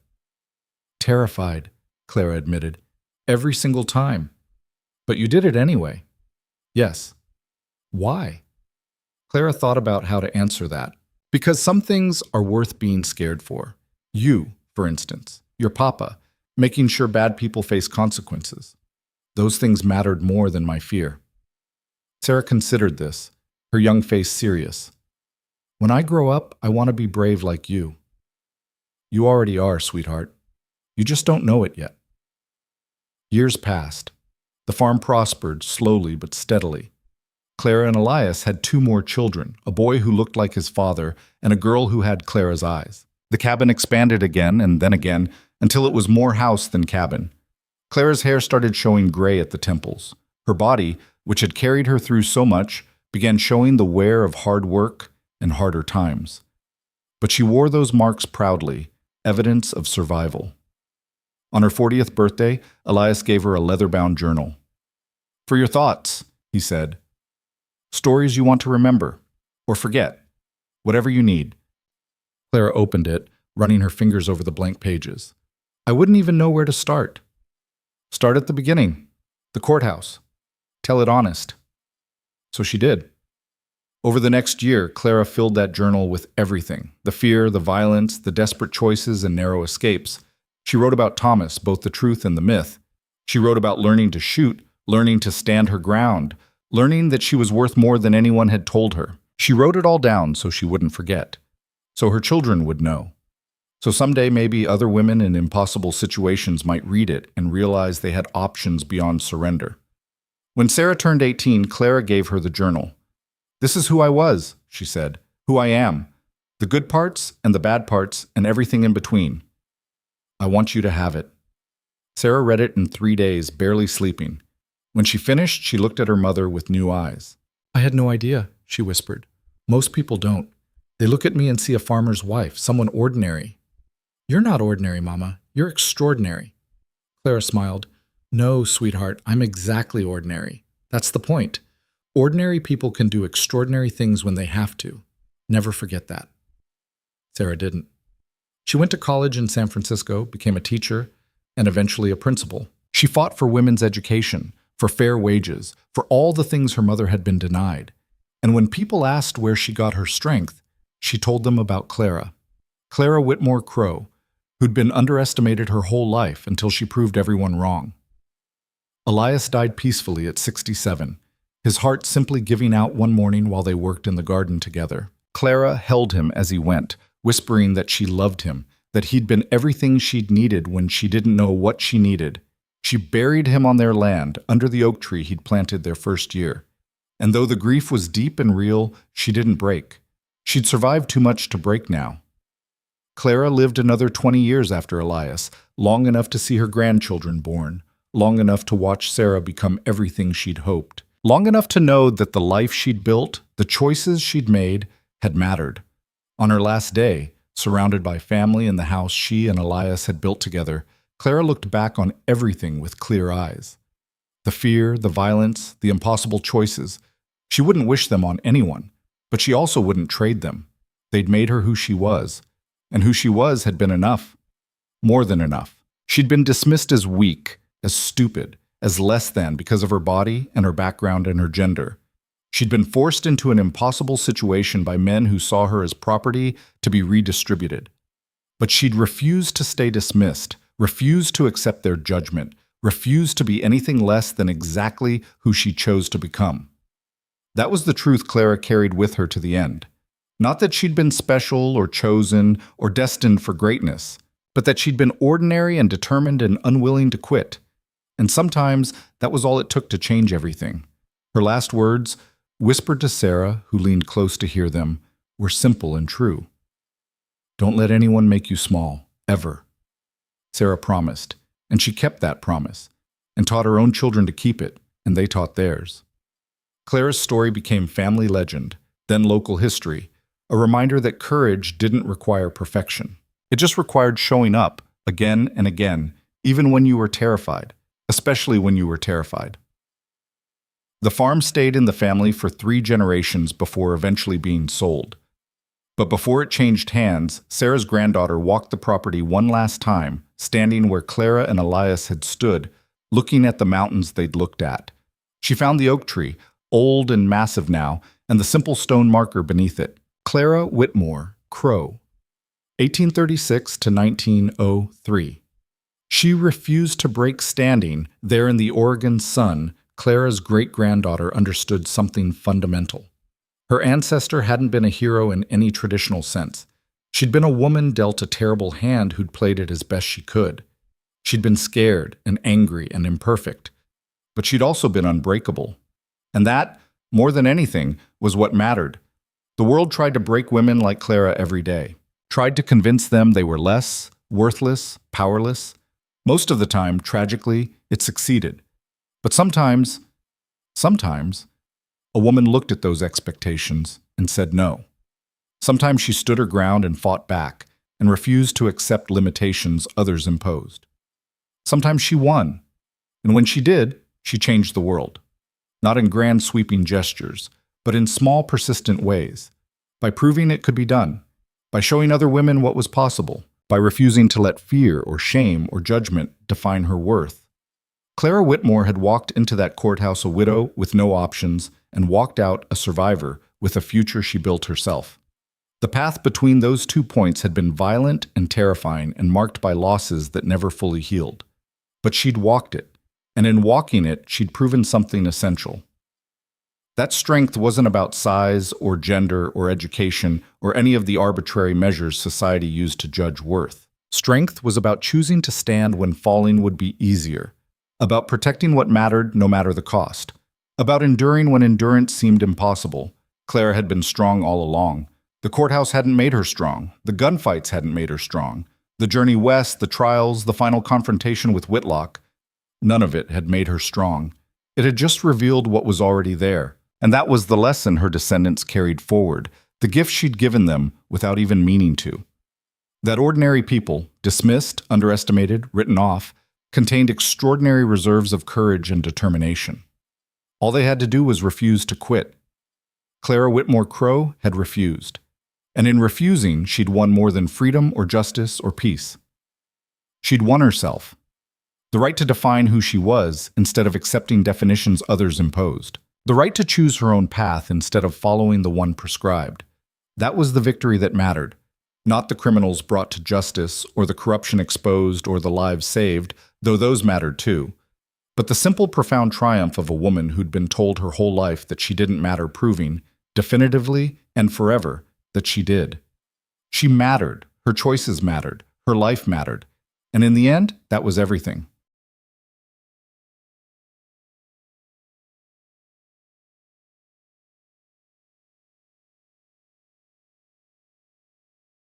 "Terrified," Clara admitted. "Every single time. But you did it anyway." "Yes." "Why?" Clara thought about how to answer that. Because some things are worth being scared for. You, for instance, your papa, making sure bad people face consequences. Those things mattered more than my fear. Sarah considered this, her young face serious. "When I grow up, I want to be brave like you." "You already are, sweetheart. You just don't know it yet." Years passed. The farm prospered, slowly but steadily. Clara and Elias had 2 more children, a boy who looked like his father and a girl who had Clara's eyes. The cabin expanded again and then again until it was more house than cabin. Clara's hair started showing gray at the temples. Her body, which had carried her through so much, began showing the wear of hard work and harder times. But she wore those marks proudly, evidence of survival. On her 40th birthday, Elias gave her a leather-bound journal. "For your thoughts," he said. "Stories you want to remember, or forget, whatever you need." Clara opened it, running her fingers over the blank pages. "I wouldn't even know where to start." "Start at the beginning, the courthouse. Tell it honest." So she did. Over the next year, Clara filled that journal with everything: the fear, the violence, the desperate choices, and narrow escapes. She wrote about Thomas, both the truth and the myth. She wrote about learning to shoot, learning to stand her ground, learning that she was worth more than anyone had told her. She wrote it all down so she wouldn't forget, so her children would know. So someday maybe other women in impossible situations might read it and realize they had options beyond surrender. When Sarah turned 18, Clara gave her the journal. "This is who I was," she said, "who I am, the good parts and the bad parts and everything in between. I want you to have it." Sarah read it in 3 days, barely sleeping. When she finished, she looked at her mother with new eyes. "I had no idea," she whispered. "Most people don't. They look at me and see a farmer's wife, someone ordinary." "You're not ordinary, Mama. You're extraordinary." Clara smiled. "No, sweetheart, I'm exactly ordinary. That's the point. Ordinary people can do extraordinary things when they have to. Never forget that." Sarah didn't. She went to college in San Francisco, became a teacher, and eventually a principal. She fought for women's education, for fair wages, for all the things her mother had been denied. And when people asked where she got her strength, she told them about Clara. Clara Whitmore Crowe, who'd been underestimated her whole life until she proved everyone wrong. Elias died peacefully at 67, his heart simply giving out one morning while they worked in the garden together. Clara held him as he went, whispering that she loved him, that he'd been everything she'd needed when she didn't know what she needed. She buried him on their land, under the oak tree he'd planted their first year. And though the grief was deep and real, she didn't break. She'd survived too much to break now. Clara lived another 20 years after Elias, long enough to see her grandchildren born, long enough to watch Sarah become everything she'd hoped, long enough to know that the life she'd built, the choices she'd made, had mattered. On her last day, surrounded by family in the house she and Elias had built together, Clara looked back on everything with clear eyes. The fear, the violence, the impossible choices. She wouldn't wish them on anyone, but she also wouldn't trade them. They'd made her who she was, and who she was had been enough. More than enough. She'd been dismissed as weak, as stupid, as less than because of her body and her background and her gender. She'd been forced into an impossible situation by men who saw her as property to be redistributed. But she'd refused to stay dismissed, refused to accept their judgment, refused to be anything less than exactly who she chose to become. That was the truth Clara carried with her to the end. Not that she'd been special or chosen or destined for greatness, but that she'd been ordinary and determined and unwilling to quit. And sometimes that was all it took to change everything. Her last words, whispered to Sarah, who leaned close to hear them, were simple and true. "Don't let anyone make you small, ever." Sarah promised, and she kept that promise, and taught her own children to keep it, and they taught theirs. Clara's story became family legend, then local history, a reminder that courage didn't require perfection. It just required showing up, again and again, even when you were terrified, especially when you were terrified. The farm stayed in the family for 3 generations before eventually being sold. But before it changed hands, Sarah's granddaughter walked the property one last time, standing where Clara and Elias had stood, looking at the mountains they'd looked at. She found the oak tree, old and massive now, and the simple stone marker beneath it. Clara Whitmore Crowe, 1836 to 1903. She refused to break standing. There in the Oregon sun, Clara's great-granddaughter understood something fundamental. Her ancestor hadn't been a hero in any traditional sense. She'd been a woman dealt a terrible hand who'd played it as best she could. She'd been scared and angry and imperfect. But she'd also been unbreakable. And that, more than anything, was what mattered. The world tried to break women like Clara every day, tried to convince them they were less, worthless, powerless. Most of the time, tragically, it succeeded. But sometimes, a woman looked at those expectations and said no. Sometimes she stood her ground and fought back and refused to accept limitations others imposed. Sometimes she won, and when she did, she changed the world. Not in grand sweeping gestures, but in small persistent ways, by proving it could be done, by showing other women what was possible, by refusing to let fear or shame or judgment define her worth. Clara Whitmore had walked into that courthouse a widow with no options and walked out a survivor with a future she built herself. The path between those 2 points had been violent and terrifying and marked by losses that never fully healed. But she'd walked it, and in walking it, she'd proven something essential. That strength wasn't about size or gender or education or any of the arbitrary measures society used to judge worth. Strength was about choosing to stand when falling would be easier, about protecting what mattered no matter the cost, about enduring when endurance seemed impossible. Clara had been strong all along. The courthouse hadn't made her strong. The gunfights hadn't made her strong. The journey west, the trials, the final confrontation with Whitlock, none of it had made her strong. It had just revealed what was already there. And that was the lesson her descendants carried forward, the gift she'd given them without even meaning to. That ordinary people, dismissed, underestimated, written off, contained extraordinary reserves of courage and determination. All they had to do was refuse to quit. Clara Whitmore Crowe had refused. And in refusing, she'd won more than freedom or justice or peace. She'd won herself. The right to define who she was instead of accepting definitions others imposed. The right to choose her own path instead of following the one prescribed. That was the victory that mattered, not the criminals brought to justice or the corruption exposed or the lives saved, though those mattered too. But the simple, profound triumph of a woman who'd been told her whole life that she didn't matter, proving, definitively and forever, that she did. She mattered, her choices mattered, her life mattered, and in the end, that was everything.